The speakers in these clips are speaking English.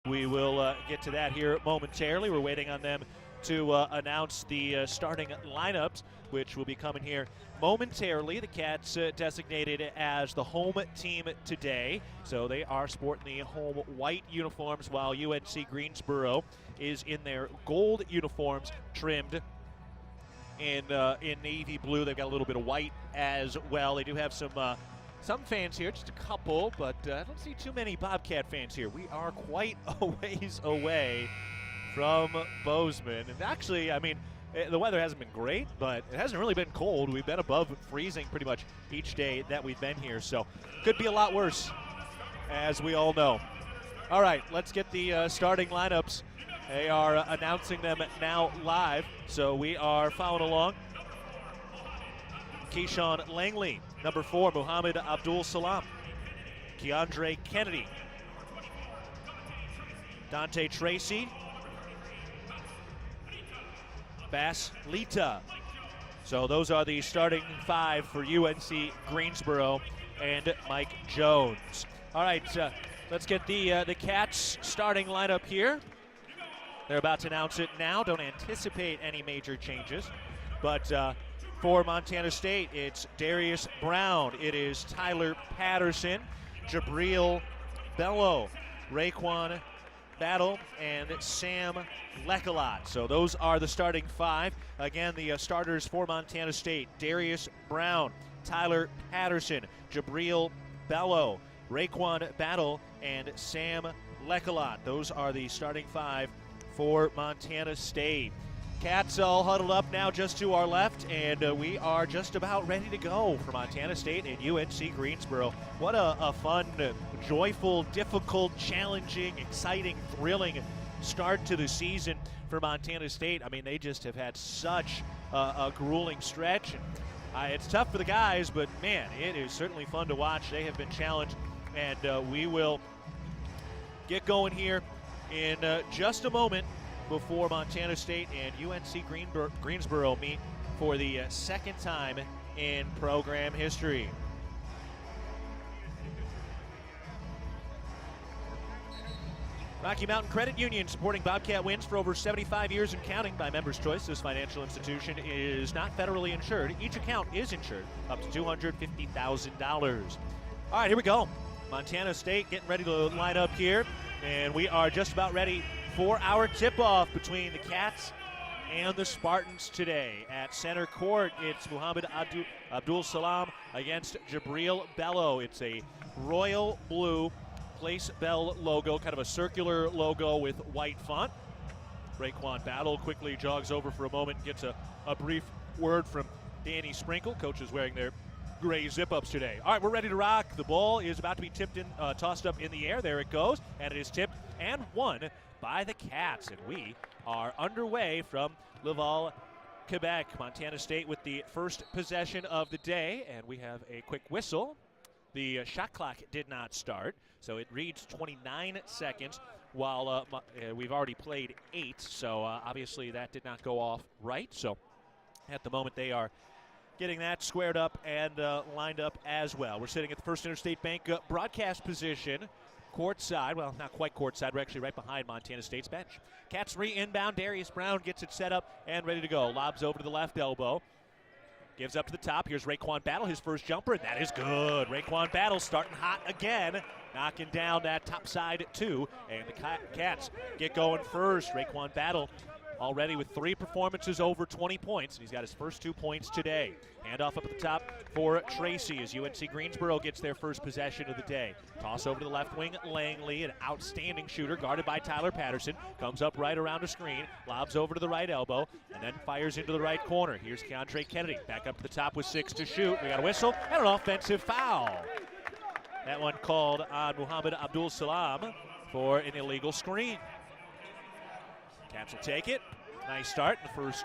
We will get to that here momentarily. We're waiting on them to announce the starting lineups, which will be coming here momentarily. The Cats designated as the home team today, so they are sporting the home white uniforms, while UNC Greensboro is in their gold uniforms, trimmed in navy blue. They've got a little bit of white as well. They do have some fans here, just a couple, but I don't see too many Bobcat fans here. We are quite a ways away from Bozeman. And actually, I mean, the weather hasn't been great, but it hasn't really been cold. We've been above freezing pretty much each day that we've been here, so could be a lot worse, as we all know. All right, let's get the starting lineups. They are announcing them now live, so we are following along. Keyshawn Langley, number 4, Muhammad Abdul-Salam. Keandre Kennedy. Dante Tracy. Bass Lita. So those are the starting 5 for UNC Greensboro and Mike Jones. All right, let's get the Cats starting lineup here. They're about to announce it now. Don't anticipate any major changes, but for Montana State, it's Darius Brown. It is Tyler Patterson, Jabril Bello, Raekwon Battle, and Sam Lekalot. So those are the starting 5. Again, the starters for Montana State: Darius Brown, Tyler Patterson, Jabril Bello, Raekwon Battle, and Sam Lekalot. Those are the starting 5 for Montana State. Cats all huddled up now just to our left, and we are just about ready to go for Montana State and UNC Greensboro. What a fun, joyful, difficult, challenging, exciting, thrilling start to the season for Montana State. I mean, they just have had such a grueling stretch. It's tough for the guys, but man, it is certainly fun to watch. They have been challenged, and we will get going here in just a moment, before Montana State and UNC Greensboro meet for the second time in program history. Rocky Mountain Credit Union, supporting Bobcat wins for over 75 years and counting. By members' choice, this financial institution is not federally insured. Each account is insured up to $250,000. All right, here we go. Montana State getting ready to line up here, and we are just about ready for our tip-off between the Cats and the Spartans today. At center court, it's Muhammad Abdul-Salam against Jabril Bello. It's a royal blue Place Bell logo, kind of a circular logo with white font. Raekwon Battle quickly jogs over for a moment and gets a brief word from Danny Sprinkle. Coach is wearing their gray zip-ups today. All right, we're ready to rock. The ball is about to be tossed up in the air. There it goes, and it is tipped and won by the Cats. And we are underway from Laval, Quebec. Montana State with the first possession of the day, and we have a quick whistle. The shot clock did not start, so it reads 29 seconds, while we've already played 8, so obviously that did not go off right. So at the moment they are getting that squared up and lined up as well. We're sitting at the First Interstate Bank broadcast position, courtside. Well, not quite courtside. We're actually right behind Montana State's bench. Cats re-inbound. Darius Brown gets it set up and ready to go. Lobs over to the left elbow. Gives up to the top. Here's Raekwon Battle, his first jumper, and that is good. Raekwon Battle starting hot again, knocking down that top side two, and the Cats get going first. Raekwon Battle already with 3 performances over 20 points, and he's got his first 2 points today. Handoff up at the top for Tracy as UNC Greensboro gets their first possession of the day. Toss over to the left wing, Langley, an outstanding shooter, guarded by Tyler Patterson. Comes up right around a screen, lobs over to the right elbow, and then fires into the right corner. Here's Keandre Kennedy, back up to the top with 6 to shoot. We got a whistle and an offensive foul. That one called on Muhammad Abdul-Salam for an illegal screen. Cats will take it. Nice start in the first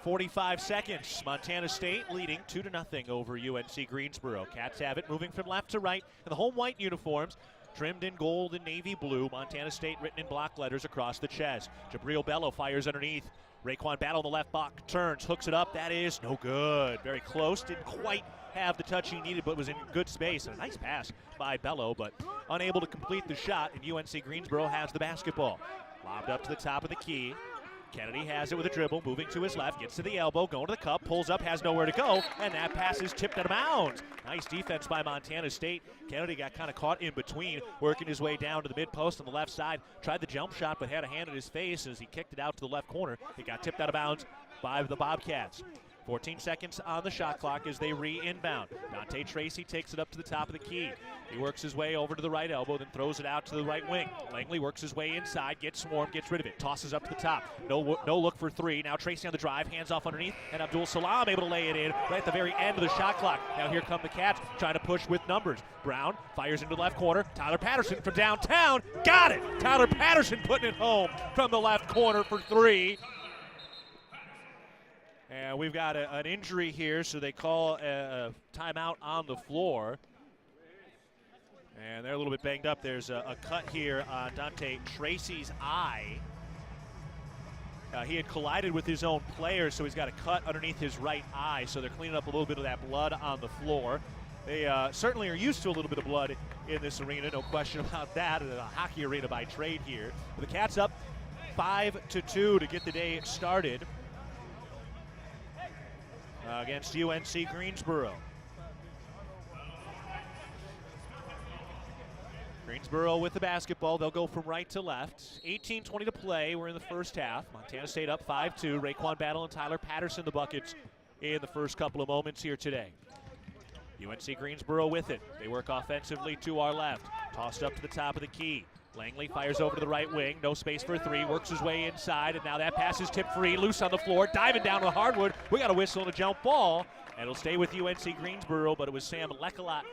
45 seconds. Montana State leading 2-0 over UNC Greensboro. Cats have it, moving from left to right in the home white uniforms. trimmed in gold and navy blue. Montana State written in block letters across the chest. Jabril Bello fires underneath. Raekwon Battle on the left block, turns, hooks it up. That is no good. Very close. Didn't quite have the touch he needed, but was in good space. And a nice pass by Bello, but unable to complete the shot. And UNC Greensboro has the basketball. Lobbed up to the top of the key. Kennedy has it with a dribble, moving to his left, gets to the elbow, going to the cup, pulls up, has nowhere to go, and that pass is tipped out of bounds. Nice defense by Montana State. Kennedy got kind of caught in between, working his way down to the mid-post on the left side. Tried the jump shot, but had a hand in his face as he kicked it out to the left corner. It got tipped out of bounds by the Bobcats. 14 seconds on the shot clock as they re-inbound. Dante Tracy takes it up to the top of the key. He works his way over to the right elbow, then throws it out to the right wing. Langley works his way inside, gets swarmed, gets rid of it, tosses up to the top. No look for three. Now Tracy on the drive, hands off underneath, and Abdul Salam able to lay it in right at the very end of the shot clock. Now here come the Cats trying to push with numbers. Brown fires into the left corner. Tyler Patterson from downtown. Got it! Tyler Patterson putting it home from the left corner for three. And we've got an injury here, so they call a timeout on the floor. And they're a little bit banged up. There's a cut here on Dante Tracy's eye. He had collided with his own player, so he's got a cut underneath his right eye. So they're cleaning up a little bit of that blood on the floor. They certainly are used to a little bit of blood in this arena, no question about that. A hockey arena by trade here. But the Cats up 5-2 to get the day started against UNC Greensboro. Greensboro with the basketball. They'll go from right to left. 18:20 to play. We're in the first half. Montana State up 5-2. Raekwon Battle and Tyler Patterson the buckets in the first couple of moments here today. UNC Greensboro with it. They work offensively to our left. Tossed up to the top of the key. Langley fires over to the right wing. No space for a three. Works his way inside, and now that pass is tipped free. Loose on the floor. Diving down to the hardwood. We got a whistle and a jump ball. And it'll stay with UNC Greensboro, but it was Sam Lekalot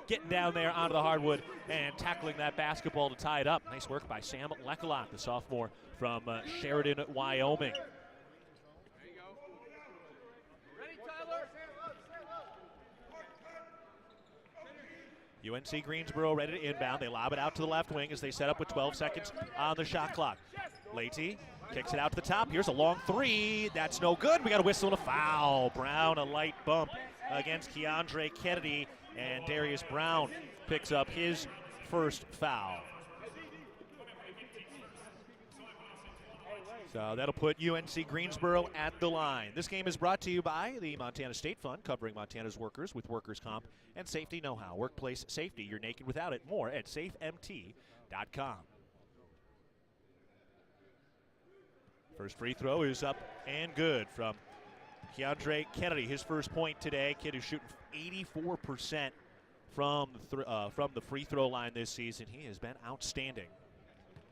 getting down there onto the hardwood and tackling that basketball to tie it up. Nice work by Sam Lekalot, the sophomore from Sheridan, Wyoming. UNC Greensboro ready to inbound. They lob it out to the left wing as they set up with 12 seconds on the shot clock. Leite kicks it out to the top. Here's a long three. That's no good. We got a whistle and a foul. Brown, a light bump against Keandre Kennedy, and Darius Brown picks up his first foul. So that'll put UNC Greensboro at the line. This game is brought to you by the Montana State Fund, covering Montana's workers with workers' comp and safety know-how. Workplace safety, you're naked without it. More at safemt.com. First free throw is up and good from Keandre Kennedy. His first point today. Kid who's shooting 84% from the free throw line this season. He has been outstanding.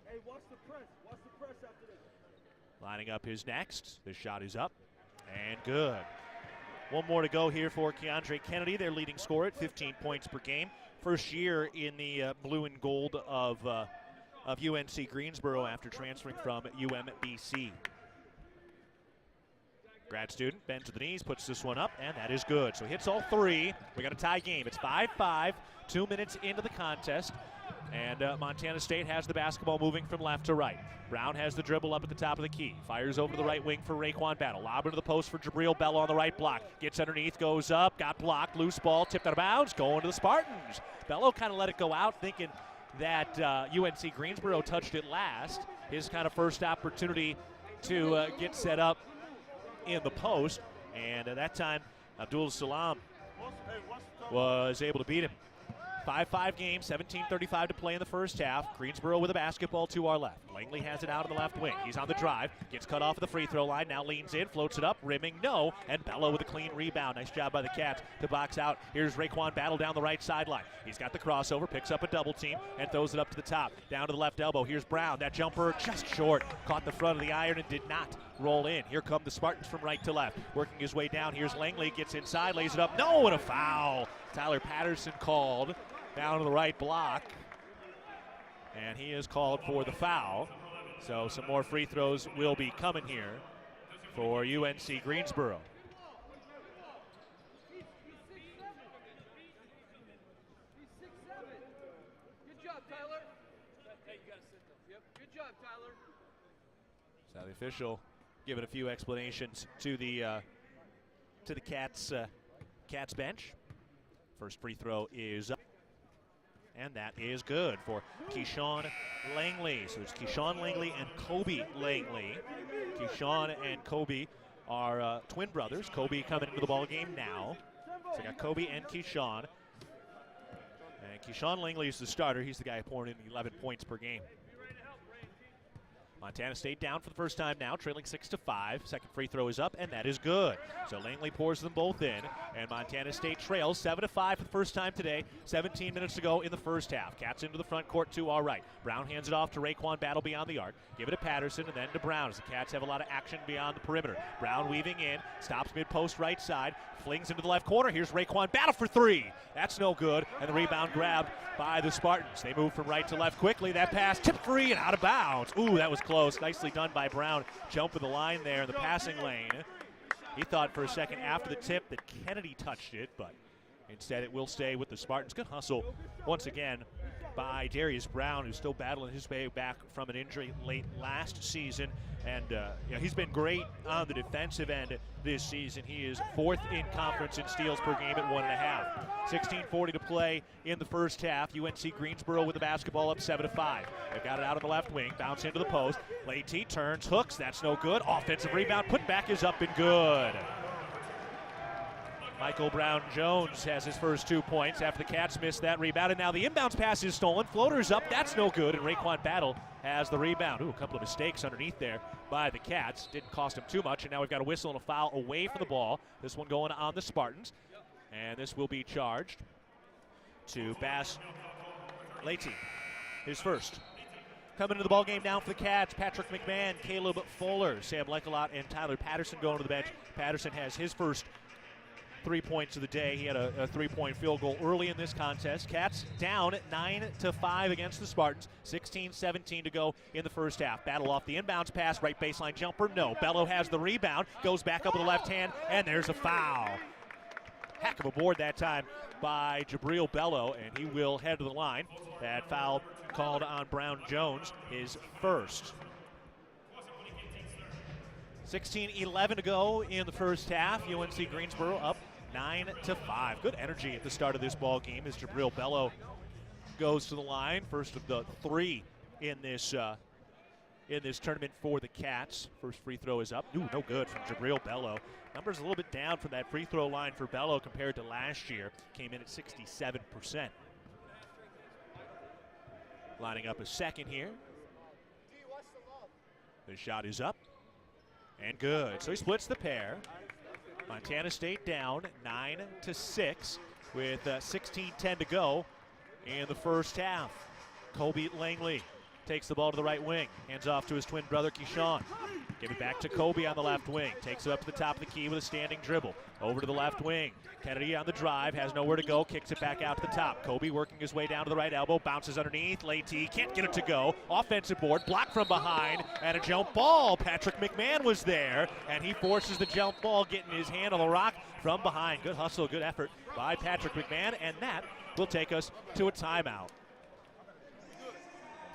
Hey, watch the press. Watch the press after this. Lining up his next. This shot is up and good. One more to go here for Keandre Kennedy, their leading scorer at 15 points per game. First year in the blue and gold of UNC Greensboro after transferring from UMBC. Grad student bends to the knees, puts this one up, and that is good. So hits all three. We got a tie game. It's 5-5, 2 minutes into the contest. And Montana State has the basketball moving from left to right. Brown has the dribble up at the top of the key. Fires over to the right wing for Raekwon Battle. Lob into the post for Jabril Bello on the right block. Gets underneath, goes up, got blocked, loose ball, tipped out of bounds, going to the Spartans. Bello kind of let it go out, thinking that UNC Greensboro touched it last. His kind of first opportunity to get set up in the post. And at that time, Abdul Salam was able to beat him. 5-5 game, 17:35 to play in the first half. Greensboro with a basketball to our left. Langley has it out on the left wing. He's on the drive, gets cut off at the free throw line, now leans in, floats it up, rimming, no, and Bello with a clean rebound. Nice job by the Cats to box out. Here's Raekwon Battle down the right sideline. He's got the crossover, picks up a double team, and throws it up to the top. Down to the left elbow. Here's Brown. That jumper just short. Caught the front of the iron and did not roll in. Here come the Spartans from right to left. Working his way down. Here's Langley, gets inside, lays it up. No, and a foul. Tyler Patterson called down to the right block, and he is called for the foul. So some more free throws will be coming here for UNC Greensboro. Good job, Tyler. So the official giving a few explanations to the Cats bench. First free throw is up, and that is good for Keyshawn Langley. So it's Keyshawn Langley and Kobe Langley. Keyshawn and Kobe are twin brothers. Kobe coming into the ball game now. So we got Kobe and Keyshawn. And Keyshawn Langley is the starter. He's the guy pouring in 11 points per game. Montana State down for the first time now, trailing 6-5. Second free throw is up, and that is good. So Langley pours them both in, and Montana State trails 7-5 for the first time today. 17 minutes to go in the first half. Cats into the front court to our right. Brown hands it off to Raekwon Battle beyond the arc. Give it to Patterson and then to Brown as the Cats have a lot of action beyond the perimeter. Brown weaving in, stops mid-post right side, flings into the left corner. Here's Raekwon Battle for three. That's no good, and the rebound grabbed by the Spartans. They move from right to left quickly. That pass tipped free and out of bounds. Ooh, that was close. Nicely done by Brown. Jumping the line there in the passing lane. He thought for a second after the tip that Kennedy touched it, but instead it will stay with the Spartans. Good hustle once again by Darius Brown, who's still battling his way back from an injury late last season. And he's been great on the defensive end this season. He is fourth in conference in steals per game at 1.5. 16:40 to play in the first half. UNC Greensboro with the basketball up 7-5. They've got it out on the left wing, bounce into the post. Leite turns, hooks, that's no good. Offensive rebound, put back is up and good. Michael Brown-Jones has his first 2 points after the Cats missed that rebound, and now the inbounds pass is stolen. Floater's up, that's no good, and Raekwon Battle has the rebound. Ooh, a couple of mistakes underneath there by the Cats. Didn't cost him too much, and now we've got a whistle and a foul away from the ball. This one going on the Spartans, and this will be charged to Bass Leite, his first. Coming into the ball game now for the Cats, Patrick McMahon, Caleb Fuller, Sam Lekalot, and Tyler Patterson going to the bench. Patterson has his first 3 points of the day. He had a three-point field goal early in this contest. Cats down 9-5 against the Spartans. 16-17 to go in the first half. Battle off the inbounds pass, right baseline jumper, no. Bello has the rebound, goes back up with the left hand, and there's a foul. Heck of a board that time by Jabril Bello, and he will head to the line. That foul called on Brown-Jones, his first. 16-11 to go in the first half. UNC Greensboro up 9-5. Good energy at the start of this ball game as Jabril Bello goes to the line. First of the three in this tournament for the Cats. First free throw is up. Ooh, no good from Jabril Bello. Numbers a little bit down from that free throw line for Bello compared to last year. Came in at 67%. Lining up a second here. The shot is up and good. So he splits the pair. Montana State down 9-6 with 16:10 to go in the first half. Kobe Langley takes the ball to the right wing, hands off to his twin brother Keyshawn. Give it back to Kobe on the left wing. Takes it up to the top of the key with a standing dribble. Over to the left wing. Kennedy on the drive, has nowhere to go, kicks it back out to the top. Kobe working his way down to the right elbow, bounces underneath. Leite can't get it to go. Offensive board, blocked from behind, and a jump ball. Patrick McMahon was there, and he forces the jump ball, getting his hand on the rock from behind. Good hustle, good effort by Patrick McMahon, and that will take us to a timeout.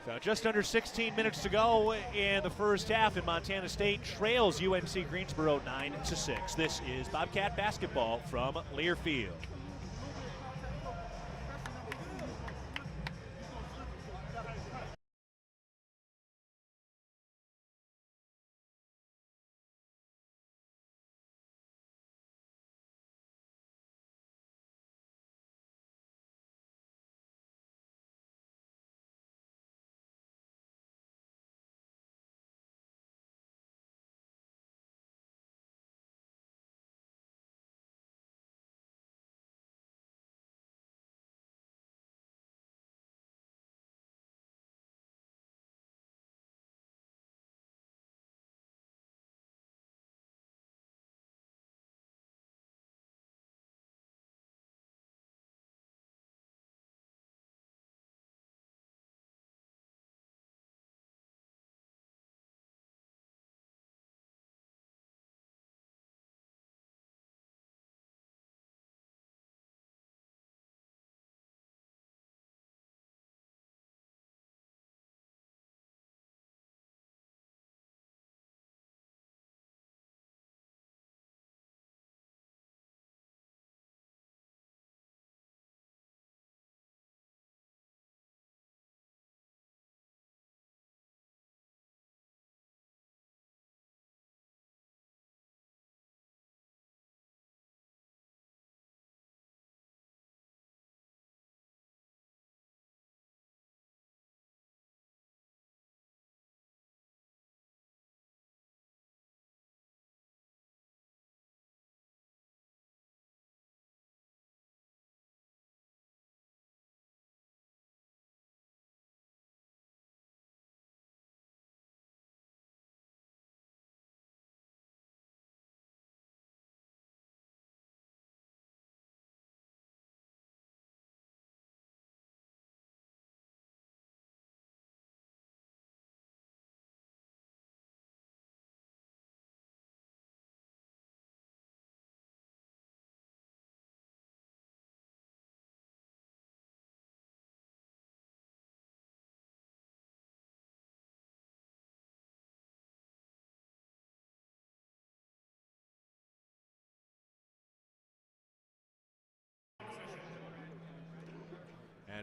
So just under 16 minutes to go in the first half, and Montana State trails UNC Greensboro 9-6. This is Bobcat basketball from Learfield.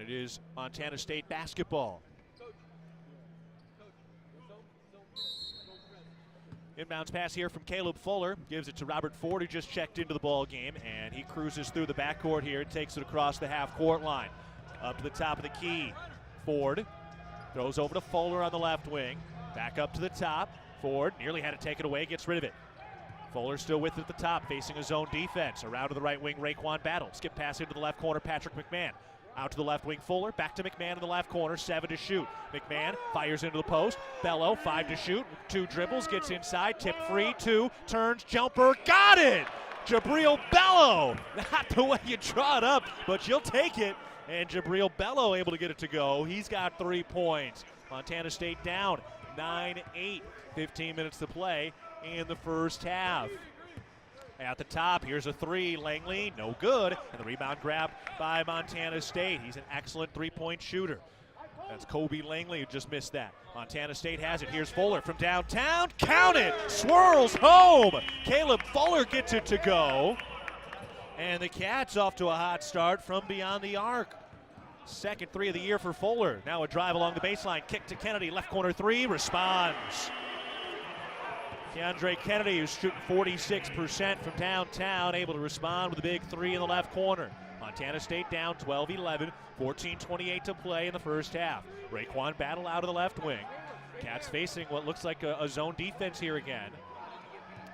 it is Montana State basketball. Inbounds pass here from Caleb Fuller. Gives it to Robert Ford, who just checked into the ball game, and he cruises through the backcourt here, takes it across the half-court line. Up to the top of the key. Ford throws over to Fuller on the left wing. Back up to the top. Ford nearly had to take it away, gets rid of it. Fuller still with it at the top, facing his zone defense. Around to the right wing, Raekwon Battle. Skip pass into the left corner, Patrick McMahon. Out to the left wing, Fuller. Back to McMahon in the left corner, 7 to shoot. McMahon fires into the post. Bello, 5 to shoot. 2 dribbles, gets inside, tip free, 2, turns, jumper, got it! Jabril Bello. Not the way you draw it up, but you'll take it. And Jabril Bello able to get it to go. He's got 3 points. Montana State down 9-8. 15 minutes to play in the first half. At the top, here's a 3, Langley, no good, and the rebound grab by Montana State. He's an excellent 3-point shooter. That's Kobe Langley who just missed that. Montana State has it. Here's Fuller from downtown, count it, swirls home. Caleb Fuller gets it to go, and the Cats off to a hot start from beyond the arc. Second 3 of the year for Fuller. Now a drive along the baseline, kick to Kennedy, left corner 3, responds. DeAndre Kennedy, who's shooting 46% from downtown, able to respond with a big 3 in the left corner. Montana State down 12-11, 14:28 to play in the first half. Raekwon Battle out of the left wing. Cats facing what looks like a zone defense here again.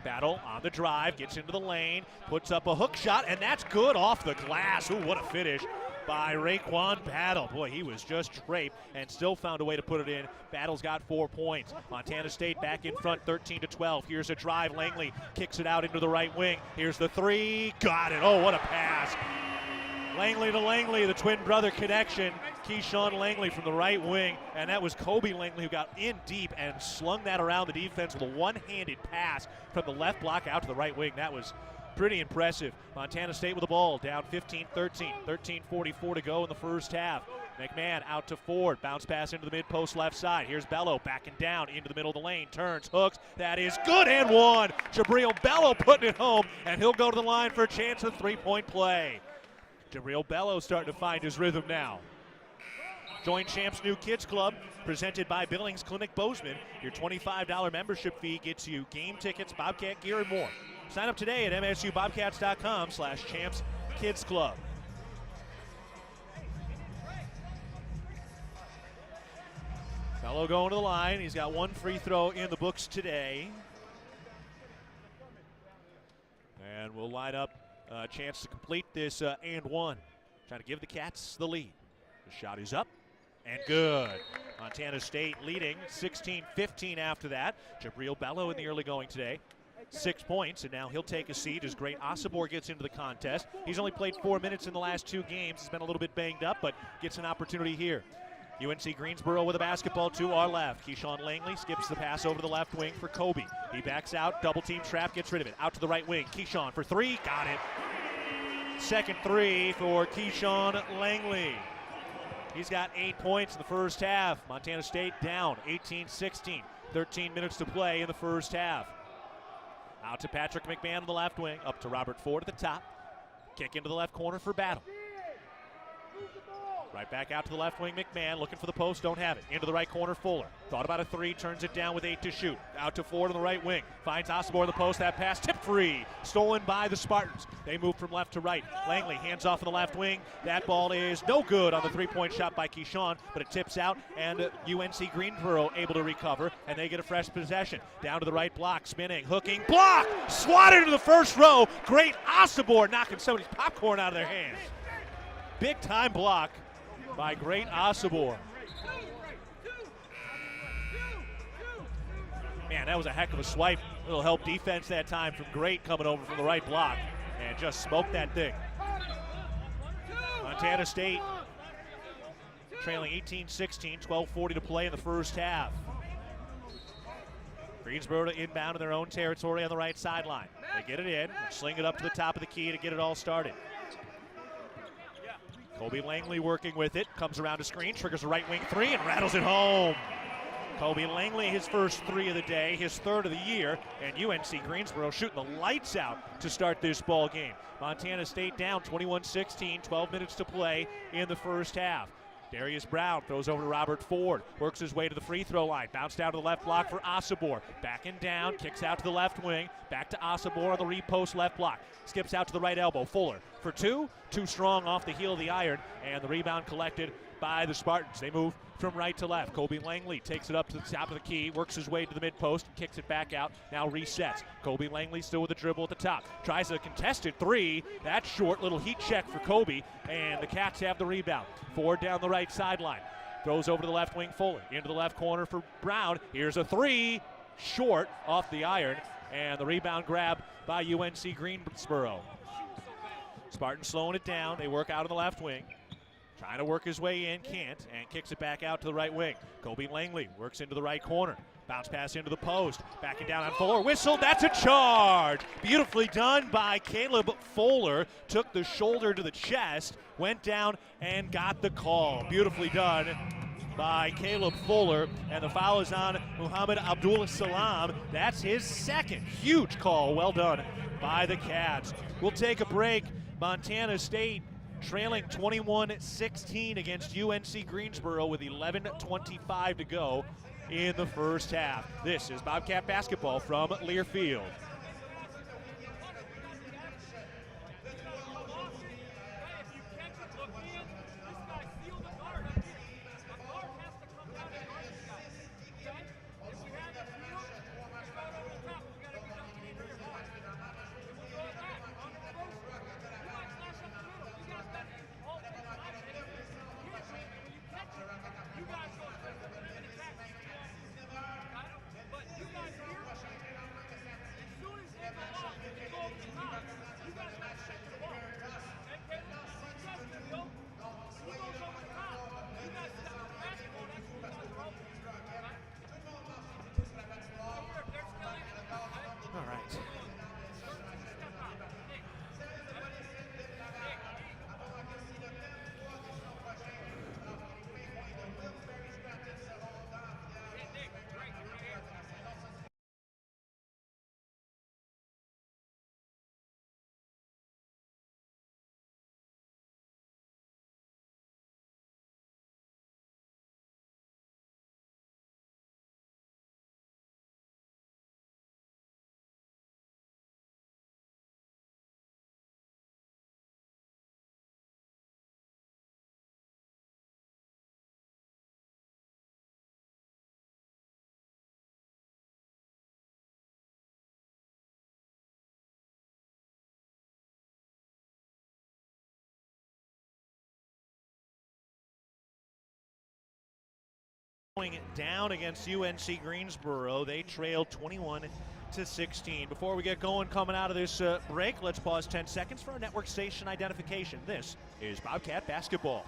Battle on the drive, gets into the lane, puts up a hook shot, and that's good off the glass. Ooh, what a finish by Raekwon Battle. Boy, he was just draped and still found a way to put it in. Battle's got 4 points. Montana State back in front, 13-12. Here's a drive. Langley kicks it out into the right wing. Here's the 3. Got it. Oh, what a pass. Langley to Langley, the twin brother connection. Keyshawn Langley from the right wing, and that was Kobe Langley who got in deep and slung that around the defense with a one-handed pass from the left block out to the right wing. That was pretty impressive. Montana State with the ball, down 15-13, 13:44 to go in the first half. McMahon out to Ford, bounce pass into the mid-post left side. Here's Bello backing down into the middle of the lane, turns, hooks, that is good and one. Jabril Bello putting it home, and he'll go to the line for a chance of 3-point play. Jabril Bello starting to find his rhythm now. Join Champs New Kids Club, presented by Billings Clinic Bozeman. Your $25 membership fee gets you game tickets, Bobcat gear, and more. Sign up today at msubobcats.com/champskidsclub. Bello going to the line. He's got 1 free throw in the books today. And we'll line up a chance to complete this and one. Trying to give the Cats the lead. The shot is up and good. Montana State leading 16-15 after that. Jabril Bello in the early going today. 6 points, and now he'll take a seat as Great Osobor gets into the contest. He's only played 4 minutes in the last 2 games. He's been a little bit banged up, but gets an opportunity here. UNC Greensboro with a basketball to our left. Keyshawn Langley skips the pass over to the left wing for Kobe. He backs out, double team trap, gets rid of it. Out to the right wing. Keyshawn for 3, got it. Second 3 for Keyshawn Langley. He's got 8 points in the first half. Montana State down 18-16. 13 minutes to play in the first half. Out to Patrick McMahon on the left wing. Up to Robert Ford at the top. Kick into the left corner for Battle. Right back out to the left wing, McMahon looking for the post, don't have it. Into the right corner, Fuller. Thought about a 3, turns it down with 8 to shoot. Out to Ford on the right wing. Finds Osobor in the post, that pass tipped free. Stolen by the Spartans. They move from left to right. Langley hands off on the left wing. That ball is no good on the 3-point shot by Keyshawn, but it tips out, and UNC Greensboro able to recover, and they get a fresh possession. Down to the right block, spinning, hooking, block! Swatted into the first row. Great Osobor knocking somebody's popcorn out of their hands. Big time block by Great Osobor. Man, that was a heck of a swipe. It'll help defense that time from Great coming over from the right block and just smoked that thing. Montana State trailing 18-16, 12:40 to play in the first half. Greensboro to inbound in their own territory on the right sideline. They get it in, sling it up to the top of the key to get it all started. Kobe Langley working with it, comes around to screen, triggers a right wing 3 and rattles it home. Kobe Langley, his first 3 of the day, his 3rd of the year, and UNC Greensboro shooting the lights out to start this ball game. Montana State down 21-16, 12 minutes to play in the first half. Darius Brown throws over to Robert Ford, works his way to the free throw line, bounce down to the left block for Osibor, backing down, kicks out to the left wing, back to Osibor on the repost left block, skips out to the right elbow, Fuller for 2, too strong off the heel of the iron, and the rebound collected by the Spartans. They move from right to left. Kobe Langley takes it up to the top of the key, works his way to the mid-post and kicks it back out. Now resets. Kobe Langley still with a dribble at the top. Tries a contested 3. That's short. Little heat check for Kobe, and the Cats have the rebound. Ford down the right sideline. Throws over to the left wing, Fuller. Into the left corner for Brown. Here's a 3. Short off the iron, and the rebound grab by UNC Greensboro. Spartans slowing it down. They work out on the left wing. Trying to work his way in, can't, and kicks it back out to the right wing. Kobe Langley works into the right corner. Bounce pass into the post. Backing down on Fuller. Whistle, that's a charge. Beautifully done by Caleb Fuller. Took the shoulder to the chest, went down and got the call. Beautifully done by Caleb Fuller, and the foul is on Muhammad Abdul Salam. That's his 2nd. Huge call. Well done by the Cats. We'll take a break. Montana State trailing 21-16 against UNC Greensboro with 11:25 to go in the first half. This is Bobcat basketball from Learfield. All right. Down against UNC Greensboro. They trailed 21-16. Before we get going, coming out of this break, let's pause 10 seconds for our network station identification. This is Bobcat basketball.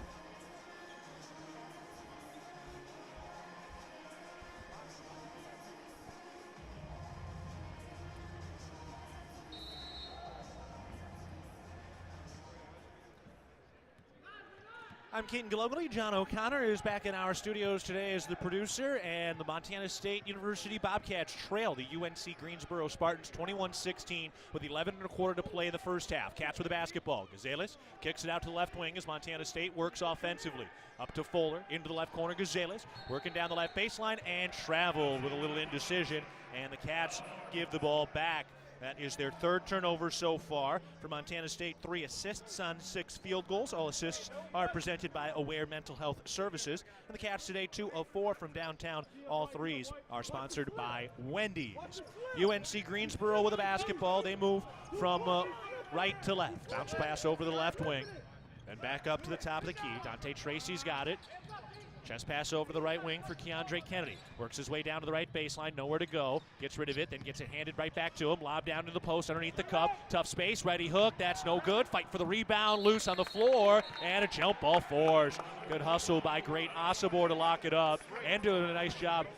I'm Keaton Globally. John O'Connor is back in our studios today as the producer, and the Montana State University Bobcats trail the UNC Greensboro Spartans 21-16 with 11:25 to play in the first half. Cats with the basketball. Gazales kicks it out to the left wing as Montana State works offensively. Up to Fuller, into the left corner, Gazales working down the left baseline and traveled with a little indecision, and the Cats give the ball back. That is their 3rd turnover so far. For Montana State, 3 assists on 6 field goals. All assists are presented by Aware Mental Health Services. And the Cats today, 2 of 4 from downtown. All 3s are sponsored by Wendy's. UNC Greensboro with a basketball. They move from right to left. Bounce pass over the left wing. Then back up to the top of the key. Dante Tracy's got it. Chest pass over the right wing for Keandre Kennedy. Works his way down to the right baseline, nowhere to go. Gets rid of it, then gets it handed right back to him. Lob down to the post underneath the cup. Tough space, ready hook, that's no good. Fight for the rebound, loose on the floor, and a jump ball forced. Good hustle by great Osibor to lock it up, and doing a nice job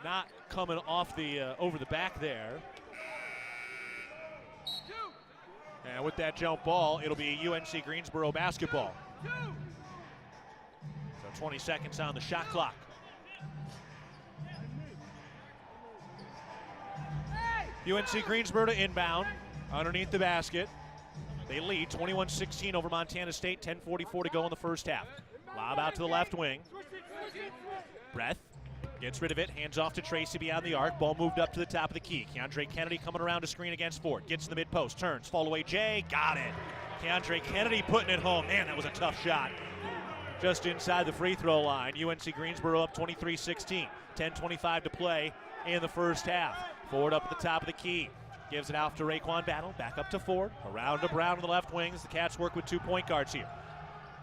not coming off the over the back there. And with that jump ball, it'll be UNC Greensboro basketball. 20 seconds on the shot clock. UNC Greensboro to inbound underneath the basket. They lead 21-16 over Montana State. 10:44 to go in the first half. Lob out to the left wing. Breath gets rid of it, hands off to Tracy beyond the arc. Ball moved up to the top of the key. Keandre Kennedy coming around to screen against Ford. Gets in the mid post, turns, fall away Jay, got it. Keandre Kennedy putting it home. Man, that was a tough shot. Just inside the free throw line. UNC Greensboro up 23-16. 10:25 to play in the first half. Ford up at the top of the key. Gives it out to Raekwon Battle, back up to Ford. Around to Brown on the left wing as the Cats work with 2 point guards here.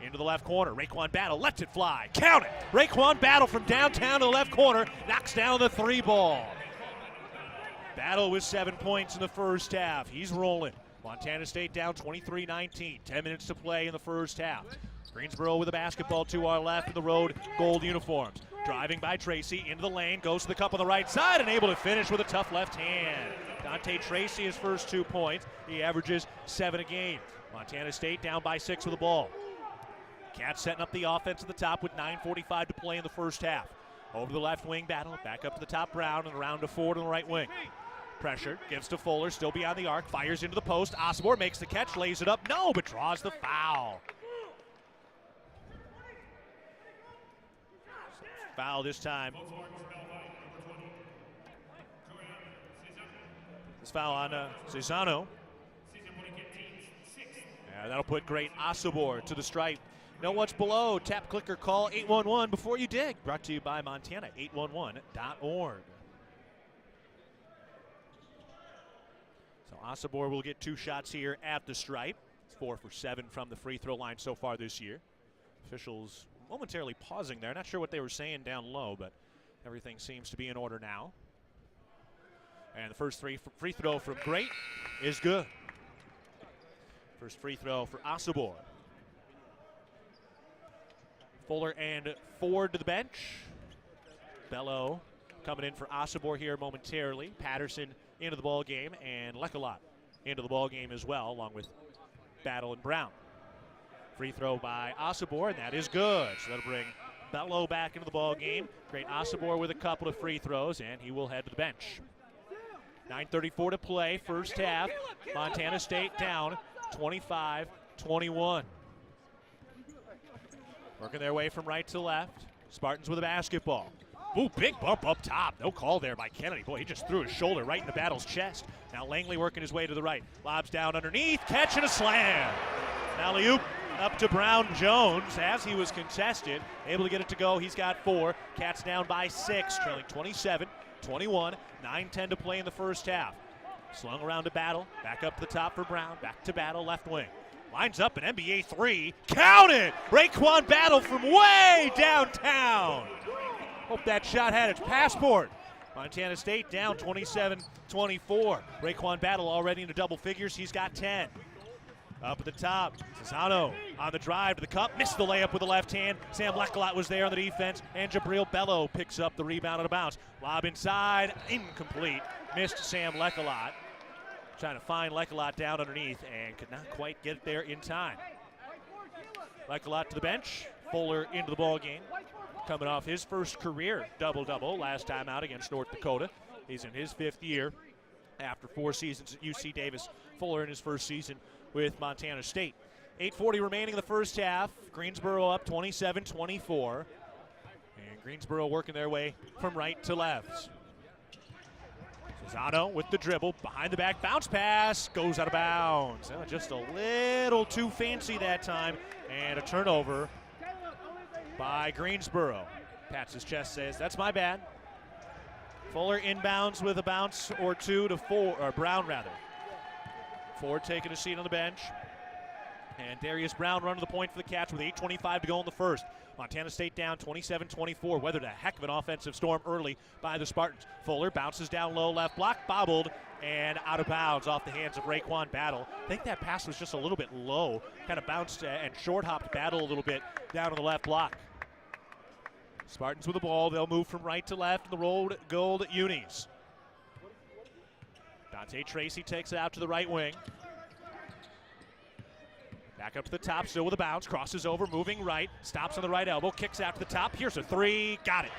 Into the left corner, Raekwon Battle lets it fly. Count it! Raekwon Battle from downtown to the left corner knocks down the 3 ball. Battle with 7 points in the first half. He's rolling. Montana State down 23-19. 10 minutes to play in the first half. Greensboro with a basketball to our left in the road gold uniforms. Driving by Tracy into the lane, goes to the cup on the right side and able to finish with a tough left hand. Dante Tracy, his first 2 points. He averages 7 a game. Montana State down by 6 with the ball. Cats setting up the offense at the top with 9:45 to play in the first half. Over the left wing, Battle, back up to the top, Brown, and around to Ford on the right wing. Pressure, gives to Fuller, still beyond the arc, fires into the post. Osborne makes the catch, lays it up, no, but draws the foul. Foul this time. This foul on Cesano. Yeah, that'll put great Osborne to the stripe. Know what's below? Tap, click, or call 811 before you dig. Brought to you by Montana, 811.org. So Osborne will get 2 shots here at the stripe. It's 4 for 7 from the free throw line so far this year. Officials momentarily pausing there. Not sure what they were saying down low, but everything seems to be in order now. And the first free throw from Great is good. First free throw for Osborne. Fuller and Ford to the bench. Bello coming in for Osborne here momentarily. Patterson into the ball game, and Lecolot into the ball game as well, along with Battle and Brown. Free throw by Osborne, and that is good. So that'll bring Bello back into the ball game. Great Osborne with a couple of free throws, and he will head to the bench. 9:34 to play, first half. Montana State down 25-21. Working their way from right to left. Spartans with a basketball. Ooh, big bump up top. No call there by Kennedy. Boy, he just threw his shoulder right into Battle's chest. Now Langley working his way to the right. Lobs down underneath, catch and a slam. Alley-oop up to Brown Jones as he was contested. Able to get it to go. He's got 4. Cats down by 6, trailing 27-21. 9:10 to play in the first half. Slung around to Battle. Back up to the top for Brown. Back to Battle, left wing. Lines up an NBA 3. Count it! Raekwon Battle from way downtown. Hope that shot had its passport. Montana State down 27-24. Raekwon Battle already into double figures. He's got 10. Up at the top, Cesano on the drive to the cup. Missed the layup with the left hand. Sam Lecolot was there on the defense. And Jabril Bello picks up the rebound out of bounds. Lob inside, incomplete. Missed Sam Lecolot. Trying to find Lecolot down underneath and could not quite get it there in time. Lecolot to the bench. Fuller into the ball game. Coming off his first career double-double last time out against North Dakota. He's in his 5th year after 4 seasons at UC Davis. Fuller in his first season with Montana State. 8:40 remaining in the first half. Greensboro up 27-24. And Greensboro working their way from right to left. Cesano with the dribble, behind the back, bounce pass, goes out of bounds. Just a little too fancy that time, and a turnover by Greensboro. Pats his chest, says, that's my bad. Fuller inbounds with a bounce or 2 to Brown rather. Ford taking a seat on the bench. And Darius Brown running the point for the Cats with 8:25 to go in the first. Montana State down 27-24. Weathered a heck of an offensive storm early by the Spartans. Fuller bounces down low, left block, bobbled, and out of bounds off the hands of Raekwon Battle. I think that pass was just a little bit low. Kind of bounced and short-hopped Battle a little bit down on the left block. Spartans with the ball. They'll move from right to left in the road gold unis. Dante Tracy takes it out to the right wing. Back up to the top, still with a bounce, crosses over, moving right, stops on the right elbow, kicks out to the top, here's a 3, got it.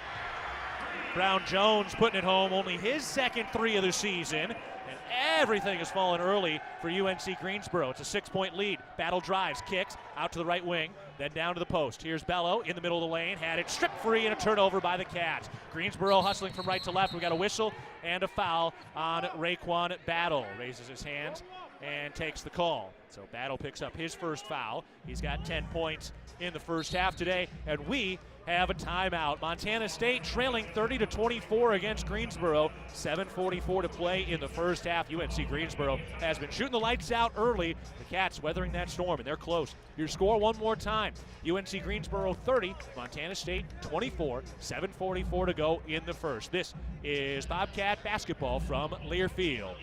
Brown Jones putting it home, only his second three of the season. And everything has fallen early for UNC Greensboro. It's a 6-point lead. Battle drives, kicks out to the right wing, then down to the post. Here's Bello in the middle of the lane, had it stripped free and a turnover by the Cats. Greensboro hustling from right to left. We got a whistle and a foul on Raekwon Battle. Raises his hands and takes the call. So Battle picks up his first foul. He's got 10 points in the first half today, and we have a timeout. Montana State trailing 30-24 against Greensboro. 7:44 to play in the first half. UNC Greensboro has been shooting the lights out early. The Cats weathering that storm, and they're close. Your score one more time. UNC Greensboro 30, Montana State 24, 7:44 to go in the first. This is Bobcat basketball from Learfield.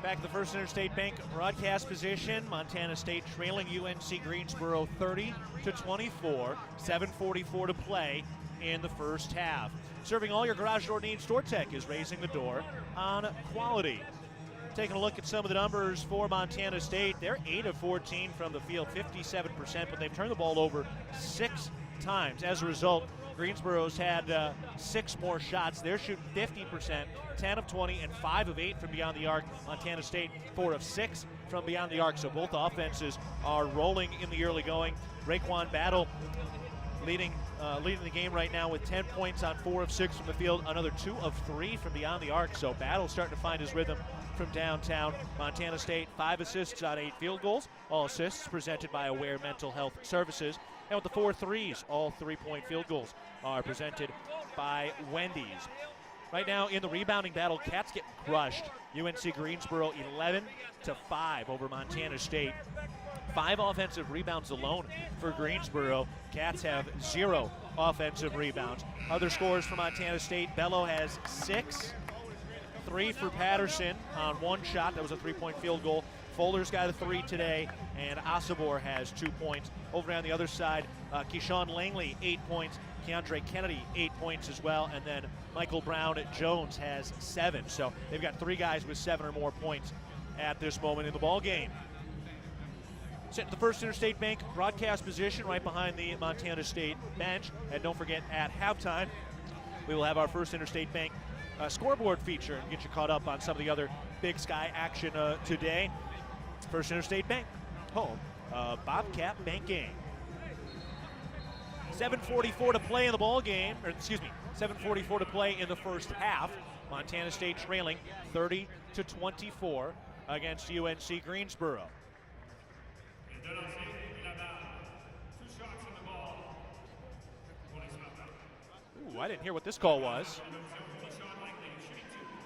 Back to the First Interstate Bank broadcast position. Montana State trailing UNC Greensboro 30-24. 7:44 to play in the first half. Serving all your garage door needs, StoreTech is raising the door on quality. Taking a look at some of the numbers for Montana State. They're 8 of 14 from the field, 57%, but they've turned the ball over 6 times. As a result, Greensboro's had 6 more shots. They're shooting 50%, 10 of 20, and 5 of 8 from beyond the arc. Montana State 4 of 6 from beyond the arc. So both offenses are rolling in the early going. Raekwon Battle leading the game right now with 10 points on 4 of 6 from the field, another 2 of 3 from beyond the arc. So Battle starting to find his rhythm from downtown. Montana State 5 assists on 8 field goals. All assists presented by Aware Mental Health Services. And with the 4 threes, all 3-point field goals are presented by Wendy's. Right now in the rebounding battle, Cats getting crushed. UNC Greensboro 11-5 over Montana State. 5 offensive rebounds alone for Greensboro. Cats have 0 offensive rebounds. Other scores for Montana State, Bello has 6. 3 for Patterson on 1 shot. That was a 3-point field goal. Fuller's got a 3 today, and Osibor has 2 points. Over on the other side, Keyshawn Langley, 8 points. Keandre Kennedy, 8 points as well. And then Michael Brown Jones has 7. So they've got 3 guys with 7 or more points at this moment in the ball game. Sitting at the First Interstate Bank broadcast position right behind the Montana State bench. And don't forget, at halftime, we will have our First Interstate Bank scoreboard feature and get you caught up on some of the other Big Sky action today. First Interstate Bank, home Bobcat banking. 7:44 to play in the ball game, or excuse me, 7:44 to play in the first half. Montana State trailing 30-24 against UNC Greensboro. Ooh, I didn't hear what this call was.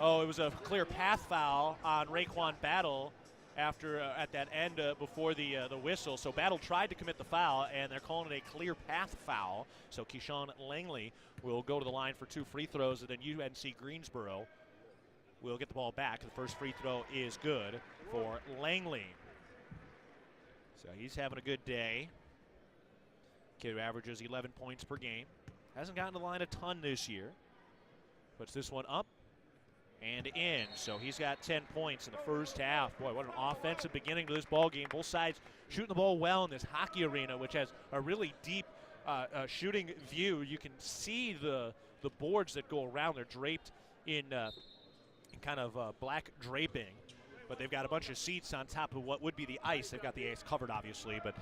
Oh, it was a clear path foul on Raekwon Battle after at that end before the whistle. So Battle tried to commit the foul, and they're calling it a clear path foul. So Keyshawn Langley will go to the line for 2 free throws, and then UNC Greensboro will get the ball back. The first free throw is good for Langley. So he's having a good day. Kid who averages 11 points per game. Hasn't gotten to the line a ton this year. Puts this one up and in. So he's got 10 points in the first half. Boy, what an offensive beginning to this ball game. Both sides shooting the ball well in this hockey arena, which has a really deep shooting view. You can see the boards that go around. They're draped in kind of black draping. But they've got a bunch of seats on top of what would be the ice. They've got the ice covered, obviously, but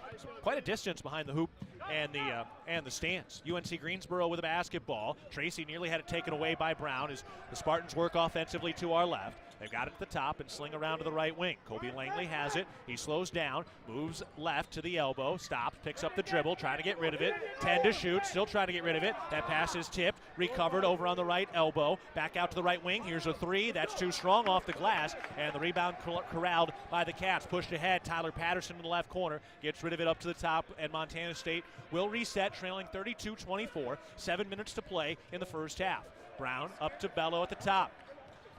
quite a distance behind the hoop and the stands. UNC Greensboro with a basketball. Tracy nearly had it taken away by Brown as the Spartans work offensively to our left. They've got it at the top and sling around to the right wing. Kobe Langley has it. He slows down, moves left to the elbow, stops, picks up the dribble, trying to get rid of it. 10 to shoot, still trying to get rid of it. That pass is tipped, recovered over on the right elbow. Back out to the right wing. Here's a three. That's too strong off the glass, and the rebound corralled by the Cats. Pushed ahead. Tyler Patterson in the left corner gets rid of it up to the top, and Montana State will reset, trailing 32-24. 7 minutes to play in the first half. Brown up to Bello at the top.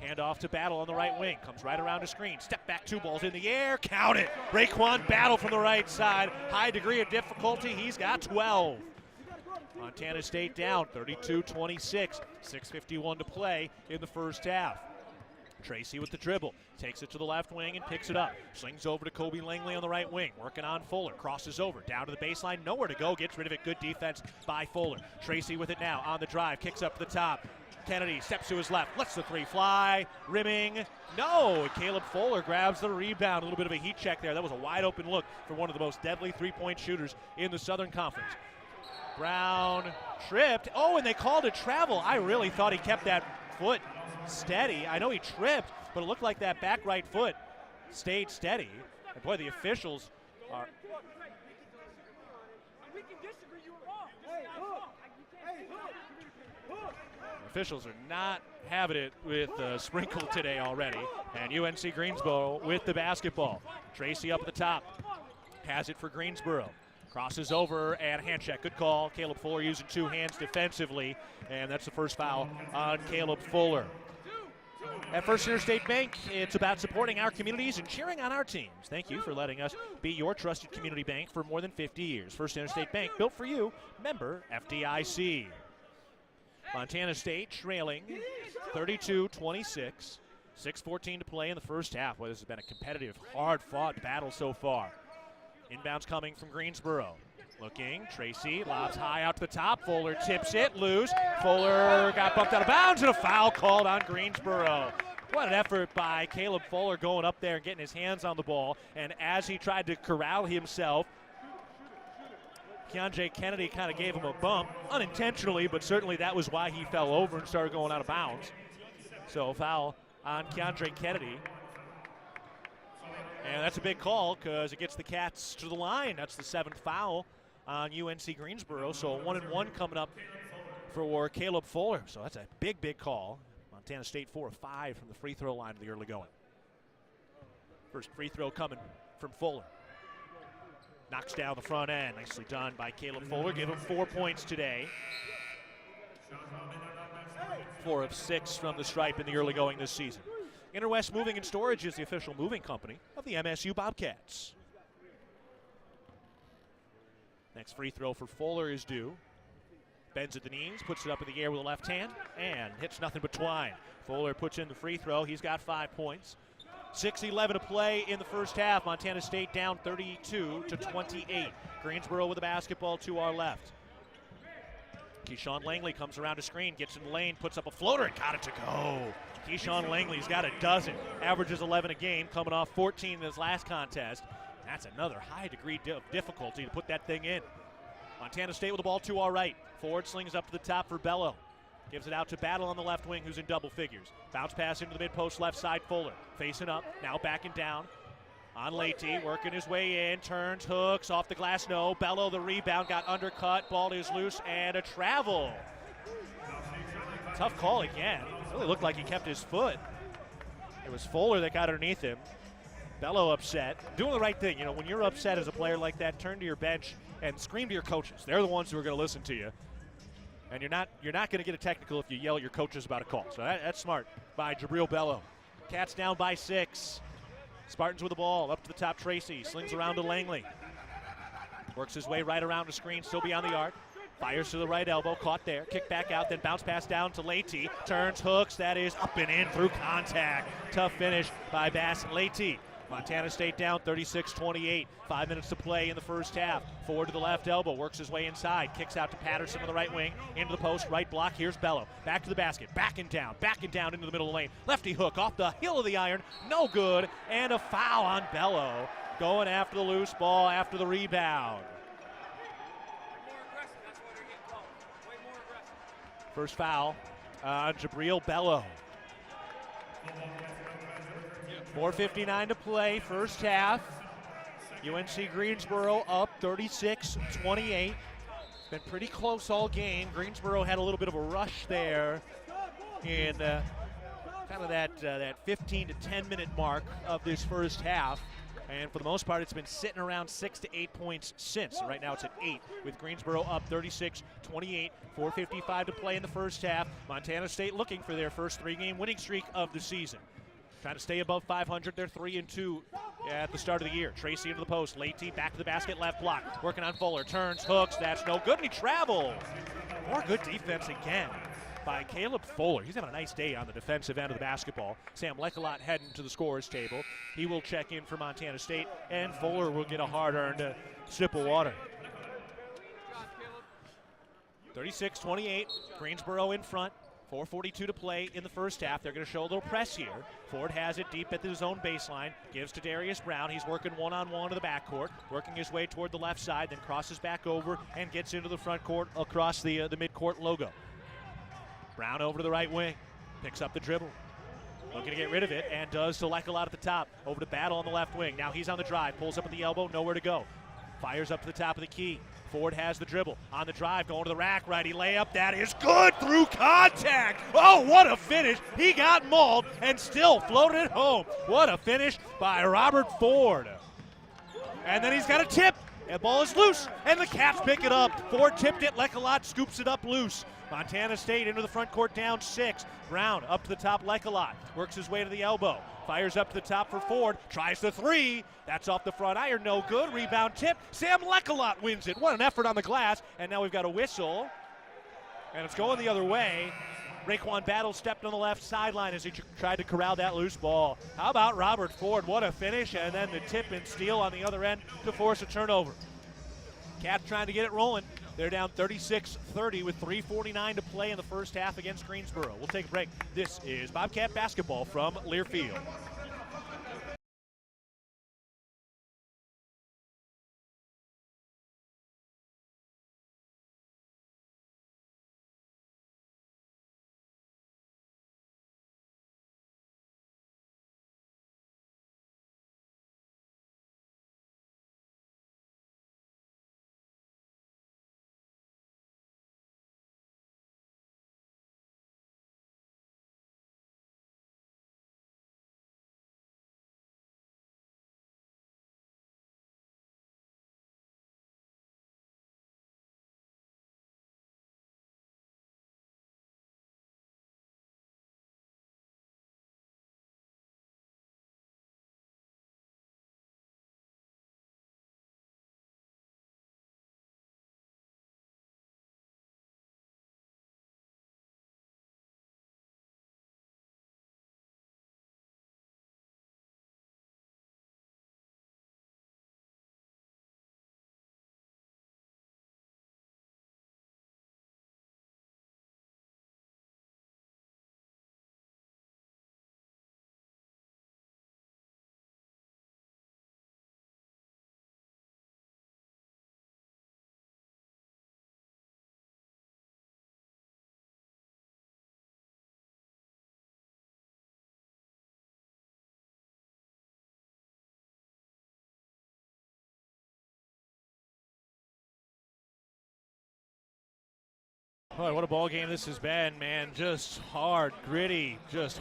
Hand off to Battle on the right wing. Comes right around the screen. Step back, 2 balls in the air. Count it. Raekwon Battle from the right side. High degree of difficulty. He's got 12. Montana State down 32-26. 6:51 to play in the first half. Tracy with the dribble. Takes it to the left wing and picks it up. Slings over to Kobe Langley on the right wing. Working on Fuller. Crosses over. Down to the baseline. Nowhere to go. Gets rid of it. Good defense by Fuller. Tracy with it now on the drive. Kicks up to the top. Kennedy steps to his left, lets the three fly, rimming, no! Caleb Fuller grabs the rebound, a little bit of a heat check there. That was a wide open look for one of the most deadly three-point shooters in the Southern Conference. Brown tripped, oh, and they called it travel. I really thought he kept that foot steady. I know he tripped, but it looked like that back right foot stayed steady. And boy, the officials are... Officials are not having it with Sprinkle today already. And UNC Greensboro with the basketball. Tracy up at the top. Has it for Greensboro. Crosses over and hand check. Good call. Caleb Fuller using 2 hands defensively. And that's the first foul on Caleb Fuller. At First Interstate Bank, it's about supporting our communities and cheering on our teams. Thank you for letting us be your trusted community bank for more than 50 years. First Interstate Bank, built for you. Member FDIC. Montana State trailing 32-26. 6:14 to play in the first half. Well, this has been a competitive, hard-fought battle so far. Inbounds coming from Greensboro. Looking, Tracy lobs high out to the top. Fuller tips it, loose. Fuller got bumped out of bounds, and a foul called on Greensboro. What an effort by Caleb Fuller going up there and getting his hands on the ball. And as he tried to corral himself, Keandre Kennedy kind of gave him a bump, unintentionally, but certainly that was why he fell over and started going out of bounds. So foul on Keandre Kennedy. And that's a big call because it gets the Cats to the line. That's the 7th foul on UNC Greensboro. So a 1-and-1 coming up for Caleb Fuller. So that's a big, big call. Montana State 4 of 5 from the free throw line of the early going. First free throw coming from Fuller. Knocks down the front end. Nicely done by Caleb Fuller. Give him 4 points today. 4 of 6 from the stripe in the early going this season. Interwest Moving and Storage is the official moving company of the MSU Bobcats. Next free throw for Fuller is due. Bends at the knees, puts it up in the air with the left hand, and hits nothing but twine. Fuller puts in the free throw. He's got 5 points. 6:11 to play in the first half. Montana State down 32-28. Greensboro with the basketball to our left. Keyshawn Langley comes around the screen, gets in the lane, puts up a floater, and got it to go. Keyshawn Langley's got a dozen. Averages 11 a game, coming off 14 in his last contest. That's another high degree of difficulty to put that thing in. Montana State with the ball to our right. Ford slings up to the top for Bello. Gives it out to Battle on the left wing, who's in double figures. Bounce pass into the mid-post left side, Fuller. Facing up, now backing down. On Leite, working his way in, turns, hooks, off the glass, no. Bello, the rebound, got undercut, ball is loose, and a travel. Tough call again. Really looked like he kept his foot. It was Fuller that got underneath him. Bello upset. Doing the right thing. You know, when you're upset as a player like that, turn to your bench and scream to your coaches. They're the ones who are going to listen to you. And you're not going to get a technical if you yell at your coaches about a call. So that's smart by Jabril Bello. Cats down by 6. Spartans with the ball. Up to the top, Tracy. Slings around to Langley. Works his way right around the screen, still beyond the arc. Fires to the right elbow, caught there. Kick back out, then bounce pass down to Leite. Turns, hooks, that is up and in through contact. Tough finish by Bass Leite. Montana State down 36-28. 5 minutes to play in the first half. Forward to the left elbow, works his way inside. Kicks out to Patterson on the right wing. Into the post, right block. Here's Bello. Back to the basket. Back and down into the middle of the lane. Lefty hook off the heel of the iron. No good. And a foul on Bello. Going after the loose ball after the rebound. First foul on Jabril Bello. 4:59 to play, first half. UNC Greensboro up 36-28. It's been pretty close all game. Greensboro had a little bit of a rush there in kind of that 15 to 10 minute mark of this first half. And for the most part, it's been sitting around 6 to 8 points since. Right now it's at 8 with Greensboro up 36-28. 4:55 to play in the first half. Montana State looking for their first 3-game winning streak of the season. Trying to stay above 500. They're 3-2 at the start of the year. Tracy into the post. Leite back to the basket, left block. Working on Fuller. Turns, hooks. That's no good. And he travels. More good defense again by Caleb Fuller. He's having a nice day on the defensive end of the basketball. Sam Lekelat heading to the scorer's table. He will check in for Montana State, and Fuller will get a hard-earned sip of water. 36-28, Greensboro in front. 4:42 to play in the first half. They're going to show a little press here. Ford has it deep at his own baseline. Gives to Darius Brown. He's working one-on-one to the backcourt. Working his way toward the left side, then crosses back over and gets into the front court across the midcourt logo. Brown over to the right wing. Picks up the dribble. Looking to get rid of it, and does to Lekelat at the top. Over to Battle on the left wing. Now he's on the drive. Pulls up at the elbow. Nowhere to go. Fires up to the top of the key. Ford has the dribble. On the drive, going to the rack. Righty layup. That is good through contact. Oh, what a finish. He got mauled and still floated it home. What a finish by Robert Ford. And then he's got a tip. That ball is loose, and the Cats pick it up. Ford tipped it. Lekelat scoops it up loose. Montana State into the front court down 6. Brown up to the top. Lekelat works his way to the elbow. Fires up to the top for Ford. Tries the 3. That's off the front iron. No good. Rebound tip. Sam Lekelat wins it. What an effort on the glass. And now we've got a whistle. And it's going the other way. Raekwon Battle stepped on the left sideline as he tried to corral that loose ball. How about Robert Ford? What a finish. And then the tip and steal on the other end to force a turnover. Cats trying to get it rolling. They're down 36-30 with 3:49 to play in the first half against Greensboro. We'll take a break. This is Bobcat basketball from Learfield. Boy, what a ball game this has been, man. Just hard, gritty, just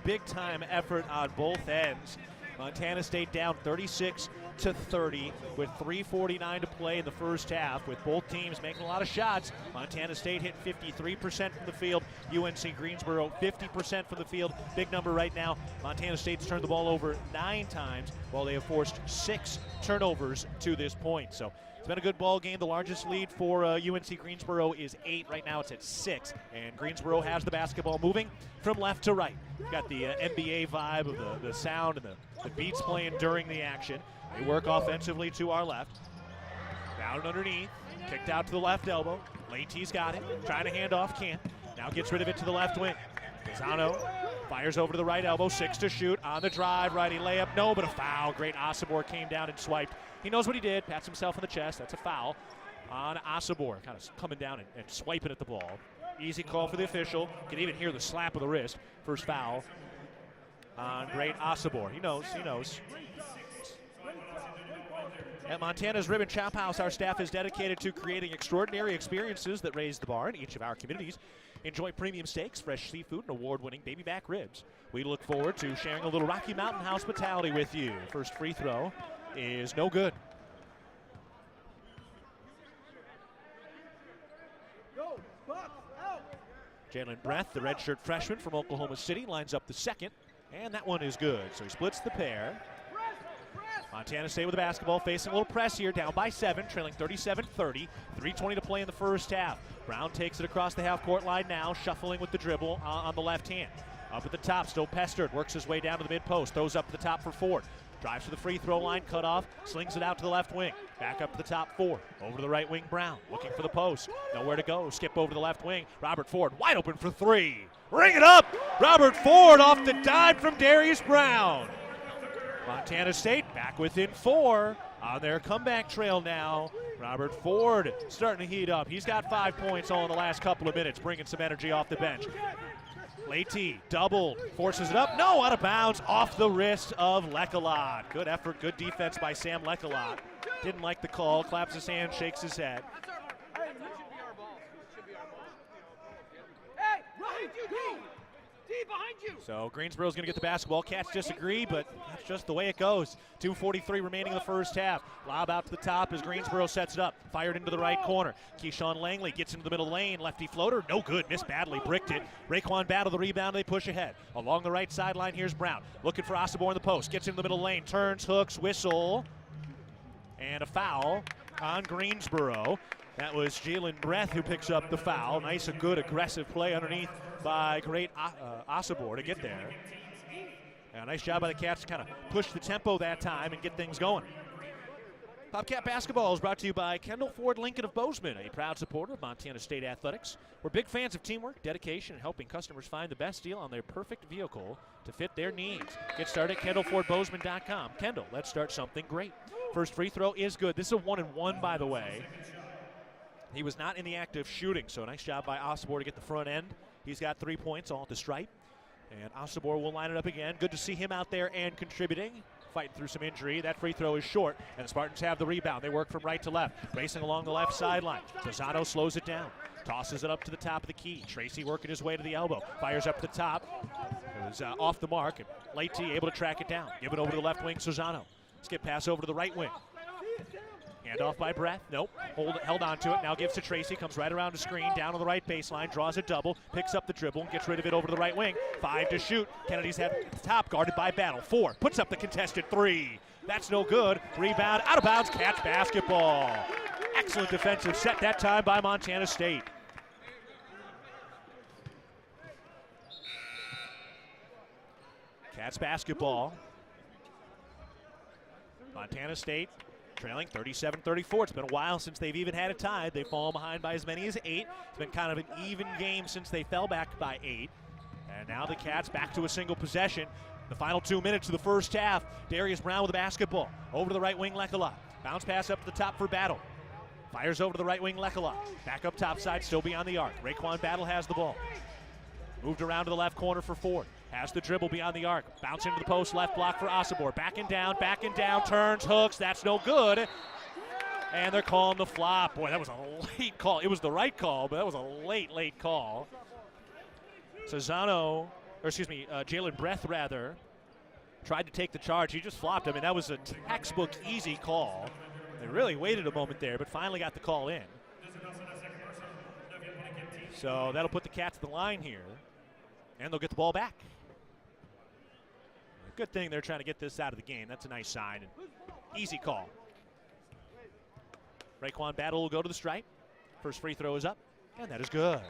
big-time effort on both ends. Montana State down 36 28-30 with 3:49 to play in the first half, with both teams making a lot of shots. Montana State hitting 53% from the field. UNC Greensboro 50% from the field. Big number right now. Montana State's turned the ball over 9 times, while they have forced 6 turnovers to this point. So it's been a good ball game. The largest lead for UNC Greensboro is 8. Right now it's at 6. And Greensboro has the basketball moving from left to right. Got the NBA vibe of the sound and the beats playing during the action. They work offensively to our left. Down and underneath. Kicked out to the left elbow. Leahy's got it. Trying to hand off, can't. Now gets rid of it to the left wing. Pisano fires over to the right elbow. 6 to shoot. On the drive. Righty layup. No, but a foul. Great Osobor came down and swiped. He knows what he did. Pats himself in the chest. That's a foul on Osobor. Kind of coming down and swiping at the ball. Easy call for the official. Can even hear the slap of the wrist. First foul on great Osobor. He knows. He knows. At Montana's Ribbon Chop House, our staff is dedicated to creating extraordinary experiences that raise the bar in each of our communities. Enjoy premium steaks, fresh seafood, and award-winning baby back ribs. We look forward to sharing a little Rocky Mountain hospitality with you. First free throw is no good. Jalen Breath, the redshirt freshman from Oklahoma City, lines up the second, and that one is good. So he splits the pair. Montana State with the basketball, facing a little press here, down by 7, trailing 37-30. 3:20 to play in the first half. Brown takes it across the half-court line now, shuffling with the dribble on the left hand. Up at the top, still pestered, works his way down to the mid-post, throws up to the top for Ford. Drives to the free throw line, cut off, slings it out to the left wing. Back up to the top 4. Over to the right wing, Brown, looking for the post. Nowhere to go, skip over to the left wing. Robert Ford, wide open for 3. Ring it up! Robert Ford off the dime from Darius Brown. Montana State back within 4 on their comeback trail now. Robert Ford starting to heat up. He's got 5 points all in the last couple of minutes, bringing some energy off the bench. Leahy doubled, forces it up. No, out of bounds, off the wrist of Lekalot. Good effort, good defense by Sam Lekalot. Didn't like the call, claps his hand, shakes his head. Behind you. So Greensboro's going to get the basketball. Cats disagree, but that's just the way it goes. 2:43 remaining in the first half. Lob out to the top as Greensboro sets it up. Fired into the right corner. Keyshawn Langley gets into the middle lane. Lefty floater, no good. Missed badly, bricked it. Raekwon Battle the rebound. They push ahead. Along the right sideline, here's Brown. Looking for Osobor in the post. Gets into the middle lane. Turns, hooks, whistle. And a foul on Greensboro. That was Jalen Breath who picks up the foul. Nice, a good, aggressive play underneath by great Osobor to get there. A nice job by the Cats to kind of push the tempo that time and get things going. Bobcat Basketball is brought to you by Kendall Ford Lincoln of Bozeman, a proud supporter of Montana State Athletics. We're big fans of teamwork, dedication, and helping customers find the best deal on their perfect vehicle to fit their needs. Get started at KendallFordBozeman.com. Kendall, let's start something great. First free throw is good. This is a 1-and-1, by the way. He was not in the act of shooting, so nice job by Osobor to get the front end. He's got 3 points, all at the stripe. And Osobor will line it up again. Good to see him out there and contributing. Fighting through some injury. That free throw is short, and the Spartans have the rebound. They work from right to left, racing along the left sideline. Pisano slows it down, tosses it up to the top of the key. Tracy working his way to the elbow, fires up the top. It was off the mark, and Leahy able to track it down. Give it over to the left wing, Susano. Skip pass over to the right wing. Hand off by Breath. Nope. Held on to it. Now gives to Tracy. Comes right around the screen. Down on the right baseline. Draws a double. Picks up the dribble. Gets rid of it over to the right wing. 5 to shoot. Kennedy's head at the top. Guarded by Battle. 4. Puts up the contested 3. That's no good. Rebound. Out of bounds. Cats basketball. Excellent defensive set that time by Montana State. Cats basketball. Montana State trailing 37-34. It's been a while since they've even had a tie. They've fallen behind by as many as 8. It's been kind of an even game since they fell back by 8. And now the Cats back to a single possession. The final 2 minutes of the first half. Darius Brown with the basketball. Over to the right wing, Lekalot. Bounce pass up to the top for Battle. Fires over to the right wing, Lekalot. Back up top side, still beyond the arc. Raekwon Battle has the ball. Moved around to the left corner for Ford. Has the dribble beyond the arc. Bounce into the post, left block for Osobor. Back and down, turns, hooks. That's no good. And they're calling the flop. Boy, that was a late call. It was the right call, but that was a late call. Jalen Breath, tried to take the charge. He just flopped. I mean, that was a textbook easy call. They really waited a moment there, but finally got the call in. So that'll put the Cats to the line here, and they'll get the ball back. Good thing they're trying to get this out of the game. That's a nice sign. And easy call. Raekwon Battle will go to the stripe. First free throw is up, and that is good.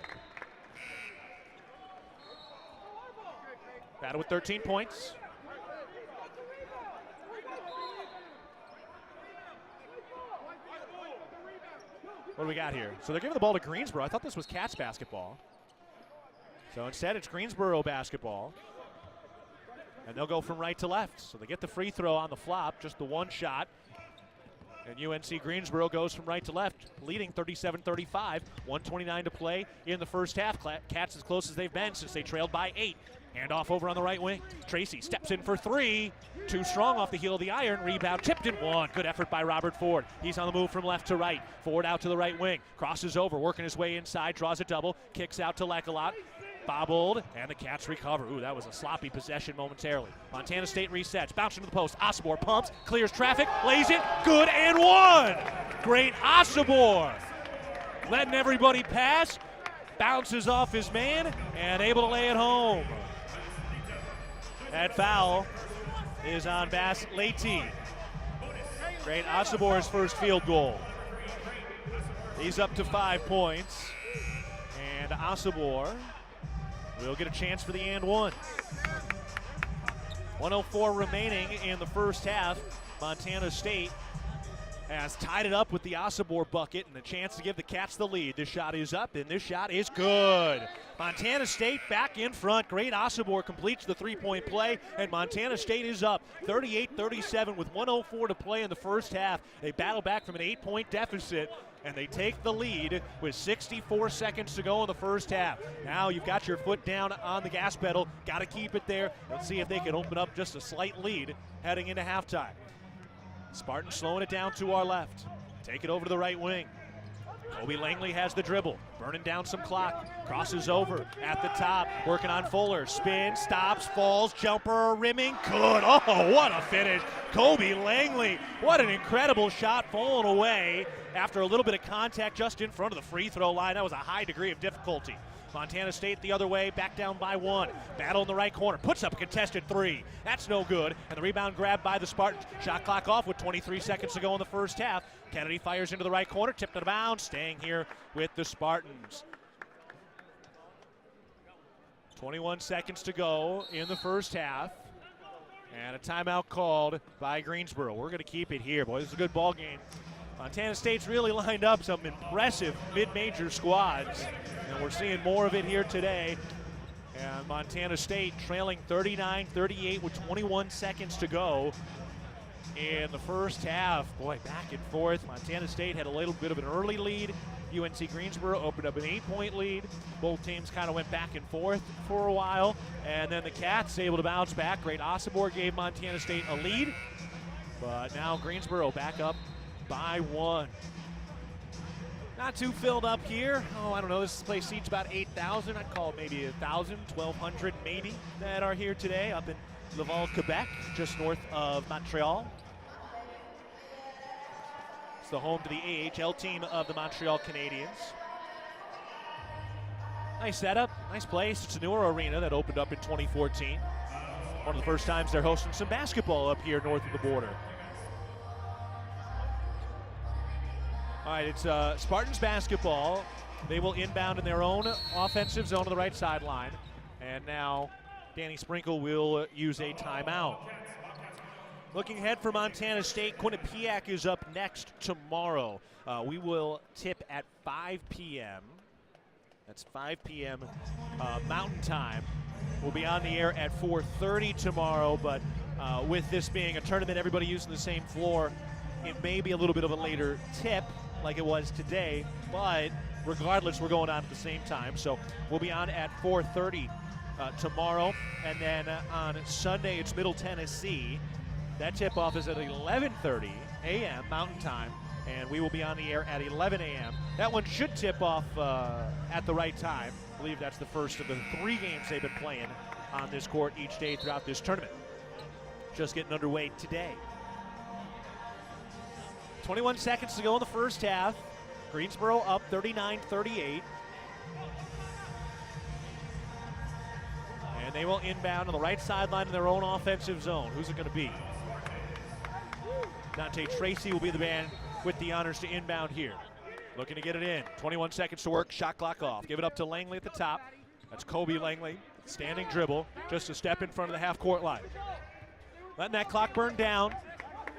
Battle with 13 points. What do we got here? So they're giving the ball to Greensboro. I thought this was Cats basketball. So instead it's Greensboro basketball. And they'll go from right to left. So they get the free throw on the flop, just the one shot. And UNC Greensboro goes from right to left, leading 37-35, 1:29 to play in the first half. Cats as close as they've been since they trailed by 8. Handoff over on the right wing. Tracy steps in for 3. Too strong off the heel of the iron. Rebound tipped in one. Good effort by Robert Ford. He's on the move from left to right. Ford out to the right wing. Crosses over, working his way inside. Draws a double. Kicks out to Lekalot. Bobbled, and the Cats recover. Ooh, that was a sloppy possession momentarily. Montana State resets. Bounce into the post. Osobor pumps, clears traffic, lays it. Good and one. Great Osobor. Letting everybody pass. Bounces off his man and able to lay it home. That foul is on Bass Leite. Great Osobor's first field goal. He's up to 5 points. And Osobor will get a chance for the and one. 1:04 remaining in the first half. Montana State has tied it up with the Osobor bucket and a chance to give the Cats the lead. This shot is up, and this shot is good. Montana State back in front. Great Osobor completes the three-point play, and Montana State is up 38-37 with 1:04 to play in the first half. They battle back from an 8-point deficit, and they take the lead with 64 seconds to go in the first half. Now you've got your foot down on the gas pedal. Got to keep it there. Let's see if they can open up just a slight lead heading into halftime. Spartans slowing it down to our left. Take it over to the right wing. Kobe Langley has the dribble, burning down some clock. Crosses over at the top, working on Fuller. Spin, stops, falls, jumper, rimming, good. Oh, what a finish. Kobe Langley, what an incredible shot, falling away after a little bit of contact just in front of the free throw line. That was a high degree of difficulty. Montana State the other way, back down by 1. Battle in the right corner, puts up a contested 3. That's no good, and the rebound grabbed by the Spartans. Shot clock off with 23 seconds to go in the first half. Kennedy fires into the right corner, tipped out of bounds, staying here with the Spartans. 21 seconds to go in the first half, and a timeout called by Greensboro. We're going to keep it here, boy. This is a good ball game. Montana State's really lined up some impressive mid-major squads, and we're seeing more of it here today. And Montana State trailing 39-38 with 21 seconds to go in the first half. Boy, back and forth. Montana State had a little bit of an early lead. UNC Greensboro opened up an 8-point lead. Both teams kind of went back and forth for a while, and then the Cats able to bounce back. Great Osobor gave Montana State a lead, but now Greensboro back up by 1. Not too filled up here. Oh, I don't know. This place seats about 8,000. I'd call it maybe 1,000, 1,200 maybe that are here today up in Laval, Quebec, just north of Montreal. It's the home to the AHL team of the Montreal Canadiens. Nice setup, nice place. It's a newer arena that opened up in 2014. One of the first times they're hosting some basketball up here north of the border. All right, it's Spartans basketball. They will inbound in their own offensive zone to the right sideline. And now Danny Sprinkle will use a timeout. Looking ahead for Montana State, Quinnipiac is up next tomorrow. We will tip at 5 p.m. That's 5 p.m. Mountain Time. We'll be on the air at 4:30 tomorrow, but with this being a tournament, everybody using the same floor, it may be a little bit of a later tip like it was today, but regardless, we're going on at the same time. So we'll be on at 4:30 tomorrow, and then on Sunday it's Middle Tennessee. That tip-off is at 11:30 a.m. Mountain Time, and we will be on the air at 11 a.m. That one should tip off at the right time. I believe that's the first of the 3 games they've been playing on this court each day throughout this tournament. just getting underway today. 21 seconds to go in the first half. Greensboro up 39-38. And they will inbound on the right sideline in their own offensive zone. Who's it going to be? Dante Tracy will be the man with the honors to inbound here. Looking to get it in. 21 seconds to work, shot clock off. Give it up to Langley at the top. That's Kobe Langley, standing dribble, just a step in front of the half-court line. Letting that clock burn down.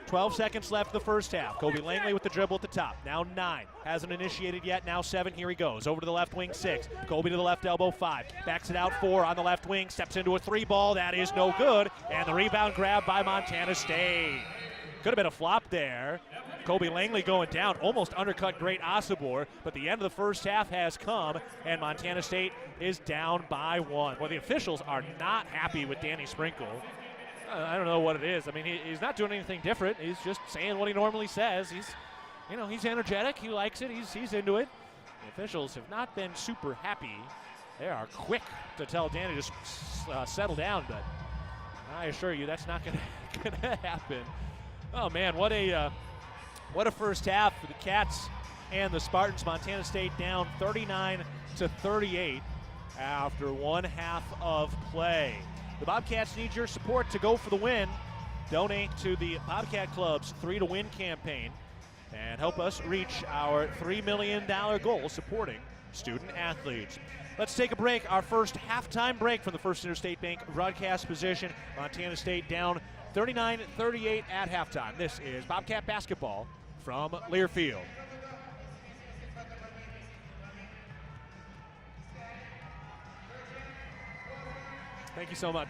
12 seconds left in the first half. Kobe Langley with the dribble at the top. Now 9. Hasn't initiated yet. Now 7. Here he goes. Over to the left wing, 6. Kobe to the left elbow, 5. Backs it out, 4 on the left wing. Steps into a 3 ball. That is no good. And the rebound grab by Montana State. Could have been a flop there. Kobe Langley going down. Almost undercut Great Osobor. But the end of the first half has come. And Montana State is down by 1. Well, the officials are not happy with Danny Sprinkle. I don't know what it is. I mean, he's not doing anything different. He's just saying what he normally says. He's energetic. He likes it. He's into it. The officials have not been super happy. They are quick to tell Danny to settle down, but I assure you that's not going to happen. Oh man, what a first half for the Cats and the Spartans. Montana State down 39-38 after one half of play. The Bobcats need your support to go for the win. Donate to the Bobcat Club's 3 to Win campaign and help us reach our $3 million goal supporting student athletes. Let's take a break. Our first halftime break from the First Interstate Bank broadcast position. Montana State down 39-38 at halftime. This is Bobcat basketball from Learfield. Thank you so much.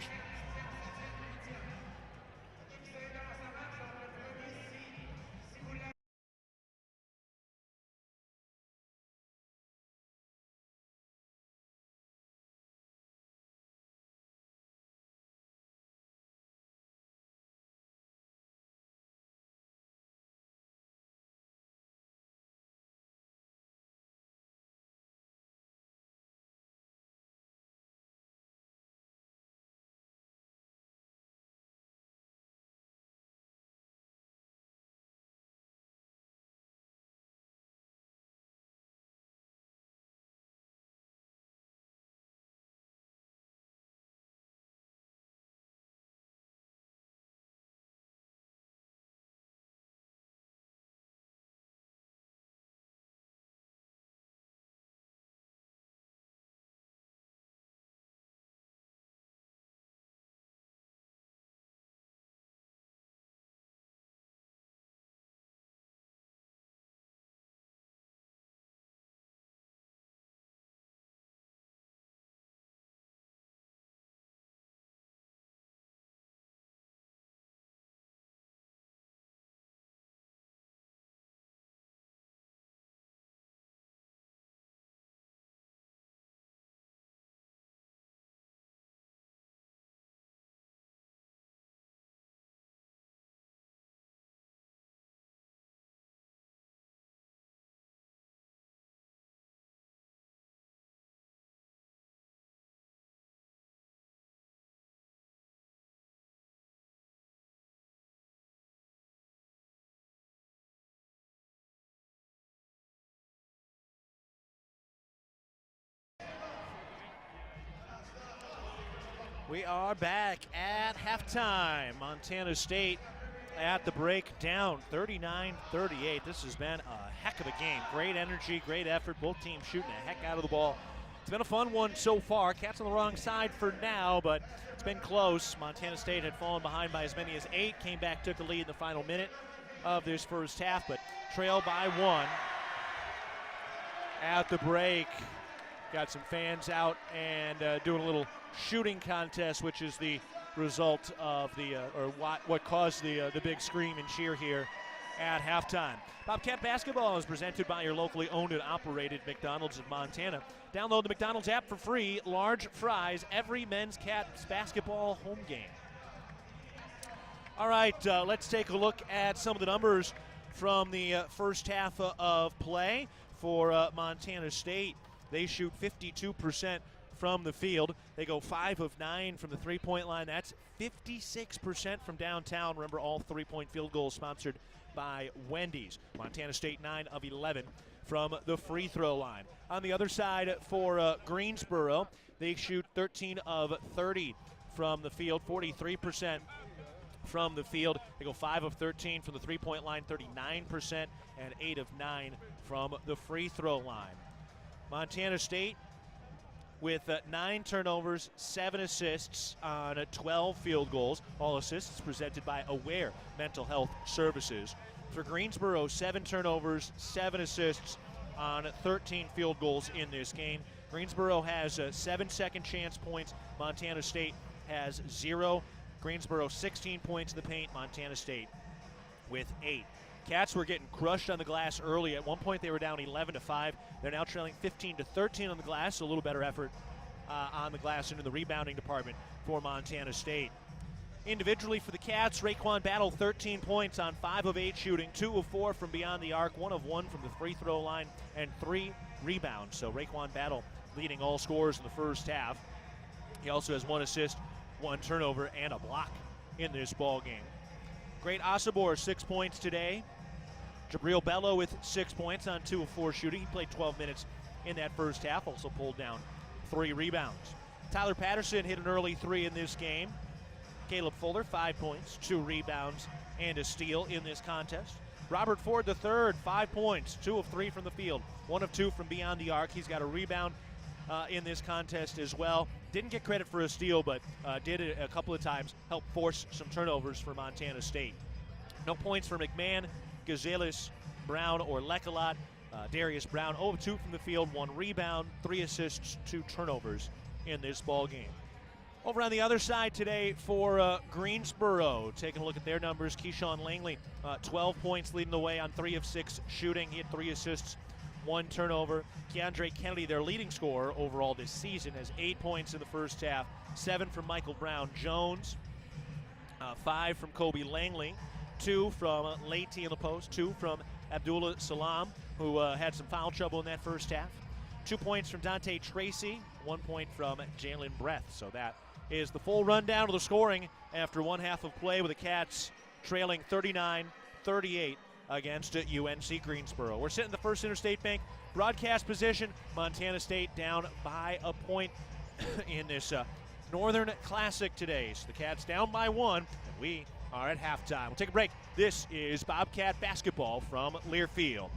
We are back at halftime. Montana State at the break down 39-38. This has been a heck of a game. Great energy, great effort. Both teams shooting the heck out of the ball. It's been a fun one so far. Cats on the wrong side for now, but it's been close. Montana State had fallen behind by as many as 8, came back, took the lead in the final minute of this first half, but trailed by 1 at the break. Got some fans out and doing a little shooting contest, which is the result of the what caused the big scream and cheer here at halftime. Bobcat basketball is presented by your locally owned and operated McDonald's of Montana. Download the McDonald's app for free. Large fries every men's Cats basketball home game. All right, let's take a look at some of the numbers from the first half of play for Montana State. They shoot 52% from the field. They go 5 of 9 from the three-point line. That's 56% from downtown. Remember, all three-point field goals sponsored by Wendy's. Montana State 9 of 11 from the free throw line. On the other side for Greensboro, they shoot 13 of 30 from the field, 43% from the field. They go 5 of 13 from the three-point line, 39%, and 8 of 9 from the free throw line. Montana State with 9 turnovers, 7 assists on 12 field goals. All assists presented by Aware Mental Health Services. For Greensboro, 7 turnovers, 7 assists on 13 field goals in this game. Greensboro has 7 second chance points. Montana State has 0. Greensboro 16 points in the paint. Montana State with 8. Cats were getting crushed on the glass early. At one point, they were down 11-5. They're now trailing 15-13 on the glass. So a little better effort on the glass into the rebounding department for Montana State. Individually for the Cats, Raekwon Battle 13 points on 5 of 8 shooting, 2 of 4 from beyond the arc, 1 of 1 from the free throw line, and 3 rebounds. So Raekwon Battle leading all scorers in the first half. He also has 1 assist, 1 turnover, and a block in this ball game. Great Osobor, 6 points today. Jabril Bello with 6 points on 2 of 4 shooting. He played 12 minutes in that first half, also pulled down 3 rebounds. Tyler Patterson hit an early 3 in this game. Caleb Fuller, 5 points, 2 rebounds, and a steal in this contest. Robert Ford III, 5 points, 2 of 3 from the field, 1 of 2 from beyond the arc. He's got a rebound in this contest as well. Didn't get credit for a steal, but did it a couple of times, help force some turnovers for Montana State. No points for McMahon, Gonzalez, Brown, or Lekalot. Darius Brown, 0 of 2 from the field, 1 rebound, 3 assists, 2 turnovers in this ball game. Over on the other side today for Greensboro, taking a look at their numbers, Keyshawn Langley, 12 points leading the way on 3 of 6 shooting. He had 3 assists, 1 turnover. Keandre Kennedy, their leading scorer overall this season, has 8 points in the first half, 7 from Michael Brown Jones, 5 from Kobe Langley, 2 from Leite in the post, 2 from Abdullah Salam, who had some foul trouble in that first half. 2 points from Dante Tracy, 1 point from Jalen Breath. So that is the full rundown of the scoring after one half of play, with the Cats trailing 39-38 against UNC Greensboro. We're sitting in the First Interstate Bank broadcast position. Montana State down by a point in this Northern Classic today. So the Cats down by 1, and we are at halftime. We'll take a break. This is Bobcat basketball from Learfield.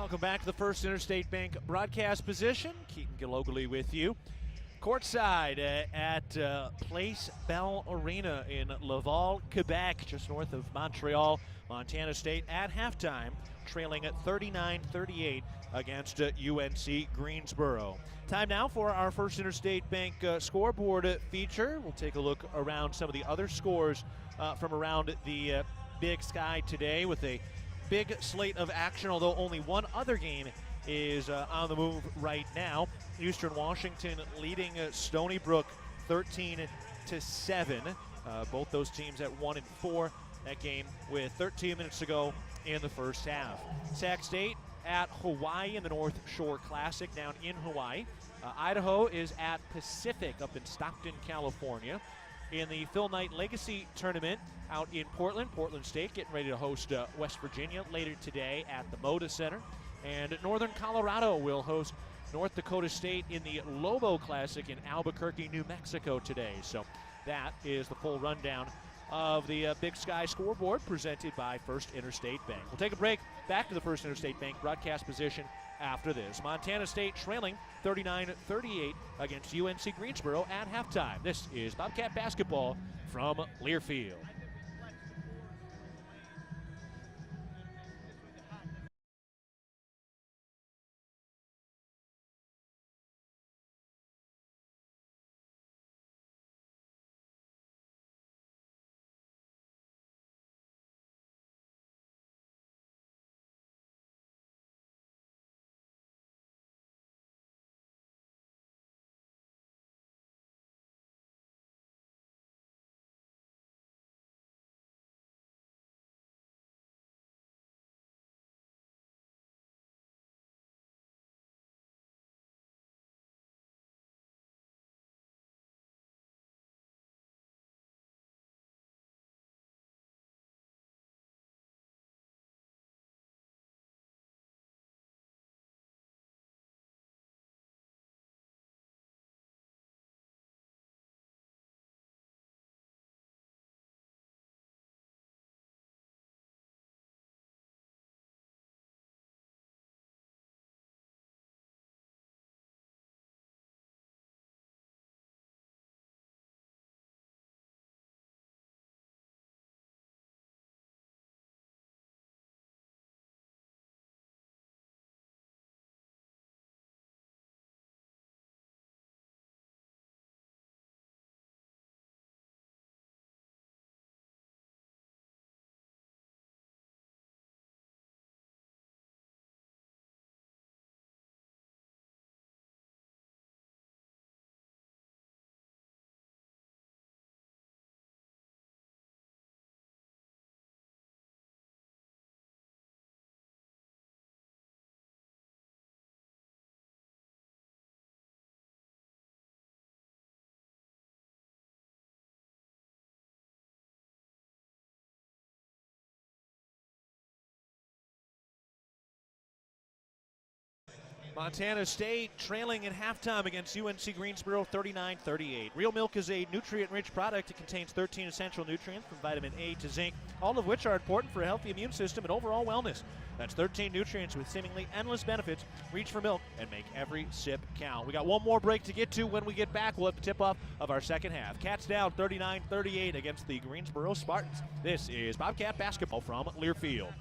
Welcome back to the First Interstate Bank broadcast position. Keaton Gilogly with you. Courtside at Place Bell Arena in Laval, Quebec, just north of Montreal. Montana State at halftime, trailing at 39-38 against UNC Greensboro. Time now for our First Interstate Bank scoreboard feature. We'll take a look around some of the other scores from around the Big Sky today with a big slate of action, although only one other game is on the move right now. Eastern Washington leading Stony Brook 13-7. Both those teams at 1-4. That game with 13 minutes to go in the first half. Sac State at Hawaii in the North Shore Classic down in Hawaii. Idaho is at Pacific up in Stockton, California. In the Phil Knight Legacy Tournament out in Portland, Portland State getting ready to host West Virginia later today at the Moda Center. And Northern Colorado will host North Dakota State in the Lobo Classic in Albuquerque, New Mexico today. So that is the full rundown of the Big Sky scoreboard presented by First Interstate Bank. We'll take a break. Back to the First Interstate Bank broadcast position after this. Montana State trailing 39-38 against UNC Greensboro at halftime. This is Bobcat basketball from Learfield. Montana State trailing at halftime against UNC Greensboro 39-38. Real milk is a nutrient-rich product. It contains 13 essential nutrients from vitamin A to zinc, all of which are important for a healthy immune system and overall wellness. That's 13 nutrients with seemingly endless benefits. Reach for milk and make every sip count. We got one more break to get to. When we get back, we'll have the tip-off of our second half. Cats down 39-38 against the Greensboro Spartans. This is Bobcat basketball from Learfield.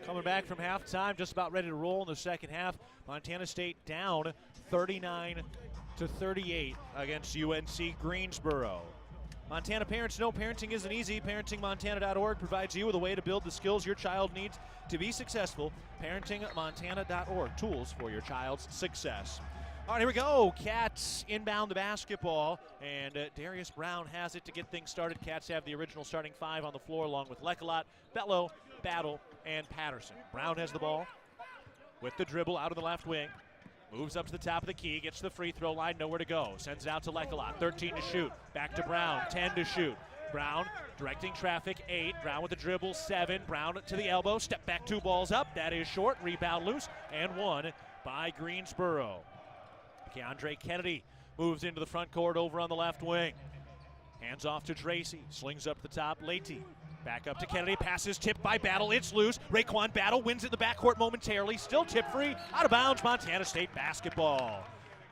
Coming back from halftime, just about ready to roll in the second half. Montana State down 39-38 against UNC Greensboro. Montana parents know parenting isn't easy. ParentingMontana.org provides you with a way to build the skills your child needs to be successful. ParentingMontana.org, tools for your child's success. All right, here we go. Cats inbound the basketball, and Darius Brown has it to get things started. Cats have the original starting five on the floor, along with Lecolot, Bello, Battle, and Patterson. Brown has the ball with the dribble out of the left wing. Moves up to the top of the key, gets to the free throw line, nowhere to go. Sends it out to Lecolot, 13 to shoot. Back to Brown, 10 to shoot. Brown directing traffic, 8. Brown with the dribble, 7. Brown to the elbow, step back, 2 balls up. That is short, rebound loose, and 1 by Greensboro. Keandre Kennedy moves into the front court over on the left wing. Hands off to Tracy, slings up the top, Leite. Back up to Kennedy, passes tipped by Battle, it's loose. Raekwon Battle wins it in the backcourt momentarily, still tip free, out of bounds, Montana State basketball.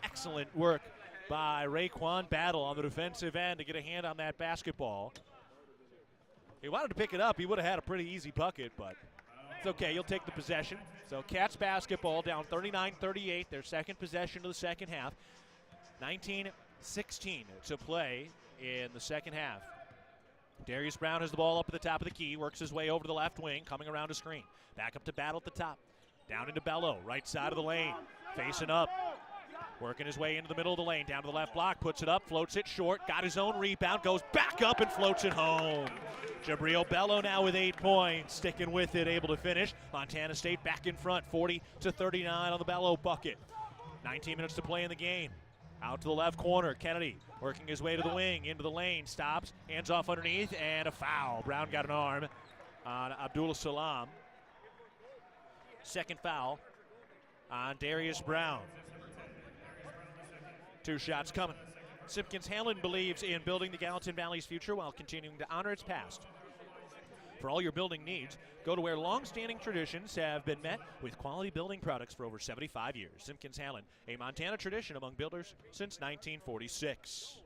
Excellent work by Raekwon Battle on the defensive end to get a hand on that basketball. He wanted to pick it up, he would have had a pretty easy bucket, but it's okay, you'll take the possession. So Cats basketball down 39-38, their second possession of the second half. 19-16 to play in the second half. Darius Brown has the ball up at the top of the key, works his way over to the left wing, coming around a screen. Back up to Battle at the top. Down into Bello, right side of the lane, facing up. Working his way into the middle of the lane, down to the left block, puts it up, floats it short, got his own rebound, goes back up and floats it home. Jabril Bello now with 8 points, sticking with it, able to finish. Montana State back in front, 40-39 on the Bello bucket. 19 minutes to play in the game. Out to the left corner, Kennedy working his way to the wing, into the lane, stops, hands off underneath, and a foul. Brown got an arm on Abdullah Salam. Second foul on Darius Brown. 2 shots coming. Simpkins-Hanlon believes in building the Gallatin Valley's future while continuing to honor its past. For all your building needs, go to where long-standing traditions have been met with quality building products for over 75 years. Simpkins-Hanlon, a Montana tradition among builders since 1946.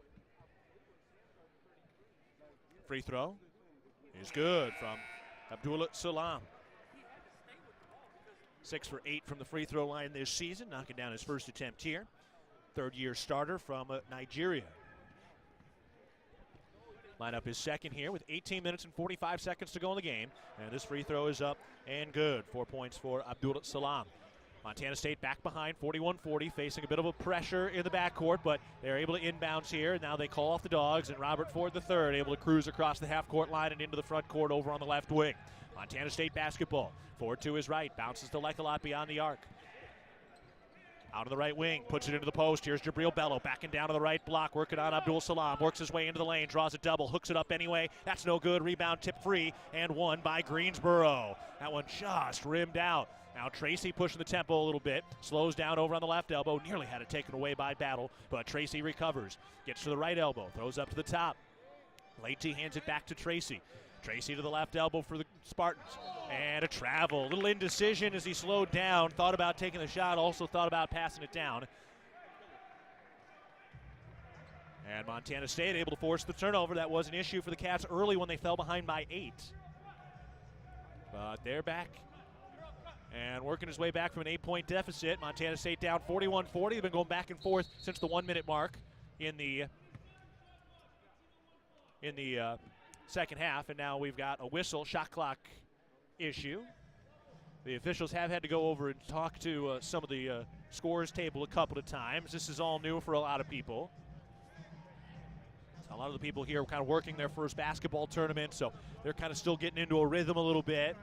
Free throw is good from Abdullah Salam. 6 for 8 from the free throw line this season, knocking down his first attempt here. Third-year starter from Nigeria. Lineup is second here with 18 minutes and 45 seconds to go in the game. And this free throw is up and good. 4 points for Abdullah Salam. Montana State back behind, 41-40, facing a bit of a pressure in the backcourt, but they're able to inbounds here. Now they call off the dogs, and Robert Ford III able to cruise across the half-court line and into the front court over on the left wing. Montana State basketball. Ford to his right, bounces to Lecolot beyond the arc. Out of the right wing, puts it into the post. Here's Jabril Bello backing down to the right block, working on Abdul Salam. Works his way into the lane, draws a double, hooks it up anyway. That's no good. Rebound tip free, and 1 by Greensboro. That one just rimmed out. Now Tracy pushing the tempo a little bit. Slows down over on the left elbow. Nearly had it taken away by Battle, but Tracy recovers. Gets to the right elbow, throws up to the top. Leite hands it back to Tracy. Tracy to the left elbow for the Spartans. And a travel. A little indecision as he slowed down. Thought about taking the shot, also thought about passing it down. And Montana State able to force the turnover. That was an issue for the Cats early when they fell behind by 8. But they're back. And working his way back from an 8-point deficit. Montana State down 41-40. They've been going back and forth since the 1-minute mark in the second half, and now we've got a whistle, shot clock issue. The officials have had to go over and talk to some of the scores table a couple of times. This is all new for a lot of people. A lot of the people here are kind of working their first basketball tournament, so they're kind of still getting into a rhythm a little bit.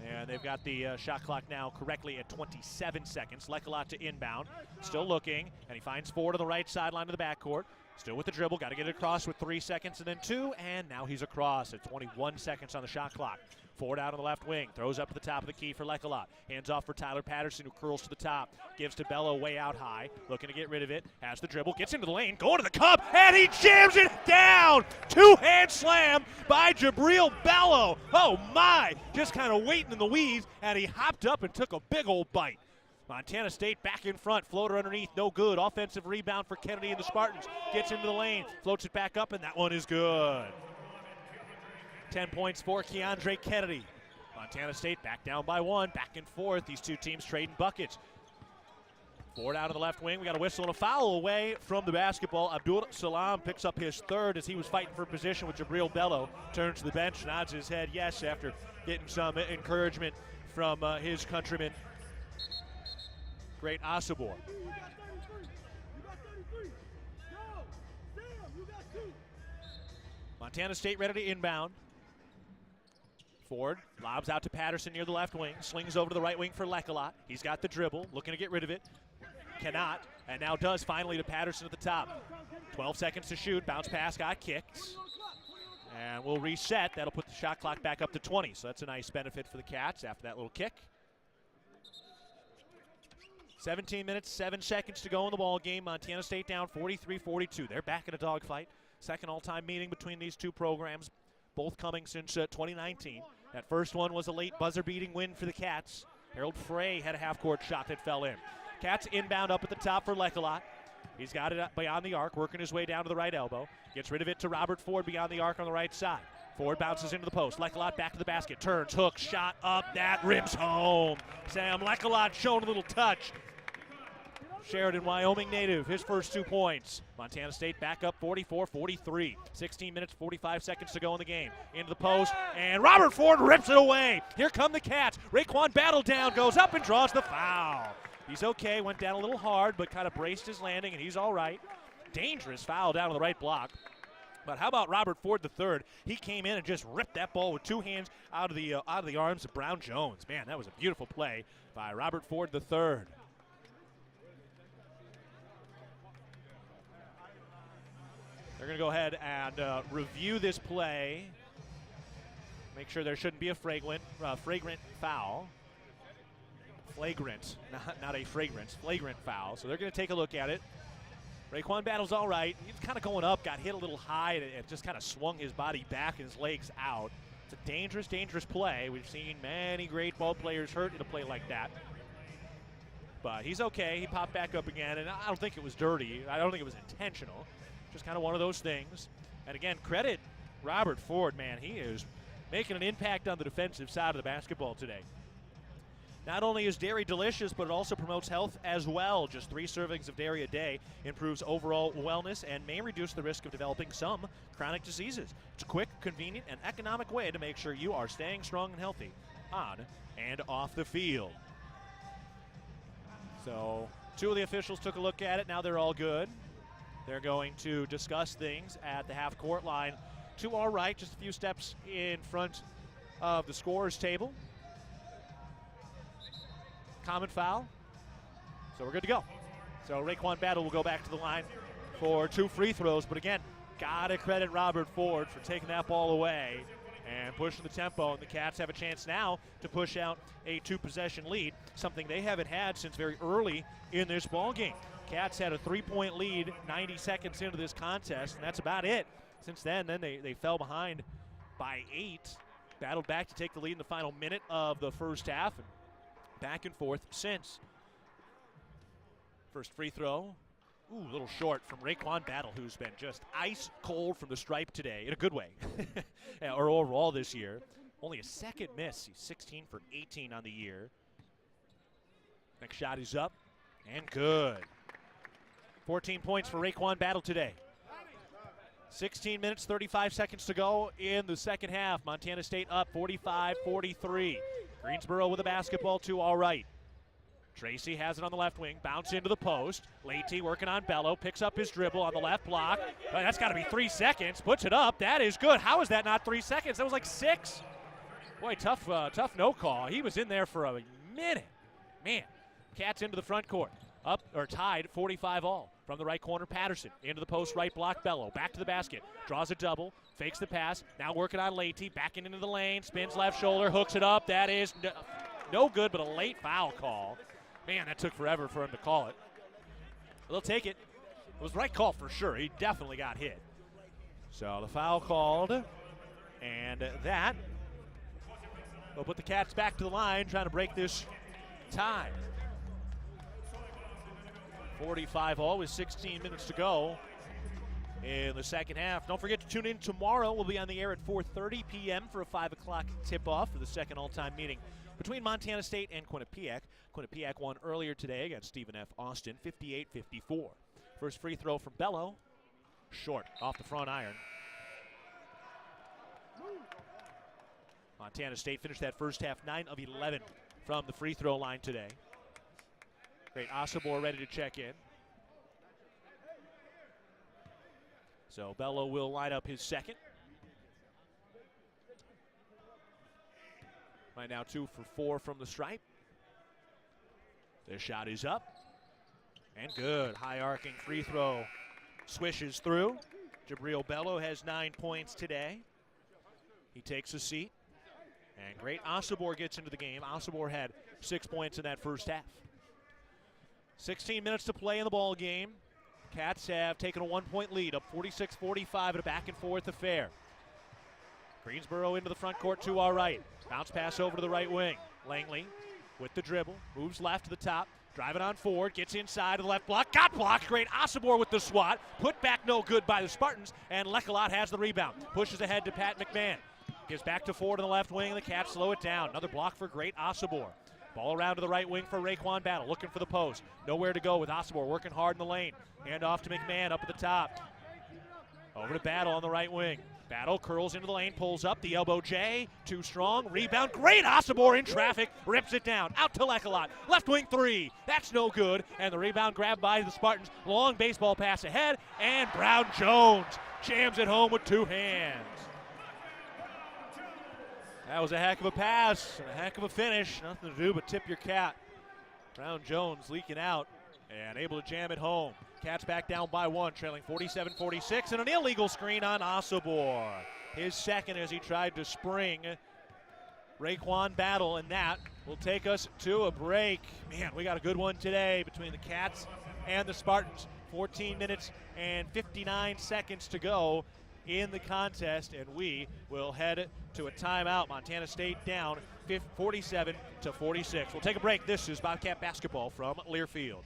And they've got the shot clock now correctly at 27 seconds. Lecolot to inbound, still looking, and he finds Ford on the right sideline of the backcourt. Still with the dribble, got to get it across with 3 seconds and then 2, and now he's across at 21 seconds on the shot clock. Ford out on the left wing, throws up to the top of the key for Lecolot. Hands off for Tyler Patterson, who curls to the top. Gives to Bello way out high, looking to get rid of it. Has the dribble, gets into the lane, going to the cup, and he jams it down! 2-hand slam by Jabril Bello. Oh my! Just kind of waiting in the weeds, and he hopped up and took a big old bite. Montana State back in front, floater underneath, no good. Offensive rebound for Kennedy and the Spartans. Gets into the lane, floats it back up, and that one is good. 10 points for Keandre Kennedy. Montana State back down by 1, back and forth. These two teams trading buckets. Ford out of the left wing. We got a whistle and a foul away from the basketball. Abdul Salam picks up his third as he was fighting for position with Jabril Bello. Turns to the bench, nods his head yes after getting some encouragement from his countryman, Great Asabor. Montana State ready to inbound. Ford lobs out to Patterson near the left wing, slings over to the right wing for Lekalot. He's got the dribble, looking to get rid of it. Cannot, and now does finally to Patterson at the top. 12 seconds to shoot, bounce pass, got kicked. And we'll reset. That'll put the shot clock back up to 20, so that's a nice benefit for the Cats after that little kick. 17 minutes, 7 seconds to go in the ball game. Montana State down 43-42. They're back in a dogfight. Second all-time meeting between these two programs, both coming since 2019. That first one was a late buzzer-beating win for the Cats. Harold Frey had a half-court shot that fell in. Cats inbound up at the top for Lekalot. He's got it beyond the arc, working his way down to the right elbow. Gets rid of it to Robert Ford beyond the arc on the right side. Ford bounces into the post. Lekalot back to the basket. Turns, hook, shot up. That rims home. Sam Lekalot showing a little touch. Sheridan, Wyoming native, his first 2 points. Montana State back up 44-43. 16 minutes, 45 seconds to go in the game. Into the post, and Robert Ford rips it away. Here come the Cats. Raekwon Battle down, goes up and draws the foul. He's okay, went down a little hard, but kind of braced his landing, and he's all right. Dangerous foul down on the right block. But how about Robert Ford III? He came in and just ripped that ball with 2 hands out of the arms of Brown Jones. Man, that was a beautiful play by Robert Ford III. They're going to go ahead and review this play. Make sure there shouldn't be a flagrant foul. Flagrant, not a fragrance, flagrant foul. So they're going to take a look at it. Raekwon Battle's all right. He's kind of going up, got hit a little high, and it just kind of swung his body back and his legs out. It's a dangerous, dangerous play. We've seen many great ball players hurt in a play like that. But he's okay. He popped back up again, and I don't think it was dirty. I don't think it was intentional. Just kind of one of those things. And again, credit Robert Ford, man. He is making an impact on the defensive side of the basketball today. Not only is dairy delicious, but it also promotes health as well. Just 3 servings of dairy a day improves overall wellness and may reduce the risk of developing some chronic diseases. It's a quick, convenient, and economic way to make sure you are staying strong and healthy on and off the field. So 2 of the officials took a look at it. Now they're all good. They're going to discuss things at the half-court line to our right, just a few steps in front of the scorer's table. Common foul. So we're good to go. So Raekwon Battle will go back to the line for 2 free throws. But again, got to credit Robert Ford for taking that ball away and pushing the tempo. And the Cats have a chance now to push out a 2-possession lead, something they haven't had since very early in this ball game. Cats had a 3-point lead 90 seconds into this contest, and that's about it. Since then they fell behind by 8. Battled back to take the lead in the final minute of the first half, and back and forth since. First free throw. Ooh, a little short from Raekwon Battle, who's been just ice cold from the stripe today, in a good way, or overall this year. Only a second miss. He's 16 for 18 on the year. Next shot is up, and good. 14 points for Raekwon Battle today. 16 minutes, 35 seconds to go in the second half. Montana State up 45-43. Greensboro with a basketball to our right. Tracy has it on the left wing, bounce into the post. Leite working on Bello, picks up his dribble on the left block. That's got to be 3 seconds, puts it up. That is good. How is that not 3 seconds? That was like 6. Boy, tough no call. He was in there for a minute. Man, Cats into the front court. Up or tied 45 all. From the right corner, Patterson into the post, right block, Bello back to the basket, draws a double, fakes the pass, now working on Leite, backing into the lane, spins left shoulder, hooks it up. That is no good, but a late foul call. Man, that took forever for him to call it. They'll take it. It was the right call for sure. He definitely got hit. So the foul called, and that will put the Cats back to the line, trying to break this tie. 45 all with 16 minutes to go. in the second half. Don't forget to tune in tomorrow. We'll be on the air at 4:30 p.m. for a 5 o'clock tip-off for the second all-time meeting between Montana State and Quinnipiac. Quinnipiac won earlier today against Stephen F. Austin, 58-54. First free throw from Bello, short, off the front iron. Montana State finished that first half 9 of 11 from the free throw line today. Great Osobor ready to check in. So Bello will line up his second. Right now 2 for 4 from the stripe. This shot is up. And good. High arcing free throw. Swishes through. Jabril Bello has 9 points today. He takes a seat. And great Osobor gets into the game. Osobor had 6 points in that first half. 16 minutes to play in the ball game. Cats have taken a 1-point lead, up 46-45 in a back-and-forth affair. Greensboro into the front court to our right. Bounce pass over to the right wing. Langley with the dribble, moves left to the top, driving on forward, gets inside to the left block, got blocked. Great Osobor with the swat, put back no good by the Spartans, and Lekelat has the rebound. Pushes ahead to Pat McMahon. Gives back to Ford on the left wing, and the Cats slow it down. Another block for great Osobor. Ball around to the right wing for Raekwon Battle, looking for the post. Nowhere to go with Osobor working hard in the lane. Hand off to McMahon up at the top. Over to Battle on the right wing. Battle curls into the lane, pulls up, the elbow J, too strong, rebound, great Osobor in traffic, rips it down, out to Lekelat, left wing 3, that's no good, and the rebound grabbed by the Spartans, long baseball pass ahead, and Brown Jones jams it home with 2 hands. That was a heck of a pass, and a heck of a finish, nothing to do but tip your cap. Brown Jones leaking out, and able to jam it home. Cats back down by 1, trailing 47-46, and an illegal screen on Osobor. His second as he tried to spring Raekwon Battle, and that will take us to a break. Man, we got a good one today between the Cats and the Spartans. 14 minutes and 59 seconds to go in the contest, and we will head to a timeout. Montana State down 47-46. We'll take a break. This is Bobcat basketball from Learfield.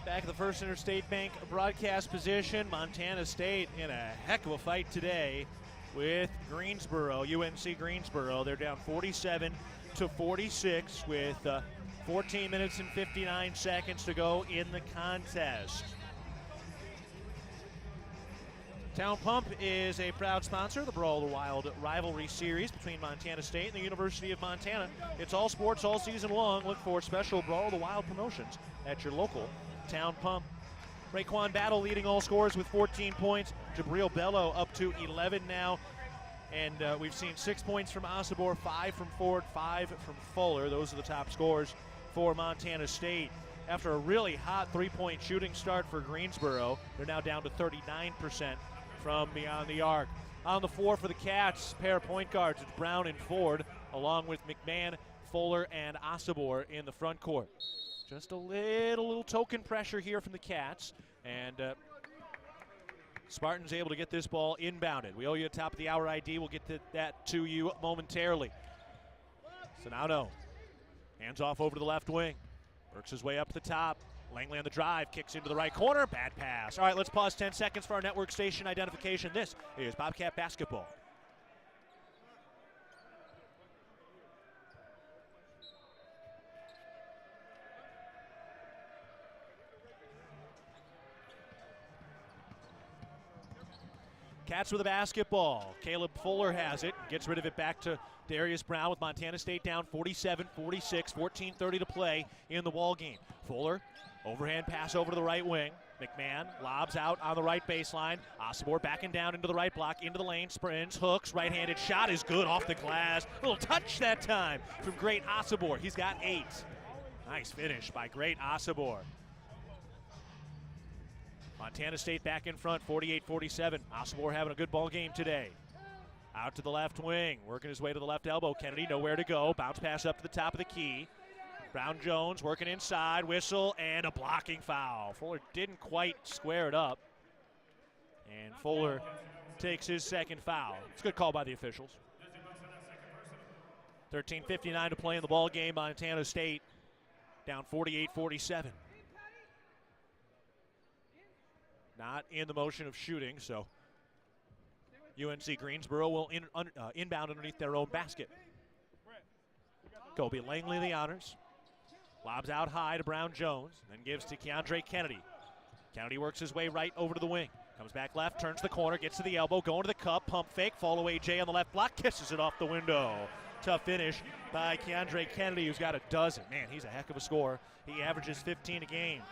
Back at the First Interstate Bank broadcast position, Montana State in a heck of a fight today with Greensboro, UNC Greensboro. They're down 47-46 with 14 minutes and 59 seconds to go in the contest. Town Pump is a proud sponsor of the Brawl of the Wild rivalry series between Montana State and the University of Montana. It's all sports all season long. Look for special Brawl of the Wild promotions at your local Town Pump. Raekwon Battle leading all scorers with 14 points. Jabril Bello up to 11 now. And we've seen 6 points from Osobor, 5 from Ford, 5 from Fuller. Those are the top scorers for Montana State. After a really hot three-point shooting start for Greensboro, they're now down to 39% from beyond the arc. On the floor for the Cats, pair of point guards, it's Brown and Ford, along with McMahon, Fuller and Osobor in the front court. Just a little token pressure here from the Cats, and Spartans able to get this ball inbounded. We owe you a top of the hour ID. We'll get that to you momentarily. So now no. Hands off over to the left wing. Works his way up to the top. Langley on the drive, kicks into the right corner. Bad pass. All right, let's pause 10 seconds for our network station identification. This is Bobcat basketball. Cats with the basketball. Caleb Fuller has it. Gets rid of it back to Darius Brown with Montana State down 47-46, 14:30 to play in the ball game. Fuller, overhand pass over to the right wing. McMahon lobs out on the right baseline. Osobor backing down into the right block, into the lane, sprints, hooks, right-handed shot is good off the glass. Little touch that time from great Osobor. He's got 8. Nice finish by great Osobor. Montana State back in front, 48-47. Osobor having a good ball game today. Out to the left wing, working his way to the left elbow. Kennedy nowhere to go. Bounce pass up to the top of the key. Brown Jones working inside, whistle, and a blocking foul. Fuller didn't quite square it up. And Fuller takes his second foul. It's a good call by the officials. 13:59 to play in the ball game. Montana State down 48-47. Not in the motion of shooting, so UNC Greensboro will inbound underneath their own basket. Kobe Langley the honors. Lobs out high to Brown Jones, then gives to Keandre Kennedy. Kennedy works his way right over to the wing. Comes back left, turns the corner, gets to the elbow, going to the cup, pump fake, fall away Jay on the left block, kisses it off the window. Tough finish by Keandre Kennedy, who's got a dozen. Man, he's a heck of a scorer. He averages 15 a game.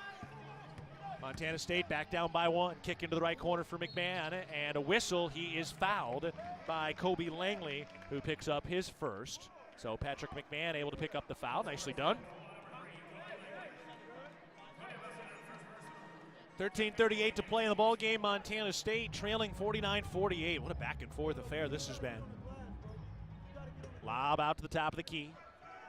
Montana State back down by 1. Kick into the right corner for McMahon, and a whistle. He is fouled by Kobe Langley, who picks up his first. So Patrick McMahon able to pick up the foul. Nicely done. 13:38 to play in the ball game. Montana State trailing 49-48. What a back and forth affair this has been. Lob out to the top of the key.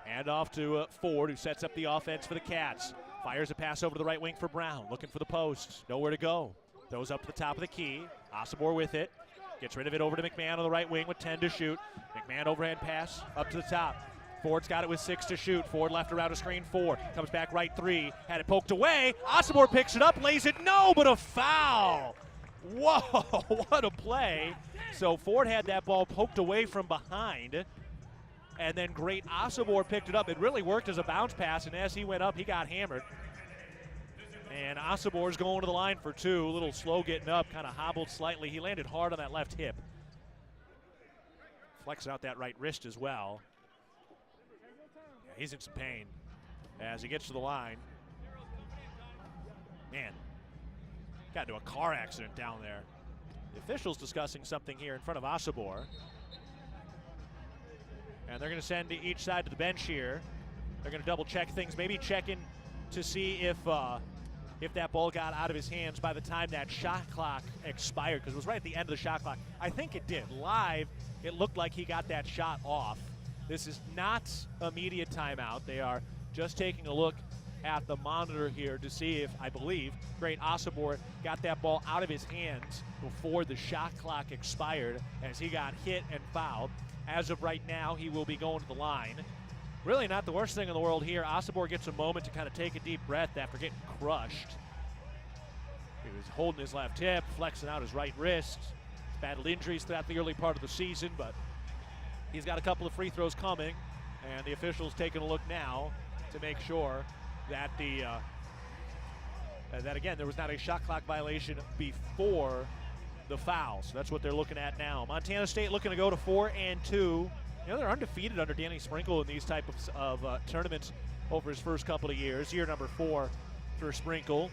Hand off to Ford, who sets up the offense for the Cats. Fires a pass over to the right wing for Brown. Looking for the post. Nowhere to go. Throws up to the top of the key. Osobor with it. Gets rid of it over to McMahon on the right wing with 10 to shoot. McMahon overhand pass up to the top. Ford's got it with 6 to shoot. Ford left around a screen 4. Comes back right 3. Had it poked away. Osobor picks it up, lays it. No, but a foul. Whoa, what a play. So Ford had that ball poked away from behind. And then great Osobor picked it up. It really worked as a bounce pass, and as he went up, he got hammered. And Osobor's going to the line for 2. A little slow getting up, kind of hobbled slightly. He landed hard on that left hip. Flexing out that right wrist as well. Yeah, he's in some pain as he gets to the line. Man, got into a car accident down there. The officials discussing something here in front of Osobor. And they're going to send each side to the bench here. They're going to double check things, maybe checking to see if that ball got out of his hands by the time that shot clock expired, because it was right at the end of the shot clock. I think it did. Live, it looked like he got that shot off. This is not immediate timeout. They are just taking a look at the monitor here to see if, I believe, great Osobor got that ball out of his hands before the shot clock expired as he got hit and fouled. As of right now, he will be going to the line. Really not the worst thing in the world here. Osobor gets a moment to kind of take a deep breath after getting crushed. He was holding his left hip, flexing out his right wrist. Battled injuries throughout the early part of the season, but he's got a couple of free throws coming, and the officials taking a look now to make sure that that again, there was not a shot clock violation before the foul. So that's what they're looking at now. Montana State looking to go to 4-2. You know, they're undefeated under Danny Sprinkle in these type of tournaments over his first couple of years. Year number 4 for Sprinkle.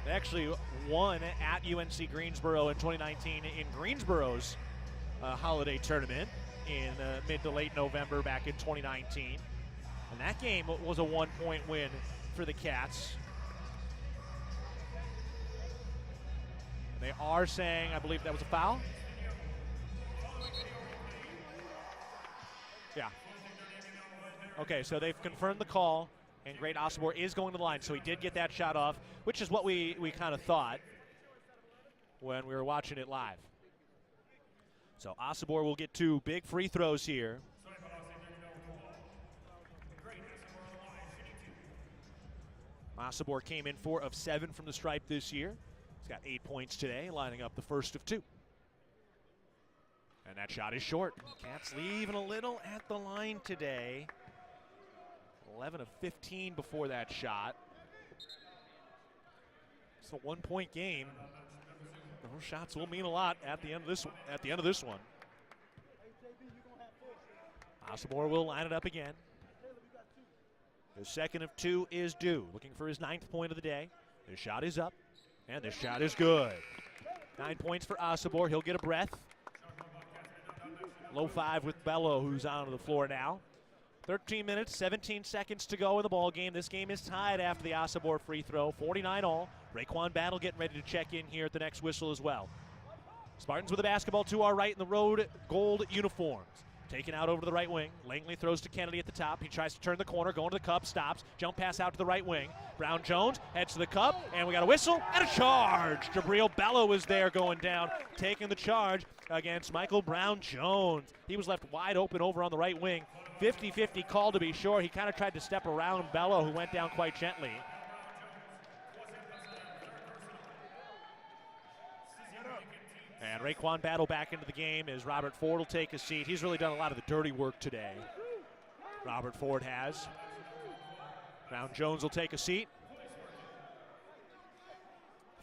They actually won at UNC Greensboro in 2019 in Greensboro's holiday tournament in mid to late November back in 2019. And that game was a 1-point win for the Cats. They are saying, I believe that was a foul. Yeah. Okay, so they've confirmed the call, and Great Osobor is going to the line, so he did get that shot off, which is what we kind of thought when we were watching it live. So Osobor will get 2 big free throws here. Osobor came in 4 of 7 from the stripe this year. He's got 8 points today, lining up the first of 2. And that shot is short. Cats leaving a little at the line today. 11 of 15 before that shot. It's a 1-point game. Those shots will mean a lot at the end of this one. Osobor will line it up again. His second of 2 is due. Looking for his 9th point of the day. His shot is up, and this shot is good. 9 points for Osobor. He'll get a breath. Low 5 with Bello, who's onto the floor now. 13 minutes, 17 seconds to go in the ball game. This game is tied after the Osobor free throw. 49 all. Raekwon Battle getting ready to check in here at the next whistle as well. Spartans with the basketball to our right in the road gold uniforms. Taken out over to the right wing. Langley throws to Kennedy at the top. He tries to turn the corner, going to the cup, stops. Jump pass out to the right wing. Brown Jones heads to the cup, and we got a whistle and a charge. Jabril Bello is there going down, taking the charge against Michael Brown Jones. He was left wide open over on the right wing. 50-50 call to be sure. He kind of tried to step around Bello, who went down quite gently. And Raekwon Battle back into the game as Robert Ford will take a seat. He's really done a lot of the dirty work today. Robert Ford has. Brown Jones will take a seat.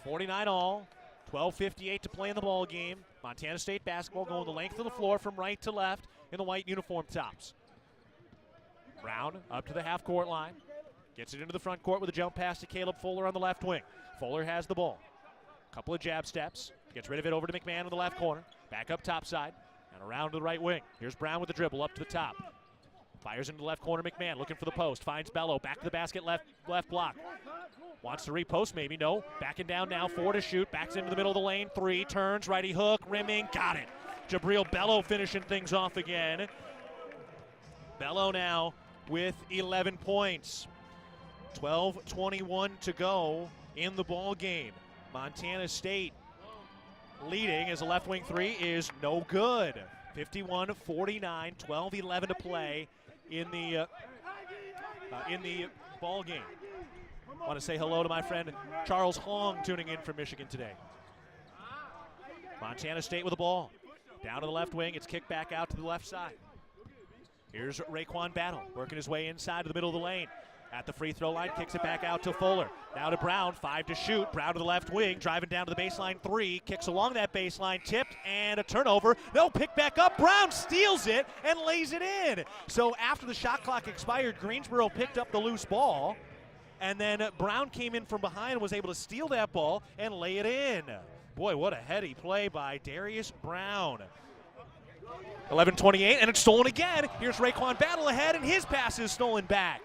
49 all. 12:58 to play in the ball game. Montana State basketball going the length of the floor from right to left in the white uniform tops. Brown up to the half-court line. Gets it into the front court with a jump pass to Caleb Fuller on the left wing. Fuller has the ball. Couple of jab steps. Gets rid of it over to McMahon in the left corner. Back up top side and around to the right wing. Here's Brown with the dribble up to the top. Fires into the left corner. McMahon looking for the post. Finds Bello. Back to the basket. Left block. Wants to repost maybe. No. Backing down now. 4 to shoot. Backs into the middle of the lane. 3. Turns. Righty hook. Rimming. Got it. Jabril Bello finishing things off again. Bello now with 11 points. 12:21 to go in the ball game. Montana State leading as a left wing 3 is no good. 51-49, 12:11 to play in the ball game. I want to say hello to my friend Charles Hong tuning in from Michigan today. Montana State with the ball. Down to the left wing. It's kicked back out to the left side. Here's Raekwon Battle working his way inside to the middle of the lane. At the free throw line, kicks it back out to Fuller. Now to Brown, 5 to shoot. Brown to the left wing, driving down to the baseline 3. Kicks along that baseline, tipped, and a turnover. No, pick back up. Brown steals it and lays it in. So after the shot clock expired, Greensboro picked up the loose ball. And then Brown came in from behind and was able to steal that ball and lay it in. Boy, what a heady play by Darius Brown. 11:28, and it's stolen again. Here's Raekwon Battle ahead, and his pass is stolen back.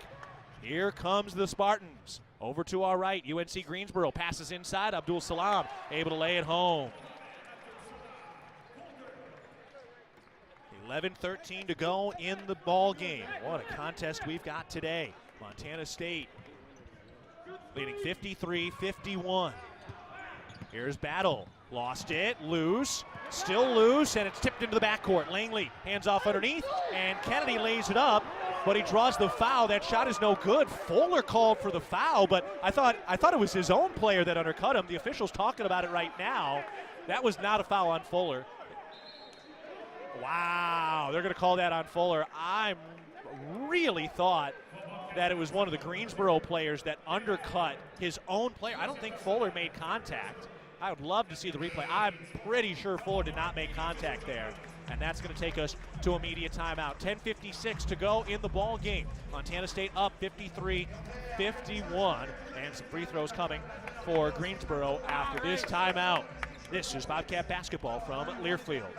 Here comes the Spartans. Over to our right, UNC Greensboro passes inside. Abdul Salam able to lay it home. 11:13 to go in the ball game. What a contest we've got today. Montana State leading 53-51. Here's Battle. Lost it, loose, still loose, and it's tipped into the backcourt. Langley hands off underneath, and Kennedy lays it up, but he draws the foul. That shot is no good. Fuller called for the foul, but I thought it was his own player that undercut him. The official's talking about it right now. That was not a foul on Fuller. Wow, they're going to call that on Fuller. I really thought that it was one of the Greensboro players that undercut his own player. I don't think Fuller made contact. I would love to see the replay. I'm pretty sure Fuller did not make contact there. And that's going to take us to immediate timeout. 10:56 to go in the ball game. Montana State up 53-51. And some free throws coming for Greensboro after this timeout. This is Bobcat basketball from Learfield.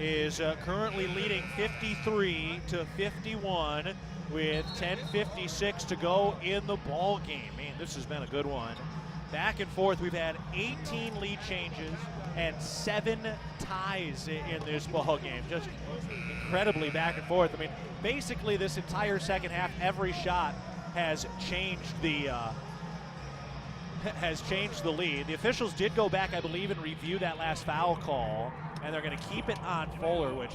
is currently leading 53-51 with 10:56 to go in the ball game. Man, this has been a good one. Back and forth, we've had 18 lead changes and 7 ties in this ball game. Just incredibly back and forth. I mean, basically this entire second half, every shot has changed the lead. The officials did go back, I believe, and review that last foul call, and they're going to keep it on Fuller, which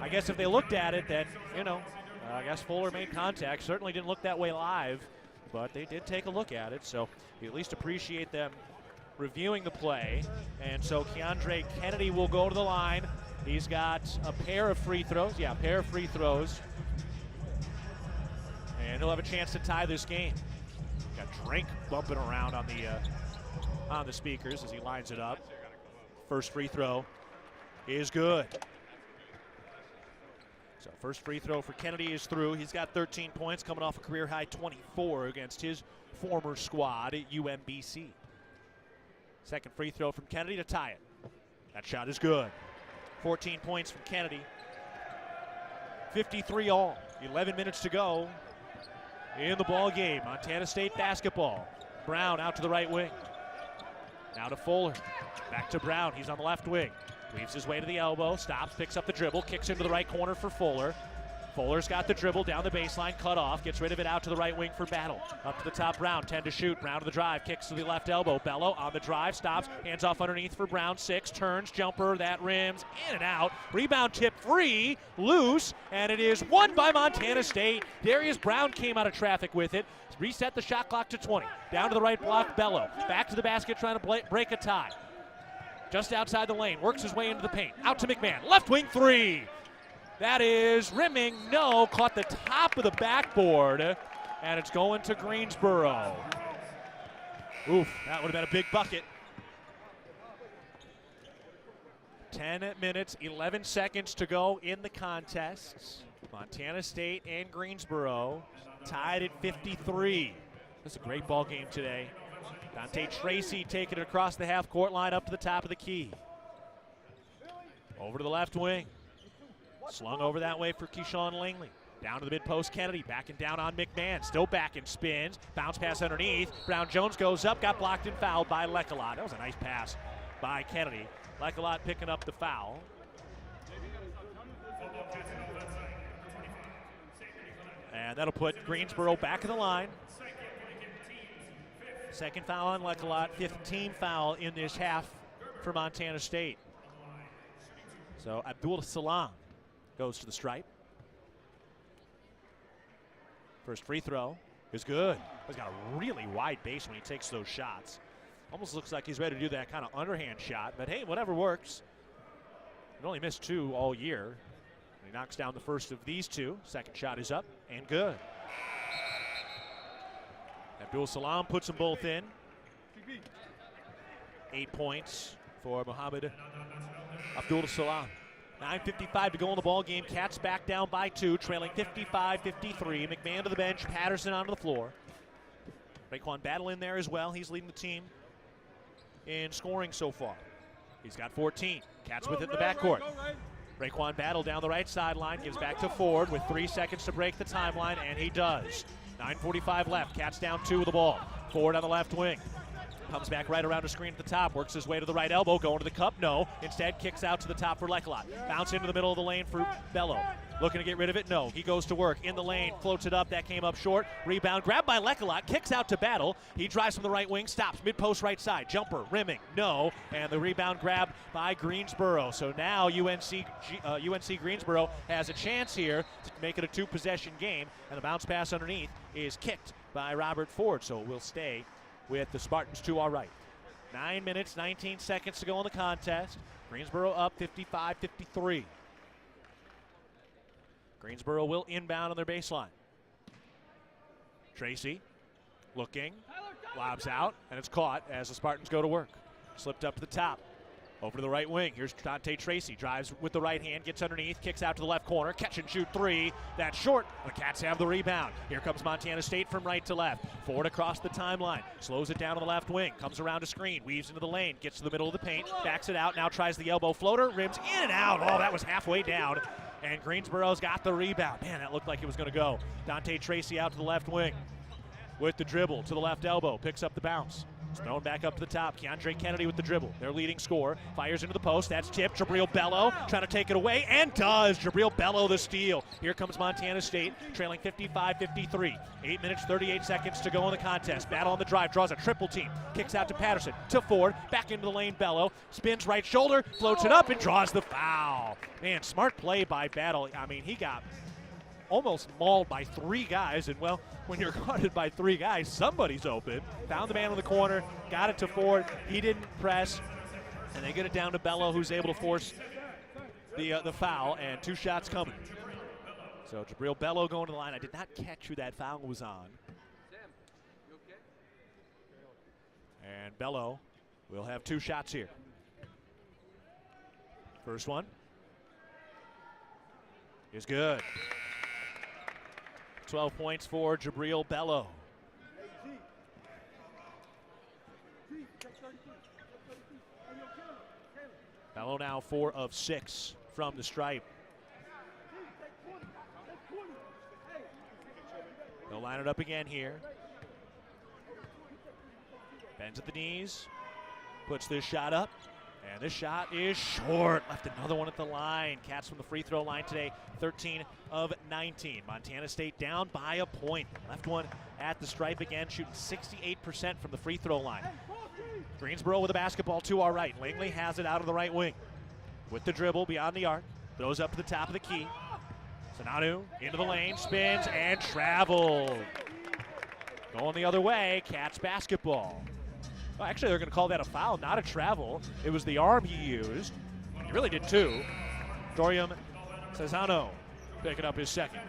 I guess if they looked at it, then, you know, I guess Fuller made contact. Certainly didn't look that way live, but they did take a look at it, so you at least appreciate them reviewing the play. And so Keandre Kennedy will go to the line. He's got a pair of free throws. Yeah, a pair of free throws. And he'll have a chance to tie this game. Got Drink bumping around on the speakers as he lines it up. First free throw is good. So first free throw for Kennedy is through. He's got 13 points, coming off a career-high 24 against his former squad at UMBC. Second free throw from Kennedy to tie it. That shot is good. 14 points from Kennedy. 53 all. 11 minutes to go in the ball game. Montana State basketball. Brown out to the right wing. Now to Fuller. Back to Brown. He's on the left wing. Weaves his way to the elbow. Stops, picks up the dribble. Kicks into the right corner for Fuller. Fuller's got the dribble down the baseline, cut off, gets rid of it out to the right wing for Battle. Up to the top, Brown, 10 to shoot. Brown to the drive, kicks to the left elbow. Bello on the drive, stops, hands off underneath for Brown. 6, turns, jumper, that rims, in and out. Rebound tip free, loose, and it is won by Montana State. Darius Brown came out of traffic with it. Reset the shot clock to 20. Down to the right block, Bello. Back to the basket, trying to break a tie. Just outside the lane, works his way into the paint. Out to McMahon, left wing 3. That is rimming, no, caught the top of the backboard, and it's going to Greensboro. Oof, that would have been a big bucket. 10 minutes, 11 seconds to go in the contest. Montana State and Greensboro tied at 53. This is a great ball game today. Dante Tracy taking it across the half-court line up to the top of the key. Over to the left wing. Slung over that way for Keyshawn Langley. Down to the mid-post, Kennedy backing down on McMahon. Still back and spins. Bounce pass underneath. Brown Jones goes up, got blocked and fouled by Lecolot. That was a nice pass by Kennedy. Lecolot picking up the foul. And that'll put Greensboro back in the line. Second foul on Lecolot, 15th foul in this half for Montana State. So Abdul Salam goes to the stripe. First free throw is good. He's got a really wide base when he takes those shots. Almost looks like he's ready to do that kind of underhand shot, but hey, whatever works. He only missed 2 all year. He knocks down the first of these 2. Second shot is up and good. Abdul Salam puts them both in. 8 points for Mohammed Abdul Salam. 9:55 to go in the ball game. Cats back down by 2, trailing 55-53. McMahon to the bench, Patterson onto the floor. Raekwon Battle in there as well. He's leading the team in scoring so far. He's got 14. Cats with it in the backcourt. Raekwon Battle down the right sideline, gives back to Ford with 3 seconds to break the timeline, and he does. 9:45 left. Cats down 2 with the ball. Ford on the left wing. Comes back right around a screen at the top, works his way to the right elbow, going to the cup, no. Instead, kicks out to the top for Lecolot. Bounce into the middle of the lane for Bello. Looking to get rid of it, no. He goes to work, in the lane, floats it up, that came up short. Rebound, grabbed by Lecolot, kicks out to Battle. He drives from the right wing, stops, mid-post right side. Jumper, rimming, no. And the rebound grabbed by Greensboro. So now UNC Greensboro has a chance here to make it a 2-possession game. And the bounce pass underneath is kicked by Robert Ford. So we'll stay with the Spartans to our right. 9 minutes, 19 seconds to go in the contest. Greensboro up 55-53. Greensboro will inbound on their baseline. Tracy looking, lobs out, and it's caught as the Spartans go to work. Slipped up to the top. Over to the right wing. Here's Dante Tracy. Drives with the right hand, gets underneath, kicks out to the left corner. Catch and shoot three. That's short. The Cats have the rebound. Here comes Montana State from right to left. Forward across the timeline. Slows it down to the left wing. Comes around a screen. Weaves into the lane. Gets to the middle of the paint. Backs it out. Now tries the elbow floater. Rims in and out. Oh, that was halfway down. And Greensboro's got the rebound. Man, that looked like it was going to go. Dante Tracy out to the left wing. With the dribble to the left elbow. Picks up the bounce. It's thrown back up to the top. Keandre Kennedy with the dribble. Their leading scorer. Fires into the post. That's tipped. Jabril Bello trying to take it away, and does. Jabril Bello the steal. Here comes Montana State, trailing 55-53. 8 minutes, 38 seconds to go in the contest. Battle on the drive. Draws a triple team. Kicks out to Patterson. To Ford. Back into the lane. Bello. Spins right shoulder. Floats it up and draws the foul. Man, smart play by Battle. I mean, he got almost mauled by three guys, and well, when you're guarded by three guys, somebody's open. Found the man on the corner, got it to Ford. He didn't press, and they get it down to Bello, who's able to force the foul, and 2 shots coming. So Jabril Bello going to the line. I did not catch who that foul was on. And Bello will have 2 shots here. First one is good. 12 points for Jabril Bello. Bello now 4 of 6 from the stripe. They'll line it up again here. Bends at the knees, puts this shot up, and this shot is short. Left another one at the line. Cats from the free throw line today, 13 of 19. Montana State down by a point. Left one at the stripe again, shooting 68% from the free throw line. Greensboro with the basketball to our right. Langley has it out of the right wing. With the dribble beyond the arc. Throws up to the top of the key. Sananu into the lane, spins, and traveled. Going the other way, Cats basketball. Well, actually, they're going to call that a foul, not a travel. It was the arm he used. He really did too. Dorium Cesano picking up his second.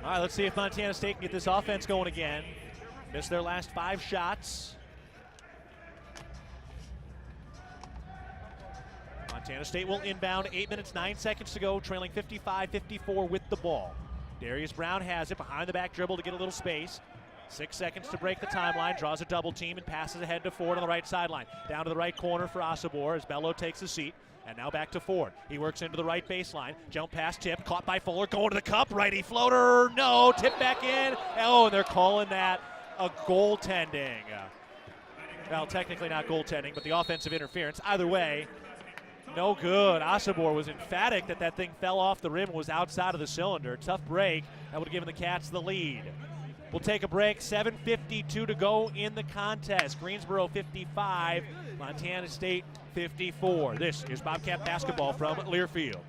All right, let's see if Montana State can get this offense going again. Missed their last 5 shots. Montana State will inbound. 8 minutes, 9 seconds to go, trailing 55-54 with the ball. Darius Brown has it behind the back dribble to get a little space. 6 seconds to break the timeline, draws a double team and passes ahead to Ford on the right sideline. Down to the right corner for Asabor as Bello takes a seat. And now back to Ford. He works into the right baseline. Jump pass tip, caught by Fuller, going to the cup. Righty floater, no, tip back in. Oh, and they're calling that a goaltending. Well, technically not goaltending, but the offensive interference. Either way, no good. Asabor was emphatic that that thing fell off the rim and was outside of the cylinder. Tough break. That would have given the Cats the lead. We'll take a break. 7:52 to go in the contest. Greensboro 55, Montana State 54. This is Bobcat basketball from Learfield.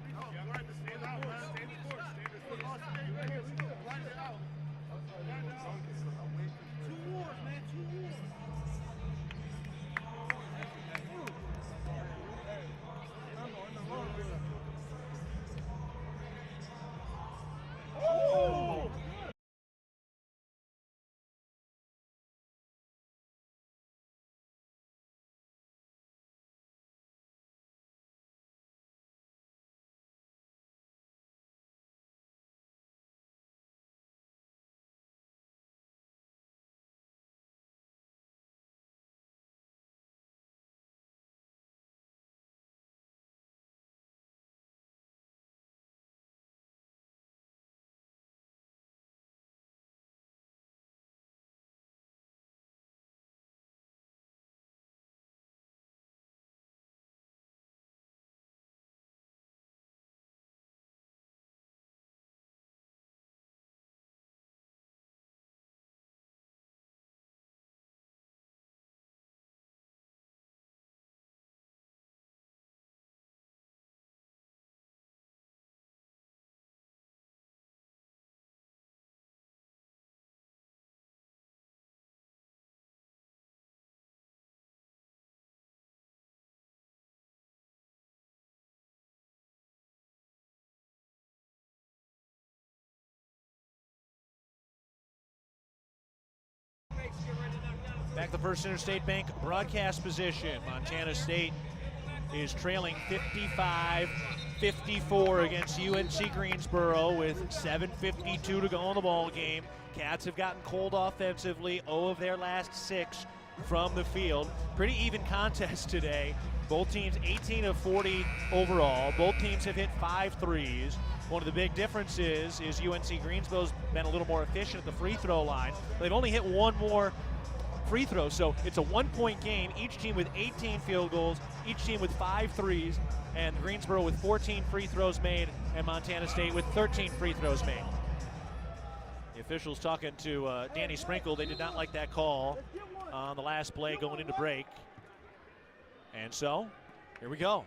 Back to the First Interstate Bank broadcast position. Montana State is trailing 55-54 against UNC Greensboro with 7:52 to go in the ball game. Cats have gotten cold offensively, 0 of their last 6 from the field. Pretty even contest today. Both teams 18 of 40 overall. Both teams have hit 5 threes. One of the big differences is UNC Greensboro's been a little more efficient at the free throw line. They've only hit 1 more free throw, so it's a 1-point game. Each team with 18 field goals, each team with 5 threes, and Greensboro with 14 free throws made, and Montana State with 13 free throws made. The officials talking to Danny Sprinkle. They did not like that call on the last play going into break. And so, here we go.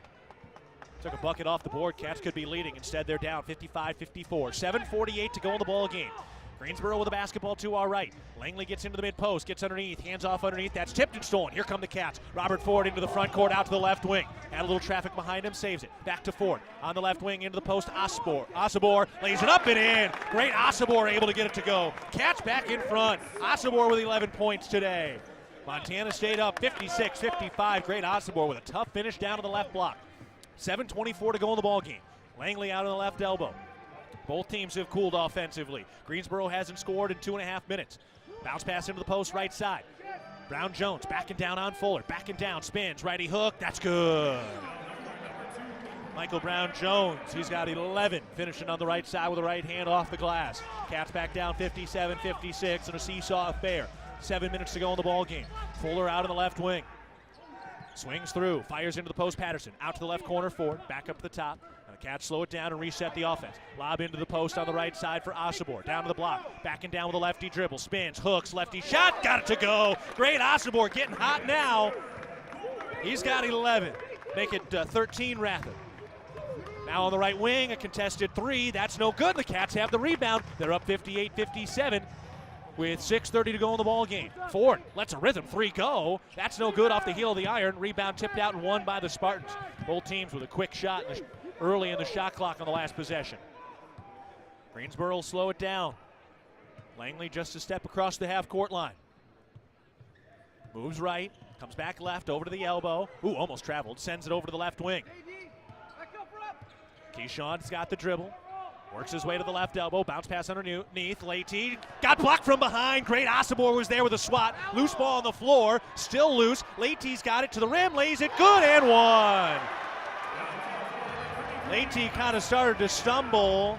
Took a bucket off the board. Cats could be leading. Instead, they're down 55-54. 7:48 to go in the ball game. Greensboro with the basketball to our right. Langley gets into the mid-post, gets underneath, hands off underneath. That's tipped and stolen. Here come the Cats. Robert Ford into the front court, out to the left wing. Had a little traffic behind him, saves it. Back to Ford. On the left wing, into the post, Osibor lays it up and in. Great Osibor able to get it to go. Cats back in front. Osibor with 11 points today. Montana State up 56-55. Great Osibor with a tough finish down to the left block. 7:24 to go in the ball game. Langley out on the left elbow. Both teams have cooled offensively. Greensboro hasn't scored in 2.5 minutes. Bounce pass into the post, right side. Brown Jones backing down on Fuller. Backing down, spins, righty hook. That's good. Michael Brown Jones, he's got 11, finishing on the right side with the right hand off the glass. Cats back down 57-56 in a seesaw affair. 7 minutes to go in the ball game. Fuller out on the left wing. Swings through, fires into the post. Patterson out to the left corner, Ford back up to the top. And the Cats slow it down and reset the offense. Lob into the post on the right side for Osibor. Down to the block, backing down with a lefty dribble. Spins, hooks, lefty shot, got it to go. Great Osibor getting hot now. He's got 11. Make it 13 rather. Now on the right wing, a contested 3. That's no good. The Cats have the rebound. They're up 58-57. With 6:30 to go in the ball game. Ford lets a rhythm 3 go. That's no good off the heel of the iron. Rebound tipped out and won by the Spartans. Both teams with a quick shot early in the shot clock on the last possession. Greensboro will slow it down. Langley just a step across the half-court line. Moves right, comes back left, over to the elbow. Ooh, almost traveled. Sends it over to the left wing. Keyshawn's got the dribble. Works his way to the left elbow, bounce pass underneath. Leite got blocked from behind. Great Osibor was there with a swat. Loose ball on the floor, still loose. Leite's got it to the rim, lays it good and one. Leite kind of started to stumble,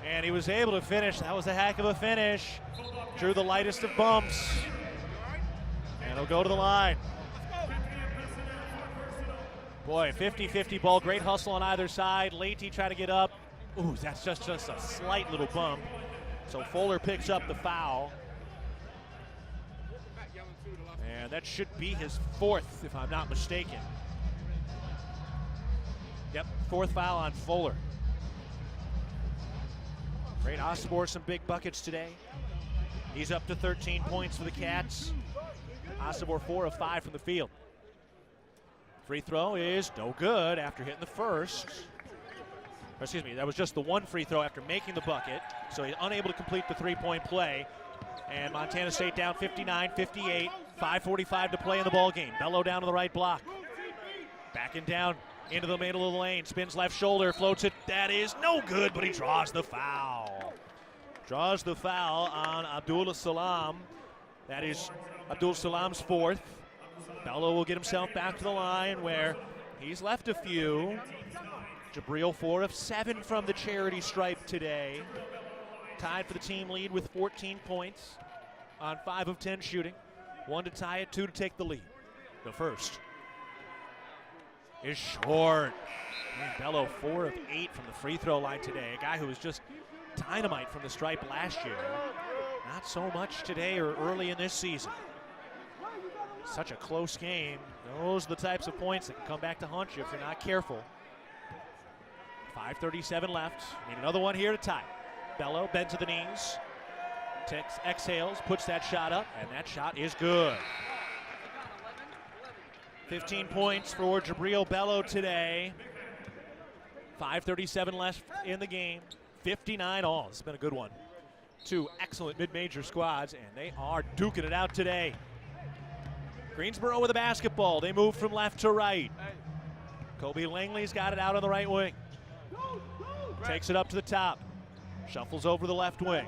and he was able to finish. That was a heck of a finish. Drew the lightest of bumps, and he'll go to the line. Boy, 50-50 ball, great hustle on either side. Leite try to get up. Ooh, that's just a slight little bump. So Fuller picks up the foul. And that should be his 4th, if I'm not mistaken. Yep, 4th foul on Fuller. Great Osibor, some big buckets today. He's up to 13 points for the Cats. Osibor 4 of 5 from the field. Free throw is no good after hitting the first. Or excuse me, that was just the 1 free throw after making the bucket. So he's unable to complete the 3-point play. And Montana State down 59-58. 5:45 to play in the ball game. Bello down to the right block. Backing down into the middle of the lane. Spins left shoulder, floats it. That is no good, but he draws the foul. Draws the foul on Abdul Salam. That is Abdul Salam's 4th. Bello will get himself back to the line where he's left a few. Jabril 4 of 7 from the charity stripe today. Tied for the team lead with 14 points on 5 of 10 shooting. 1 to tie it, 2 to take the lead. The first is short. And Bello 4 of 8 from the free throw line today. A guy who was just dynamite from the stripe last year. Not so much today or early in this season. Such a close game. Those are the types of points that can come back to haunt you if you're not careful. 5:37 left. Need another one here to tie. Bello bends to the knees. Exhales, puts that shot up, and that shot is good. 15 points for Jabril Bello today. 5:37 left in the game. 59 all. It's been a good one. Two excellent mid-major squads, and they are duking it out today. Greensboro with the basketball. They move from left to right. Kobe Langley's got it out on the right wing. Takes it up to the top. Shuffles over the left wing.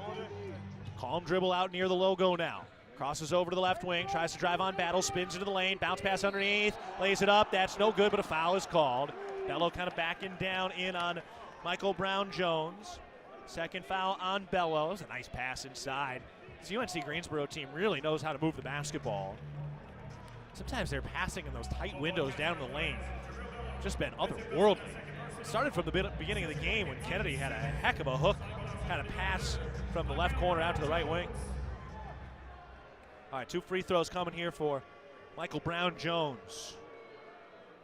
Calm dribble out near the logo now. Crosses over to the left wing, tries to drive on Battle, spins into the lane, bounce pass underneath, lays it up. That's no good, but a foul is called. Bello kind of backing down in on Michael Brown-Jones. Second foul on Bello. It's a nice pass inside. This UNC Greensboro team really knows how to move the basketball. Sometimes they're passing in those tight windows down the lane. Just been otherworldly. It started from the beginning of the game when Kennedy had a heck of a hook kind of pass from the left corner out to the right wing. All right, 2 free throws coming here for Michael Brown-Jones.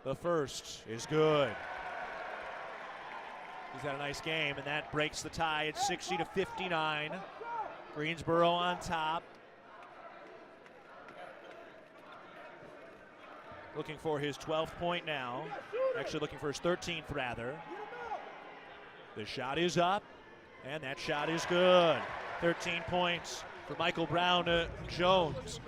The first is good. He's had a nice game, and that breaks the tie. It's 60-59. Greensboro on top. Looking for his 12th point now. Actually looking for his 13th, rather. The shot is up, and that shot is good. 13 points for Michael Brown-Jones.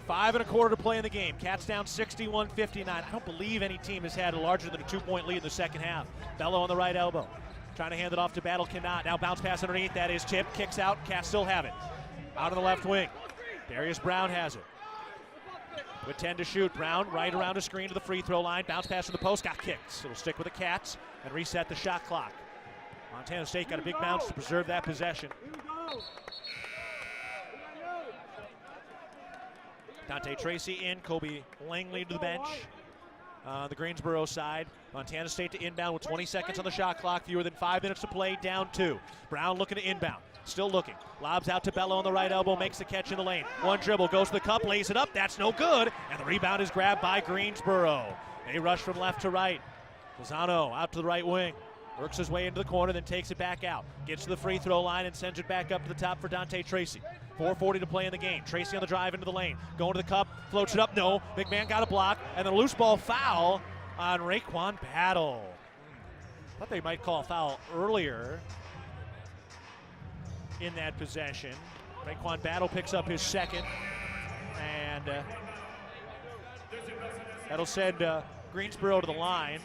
5 1/4 to play in the game. Cats down 61-59. I don't believe any team has had a larger than a 2-point lead in the second half. Bello on the right elbow. Trying to hand it off to Battle, cannot. Now bounce pass underneath. That is tipped. Kicks out. Cats still have it. Out on the left wing. Darius Brown has it. With 10 to shoot. Brown right around a screen to the free throw line. Bounce pass to the post. Got kicked. It'll stick with the Cats and reset the shot clock. Montana State got a big bounce to preserve that possession. Dante Tracy in. Kobe Langley to the bench. The Greensboro side. Montana State to inbound with 20 seconds on the shot clock. Fewer than 5 minutes to play. Down 2. Brown looking to inbound. Still looking. Lobs out to Bello on the right elbow. Makes the catch in the lane. One dribble. Goes to the cup. Lays it up. That's no good. And the rebound is grabbed by Greensboro. They rush from left to right. Lozano out to the right wing. Works his way into the corner, then takes it back out. Gets to the free throw line and sends it back up to the top for Dante Tracy. 4:40 to play in the game. Tracy on the drive into the lane. Going to the cup, floats it up, no. Big man got a block, and then a loose ball foul on Raekwon Battle. Thought they might call a foul earlier in that possession. Raekwon Battle picks up his second, and that'll send Greensboro to the line.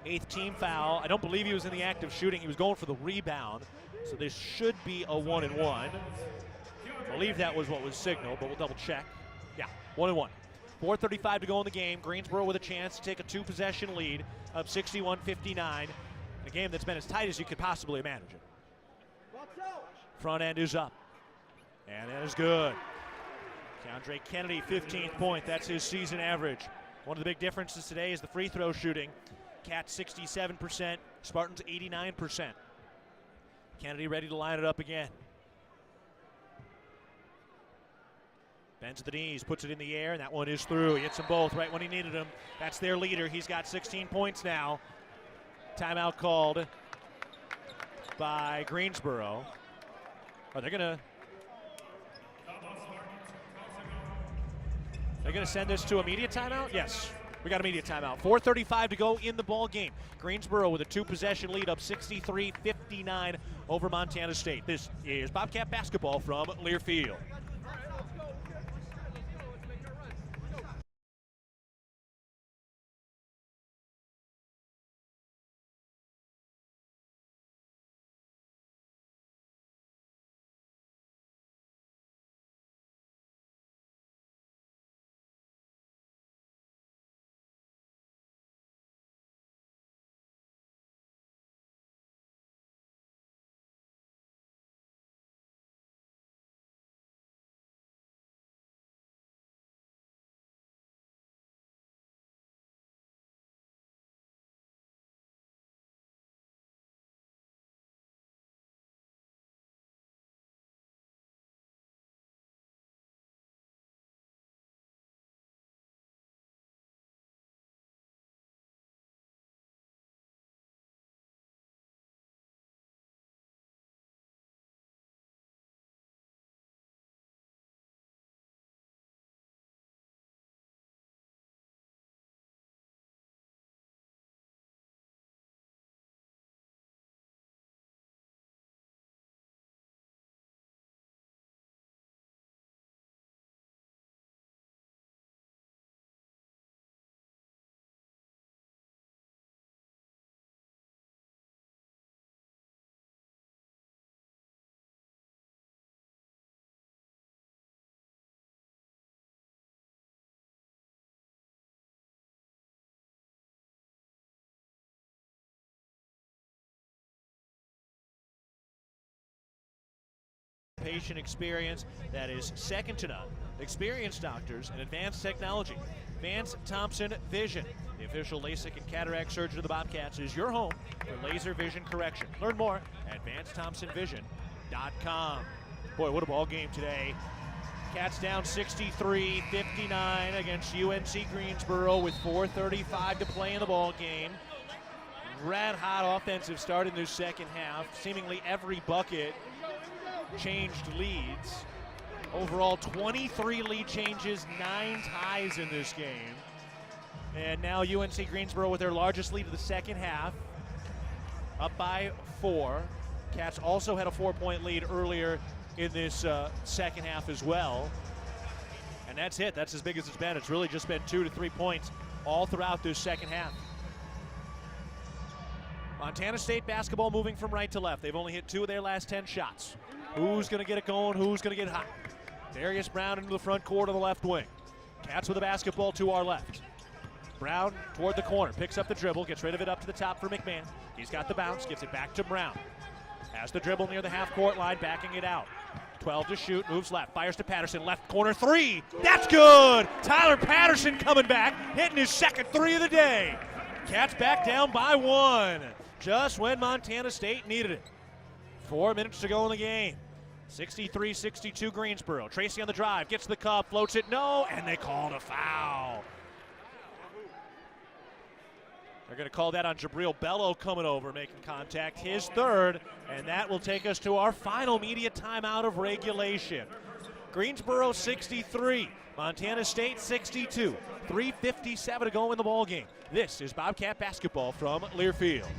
8th team foul. I don't believe he was in the act of shooting. He was going for the rebound. So this should be a 1-and-1. I believe that was what was signaled, but we'll double check. Yeah, 1-and-1. 4:35 to go in the game. Greensboro with a chance to take a 2-possession lead of 61-59. A game that's been as tight as you could possibly imagine. Front end is up. And that is good. Keandre Kennedy, 15th point. That's his season average. One of the big differences today is the free throw shooting. Cats 67%, Spartans 89%. Kennedy ready to line it up again. Bends at the knees, puts it in the air, and that one is through. He hits them both right when he needed them. That's their leader. He's got 16 points now. Timeout called by Greensboro. Oh, they're gonna send this to immediate timeout? Yes. We got immediate timeout. 4:35 to go in the ball game. Greensboro with a 2-possession lead up 63-59 over Montana State. This is Bobcat basketball from Learfield. patient experience that is second to none. Experienced doctors and advanced technology. Vance Thompson Vision, the official LASIK and cataract surgeon of the Bobcats, is your home for laser vision correction. Learn more at VanceThompsonVision.com. Boy, what a ball game today. Cats down 63-59 against UNC Greensboro with 4:35 to play in the ball game. Red hot offensive start in the second half. Seemingly every bucket changed leads. Overall 23 lead changes, 9 ties in this game. And now UNC Greensboro with their largest lead of the second half, up by 4. Cats also had a 4-point lead earlier in this second half as well. And that's it. That's as big as it's been. It's really just been 2 to 3 points all throughout this second half. Montana State basketball moving from right to left. They've only hit 2 of their last 10 shots. Who's going to get it going? Who's going to get hot? Darius Brown into the front court on the left wing. Cats with the basketball to our left. Brown toward the corner, picks up the dribble, gets rid of it up to the top for McMahon. He's got the bounce, gives it back to Brown. Has the dribble near the half-court line, backing it out. 12 to shoot, moves left, fires to Patterson, left corner 3. That's good! Tyler Patterson coming back, hitting his second 3 of the day. Cats back down by 1, just when Montana State needed it. 4 minutes to go in the game. 63-62 Greensboro. Tracy on the drive, gets the cup, floats it, no, and they called a foul. They're going to call that on Jabril Bello coming over, making contact, his 3rd, and that will take us to our final media timeout of regulation. Greensboro 63, Montana State 62, 3:57 to go in the ball game. This is Bobcat basketball from Learfield.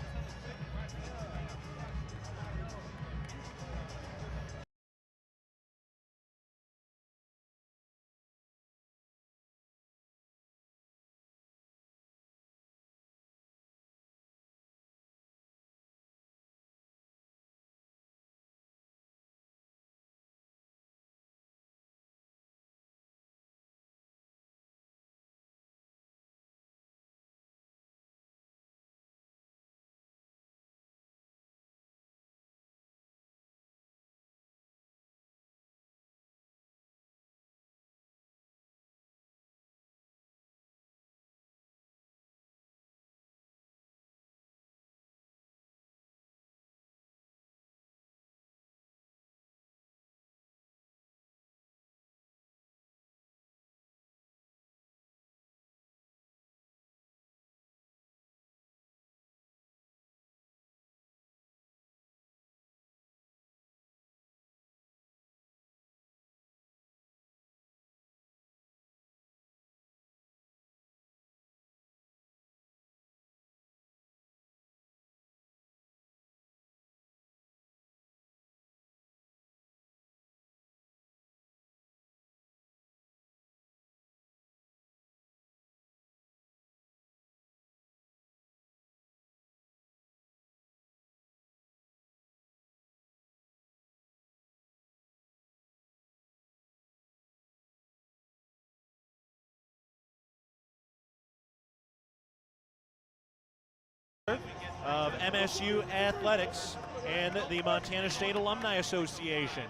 Of MSU Athletics and the Montana State Alumni Association.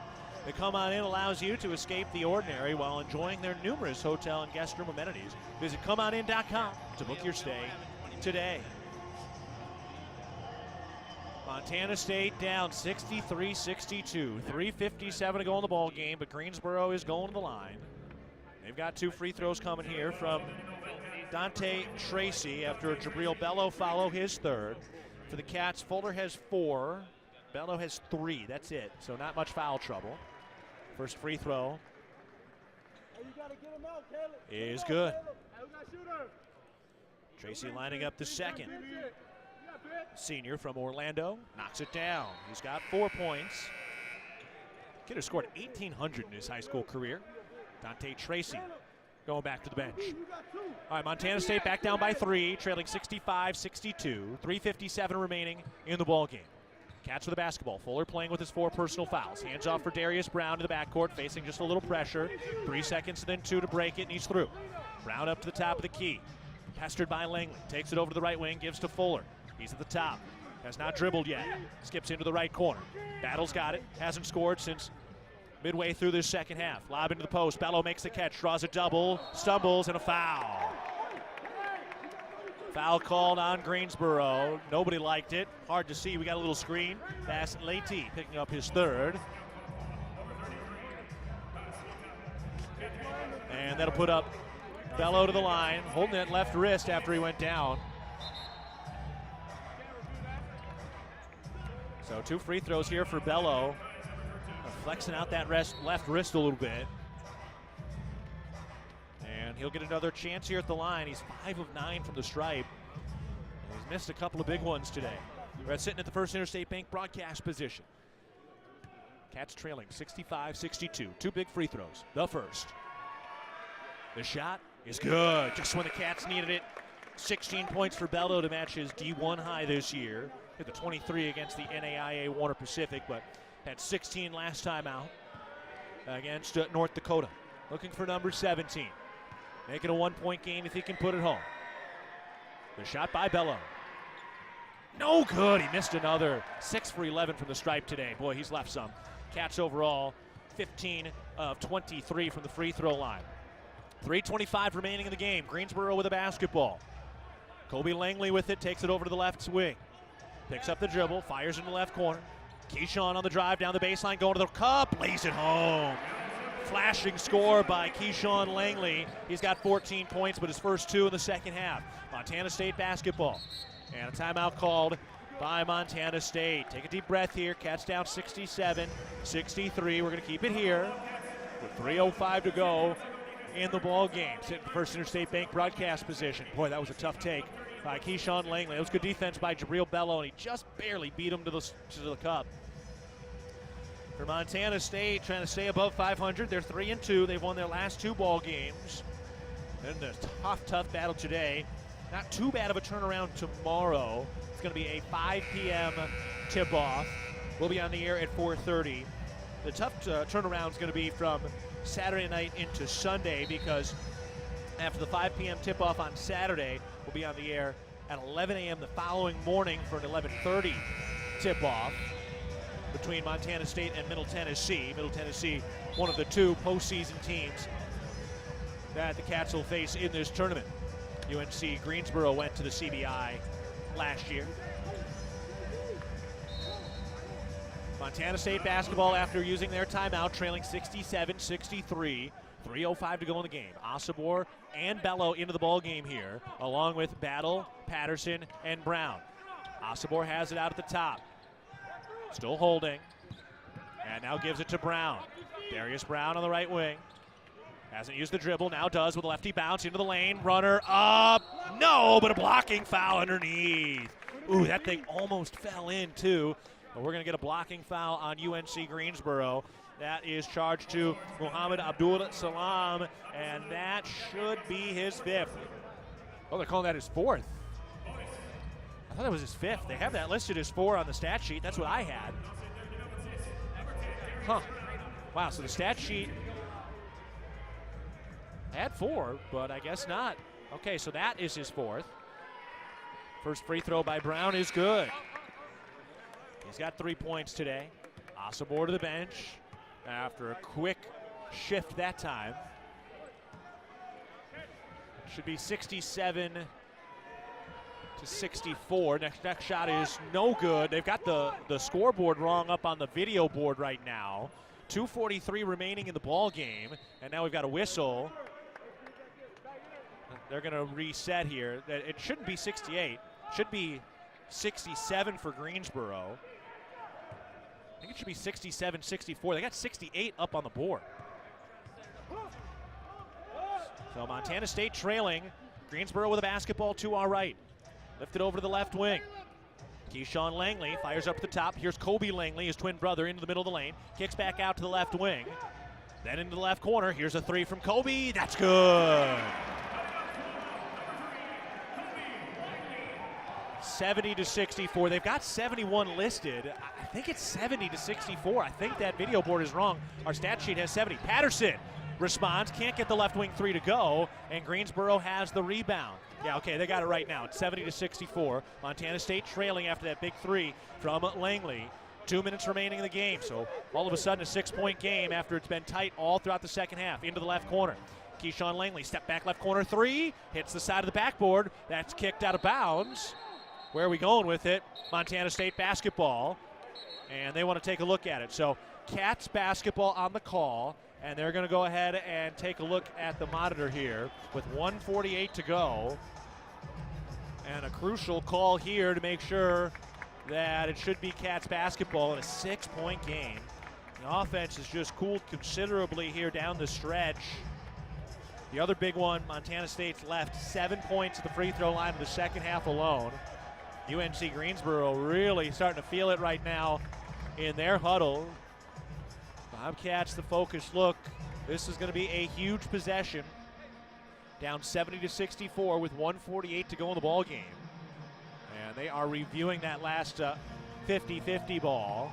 The Come On In allows you to escape the ordinary while enjoying their numerous hotel and guest room amenities. Visit ComeOnIn.com to book your stay today. Montana State down 63-62, 3:57 to go in the ball game, but Greensboro is going to the line. They've got 2 free throws coming here from Dante Tracy after a Jabril Bello follow, his 3rd. For the Cats, Fuller has 4. Bello has 3. That's it. So not much foul trouble. First free throw is good. Tracy lining up the second. Senior from Orlando knocks it down. He's got 4 points. Kid has scored 1,800 in his high school career. Dante Tracy going back to the bench. All right, Montana State back down by 3, trailing 65-62. 3:57 remaining in the ball game. Cats with the basketball. Fuller playing with his 4 personal fouls. Hands off for Darius Brown to the backcourt, facing just a little pressure. 3 seconds and then 2 to break it, and he's through. Brown up to the top of the key. Pestered by Langley. Takes it over to the right wing, gives to Fuller. He's at the top. Has not dribbled yet. Skips into the right corner. Battle's got it. Hasn't scored since midway through this second half. Lob into the post. Bello makes the catch, draws a double, stumbles, and a foul. Foul called on Greensboro. Nobody liked it. Hard to see. We got a little screen. Bassett Leite picking up his third. And that'll put up Bello to the line, holding that left wrist after he went down. So 2 free throws here for Bello. Flexing out that left wrist a little bit. And he'll get another chance here at the line. He's 5 of 9 from the stripe. And he's missed a couple of big ones today. We're sitting at the First Interstate Bank broadcast position. Cats trailing 65-62. 2 big free throws. The first. The shot is good. Just when the Cats needed it. 16 points for Bello to match his D1 high this year. Hit the 23 against the NAIA Warner Pacific, but had 16 last time out against North Dakota. Looking for number 17. Make it a 1-point game if he can put it home. The shot by Bello. No good. He missed another. 6 for 11 from the stripe today. Boy, he's left some. Cats overall 15 of 23 from the free throw line. 3:25 remaining in the game. Greensboro with a basketball. Kobe Langley with it, takes it over to the left wing. Picks up the dribble, fires in the left corner. Keyshawn on the drive down the baseline, going to the cup, lays it home. Flashing score by Keyshawn Langley. He's got 14 points, but his first 2 in the second half. Montana State basketball. And a timeout called by Montana State. Take a deep breath here. Cats down 67-63. We're going to keep it here with 3:05 to go in the ball game. Sitting in the First Interstate Bank broadcast position. Boy, that was a tough take by Keyshawn Langley. That was good defense by Jabril Bello, and he just barely beat him to the cup. For Montana State, trying to stay above 500. They're 3-2. They've won their last 2 ball games. And a tough battle today. Not too bad of a turnaround tomorrow. It's going to be a 5 p.m. tip-off. We'll be on the air at 4:30. The tough turnaround is going to be from Saturday night into Sunday, because after the 5 p.m. tip-off on Saturday, we'll be on the air at 11 a.m. the following morning for an 11:30 tip-off between Montana State and Middle Tennessee. Middle Tennessee, one of the 2 postseason teams that the Cats will face in this tournament. UNC Greensboro went to the CBI last year. Montana State basketball after using their timeout, trailing 67-63. 3:05 to go in the game. Osibor and Bello into the ball game here, along with Battle, Patterson, and Brown. Osibor has it out at the top. Still holding. And now gives it to Brown. Darius Brown on the right wing. Hasn't used the dribble, now does with a lefty bounce into the lane. Runner up. No, but a blocking foul underneath. Ooh, that thing almost fell in too. But we're going to get a blocking foul on UNC Greensboro. That is charged to Muhammad Abdul Salam, and that should be his 5th. Oh, they're calling that his 4th. I thought that was his 5th. They have that listed as 4 on the stat sheet. That's what I had. Huh. Wow, so the stat sheet had 4, but I guess not. Okay, so that is his 4th. First free throw by Brown is good. He's got 3 points today. Osibor to the bench after a quick shift that time. Should be 67-64. Next shot is no good. They've got the scoreboard wrong up on the video board right now. 2:43 remaining in the ball game, and now we've got a whistle. They're going to reset here. It shouldn't be 68. It should be 67 for Greensboro. I think it should be 67-64. They got 68 up on the board. So Montana State trailing. Greensboro with a basketball to our right. Lifted over to the left wing. Keyshawn Langley fires up at the top. Here's Kobe Langley, his twin brother, into the middle of the lane. Kicks back out to the left wing. Then into the left corner. Here's a 3 from Kobe. That's good. 70-64. They've got 71 listed. I think it's 70-64. I think that video board is wrong. Our stat sheet has 70. Patterson responds, can't get the left wing 3 to go, and Greensboro has the rebound. Yeah, okay, they got it right now. It's 70-64. Montana State trailing after that big 3 from Langley. 2 minutes remaining in the game. So all of a sudden a 6-point game after it's been tight all throughout the second half. Into the left corner. Keyshawn Langley, step back left corner three. Hits the side of the backboard. That's kicked out of bounds. Where are we going with it? Montana State basketball. And they want to take a look at it. So Cats basketball on the call. And they're going to go ahead and take a look at the monitor here with 1:48 to go. And a crucial call here to make sure that it should be Cats basketball in a 6-point game. The offense has just cooled considerably here down the stretch. The other big one, Montana State's left 7 points at the free throw line in the second half alone. UNC Greensboro really starting to feel it right now in their huddle. Bobcats the focus. Look, this is going to be a huge possession. Down 70-64 with 1:48 to go in the ball game. And they are reviewing that last 50-50 ball.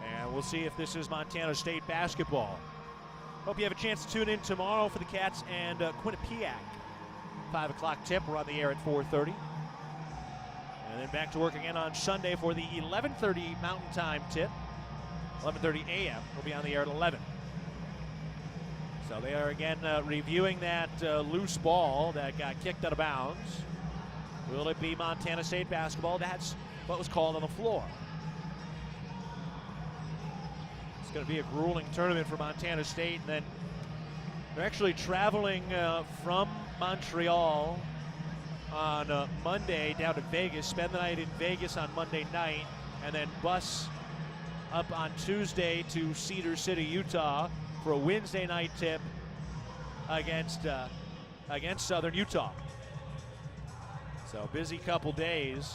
And we'll see if this is Montana State basketball. Hope you have a chance to tune in tomorrow for the Cats and Quinnipiac. 5 o'clock tip. We're on the air at 4:30. And then back to work again on Sunday for the 11:30 Mountain Time tip. 11:30 a.m. We'll be on the air at 11. So they are again reviewing that loose ball that got kicked out of bounds. Will it be Montana State basketball? That's what was called on the floor. It's going to be a grueling tournament for Montana State. And then they're actually traveling from Montreal on Monday down to Vegas, spend the night in Vegas on Monday night, and then bus up on Tuesday to Cedar City, Utah for a Wednesday night tip against Southern Utah. So busy couple days.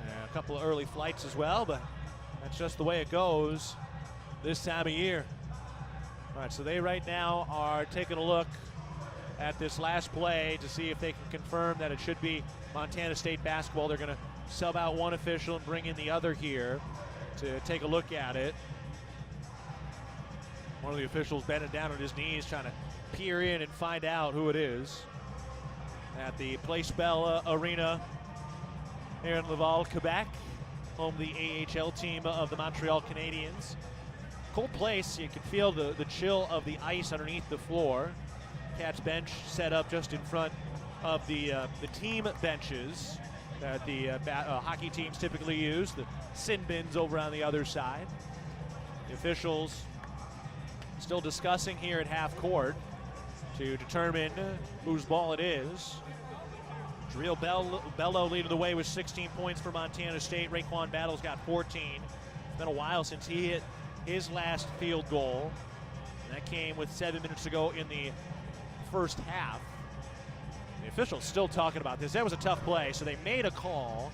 And a couple of early flights as well, but that's just the way it goes this time of year. All right, so they right now are taking a look at this last play to see if they can confirm that it should be Montana State basketball. They're going to sub out one official and bring in the other here to take a look at it. One of the officials bending down on his knees trying to peer in and find out who it is at the Place Bell Arena here in Laval, Quebec, home of the AHL team of the Montreal Canadiens. Cold place. You can feel the chill of the ice underneath the floor. Cats bench set up just in front of the team benches that the hockey teams typically use. The sin bins over on the other side. The officials still discussing here at half court to determine whose ball it is. Driel Bello leading the way with 16 points for Montana State. Raekwon Battle's got 14. It's been a while since he hit his last field goal. And that came with 7 minutes to go in the first half. The officials still talking about this. That was a tough play, so they made a call,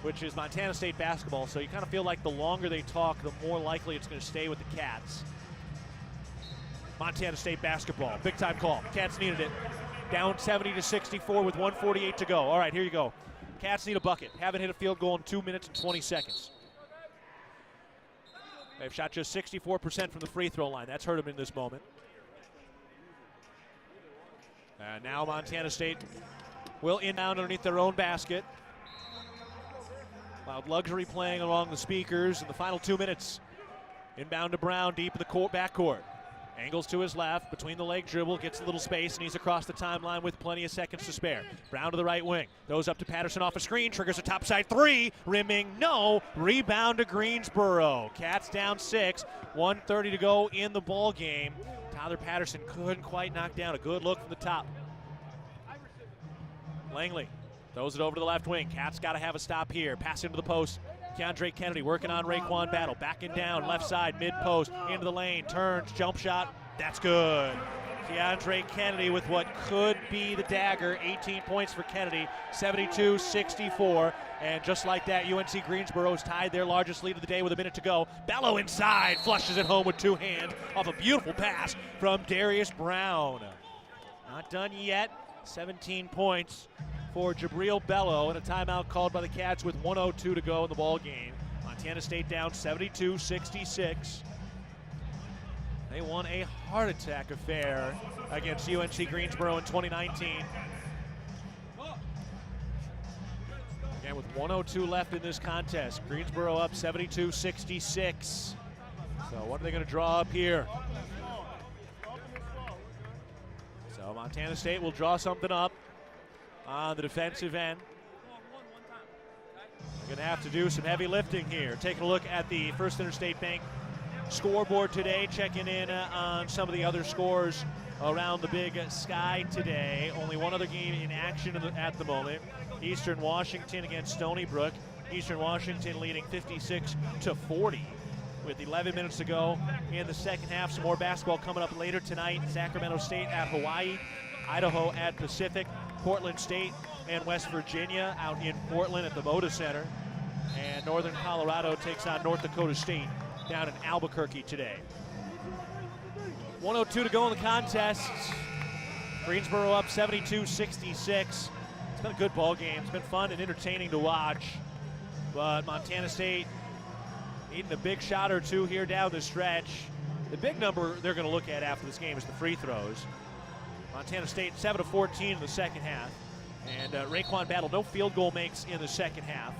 which is Montana State basketball. So you kind of feel like the longer they talk, the more likely it's going to stay with the Cats. Montana State basketball, big time call. Cats needed it. Down 70-64 with 1:48 to go. All right, here you go. Cats need a bucket. Haven't hit a field goal in 2 minutes and 20 seconds. They've shot just 64% from the free throw line. That's hurt them in this moment. And now Montana State will inbound underneath their own basket. Loud Luxury playing along the speakers in the final 2 minutes. Inbound to Brown, deep in the backcourt. Angles to his left, between the leg dribble, gets a little space, and he's across the timeline with plenty of seconds to spare. Brown to the right wing, goes up to Patterson off a screen, triggers a topside three, rimming, no, rebound to Greensboro. Cats down 6, 1:30 to go in the ball game. Tyler Patterson couldn't quite knock down a good look from the top. Langley throws it over to the left wing. Cats got to have a stop here. Pass into the post. Keandre Kennedy working on Raekwon Battle. Backing down, left side, mid-post, into the lane, turns, jump shot. That's good. Keandre Kennedy with what could be the dagger. 18 points for Kennedy, 72-64. And just like that, UNC Greensboro's tied their largest lead of the day with a minute to go. Bello inside, flushes it home with two hands off a beautiful pass from Darius Brown. Not done yet. 17 points for Jabril Bello, and a timeout called by the Cats with 1:02 to go in the ball game. Montana State down 72-66. They won a heart attack affair against UNC Greensboro in 2019. And with 1:02 left in this contest, Greensboro up 72-66. So what are they going to draw up here? So Montana State will draw something up on the defensive end. They're going to have to do some heavy lifting here. Taking a look at the First Interstate Bank scoreboard today, checking in on some of the other scores around the Big Sky today. Only one other game in action at the moment. Eastern Washington against Stony Brook. Eastern Washington leading 56-40 with 11 minutes to go in the second half. Some more basketball coming up later tonight. Sacramento State at Hawaii, Idaho at Pacific, Portland State and West Virginia out in Portland at the Moda Center. And Northern Colorado takes on North Dakota State down in Albuquerque today. 1:02 to go in the contest. Greensboro up 72-66. It's been a good ball game. It's been fun and entertaining to watch. But Montana State needing a big shot or two here down the stretch. The big number they're going to look at after this game is the free throws. Montana State 7 of 14 in the second half. And Raekwon Battle, no field goal makes in the second half.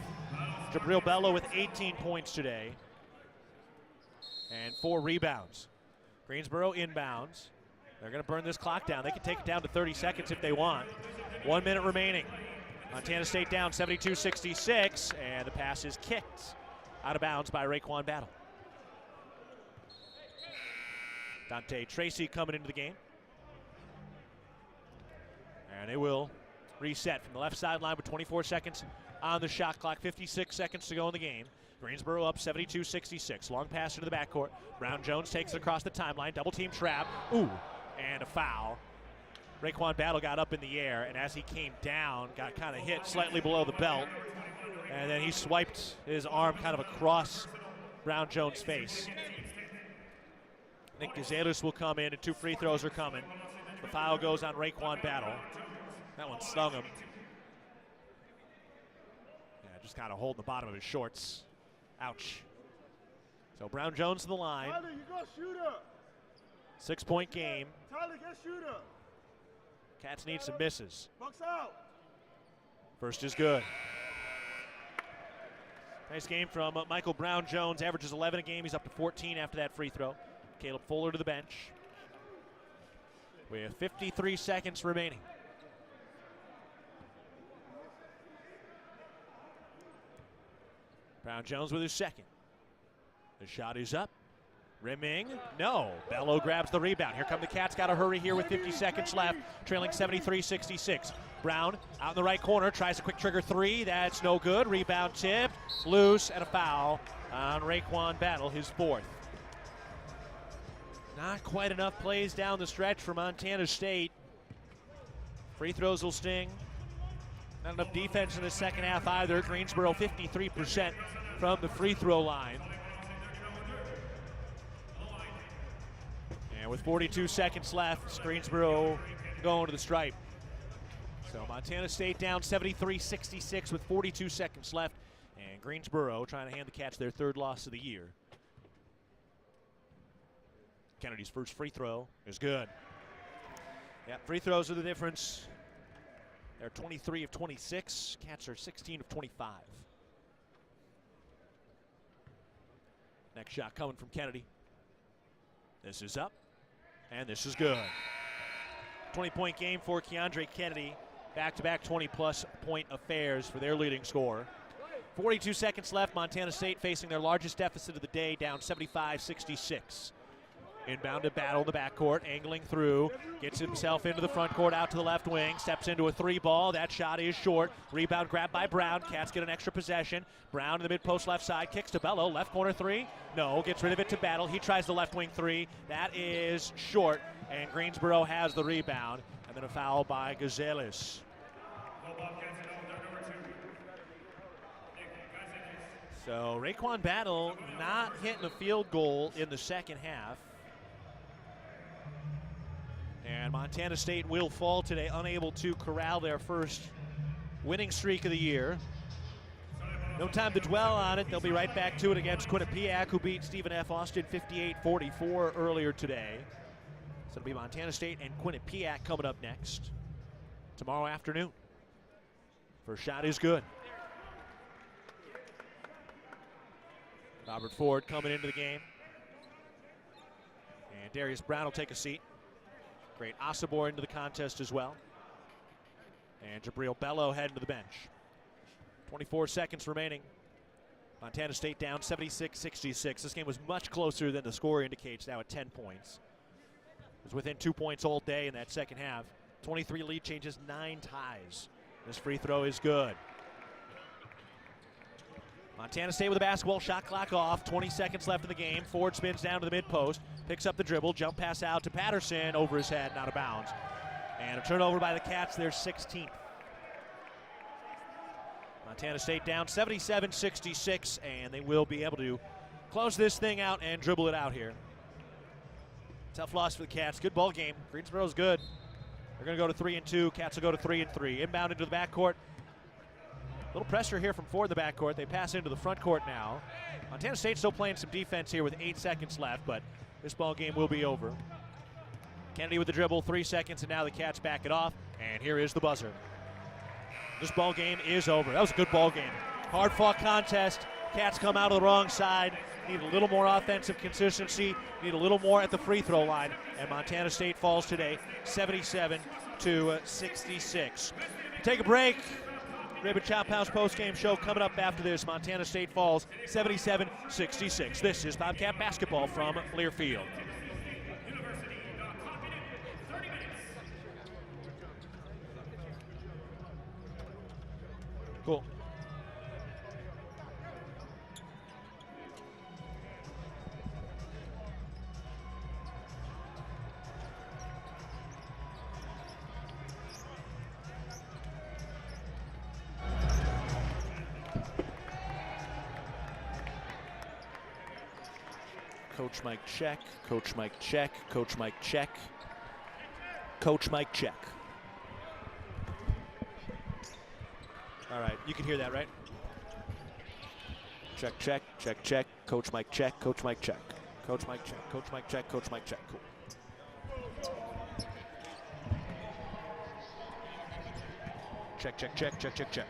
Jabril Bello with 18 points today. And 4 rebounds. Greensboro inbounds. They're going to burn this clock down. They can take it down to 30 seconds if they want. 1 minute remaining. Montana State down 72-66, and the pass is kicked out of bounds by Raekwon Battle. Dante Tracy coming into the game. And it will reset from the left sideline with 24 seconds on the shot clock. 56 seconds to go in the game. Greensboro up 72-66. Long pass into the backcourt. Brown Jones takes it across the timeline. Double team trap. Ooh, and a foul. Raekwon Battle got up in the air, and as he came down, got kind of hit slightly below the belt. And then he swiped his arm kind of across Brown Jones' face. Nick Gazalus will come in, and 2 free throws are coming. The foul goes on Raekwon Battle. That one stung him. Yeah, just kind of holding the bottom of his shorts. Ouch. So Brown Jones to the line. Tyler, you go shooter. 6-point game. Tyler, get shooter. Cats need some misses. Bucks out. First is good. Nice game from Michael Brown Jones. Averages 11 a game. He's up to 14 after that free throw. Caleb Fuller to the bench. With 53 seconds remaining. Brown Jones with his second. The shot is up. Rimming, no. Bello grabs the rebound. Here come the Cats. Got to hurry here with 50 seconds left. Trailing 73-66. Brown out in the right corner. Tries a quick trigger 3. That's no good. Rebound tipped. Loose and a foul on Raekwon Battle, his 4th. Not quite enough plays down the stretch for Montana State. Free throws will sting. Not enough defense in the second half either. Greensboro 53% from the free throw line. And with 42 seconds left, Greensboro going to the stripe. So Montana State down 73-66 with 42 seconds left. And Greensboro trying to hand the Cats their 3rd loss of the year. Kennedy's first free throw is good. Yeah, free throws are the difference. They're 23 of 26. Cats are 16 of 25. Next shot coming from Kennedy. This is up, and this is good. 20-point game for Keandre Kennedy. Back-to-back 20-plus point affairs for their leading scorer. 42 seconds left. Montana State facing their largest deficit of the day, down 75-66. Inbound to Battle in the backcourt, angling through, gets himself into the front court, out to the left wing, steps into a 3-ball. That shot is short. Rebound grabbed by Brown. Cats get an extra possession. Brown in the mid-post left side, kicks to Bello. Left corner 3. No, gets rid of it to Battle. He tries the left wing 3. That is short, and Greensboro has the rebound. And then a foul by Gazalus. So Raekwon Battle not hitting a field goal in the second half. And Montana State will fall today, unable to corral their first winning streak of the year. No time to dwell on it. They'll be right back to it against Quinnipiac, who beat Stephen F. Austin 58-44 earlier today. So it'll be Montana State and Quinnipiac coming up next tomorrow afternoon. First shot is good. Robert Ford coming into the game. And Darius Brown will take a seat. Great Osibor into the contest as well. And Jabril Bello heading to the bench. 24 seconds remaining. Montana State down 76-66. This game was much closer than the score indicates, now at 10 points. It was within 2 points all day in that second half. 23 lead changes, 9 ties. This free throw is good. Montana State with a basketball, shot clock off, 20 seconds left in the game. Ford spins down to the mid post, picks up the dribble, jump pass out to Patterson, over his head, out of bounds. And a turnover by the Cats, their 16th. Montana State down 77-66, and they will be able to close this thing out and dribble it out here. Tough loss for the Cats. Good ball game. Greensboro's good. They're going to go to 3-2. Cats will go to 3-3. Inbound into the backcourt. A little pressure here from Ford in the backcourt. They pass into the front court now. Montana State still playing some defense here with 8 seconds left, but this ball game will be over. Kennedy with the dribble, 3 seconds, and now the Cats back it off. And here is the buzzer. This ball game is over. That was a good ball game. Hard-fought contest. Cats come out of the wrong side. Need a little more offensive consistency. Need a little more at the free throw line. And Montana State falls today, 77-66. Take a break. Rib and Chop House post-game show coming up after this. Montana State falls 77-66. This is Bobcat basketball from Learfield. Cool. Coach Mike check, Coach Mike check, Coach Mike check, Coach Mike check. All right, you can hear that, right? Check, check, check, check, Coach Mike check, Coach Mike check, Coach Mike check, Coach Mike check, Coach Mike check. Cool. Check, check, check, check, check, check.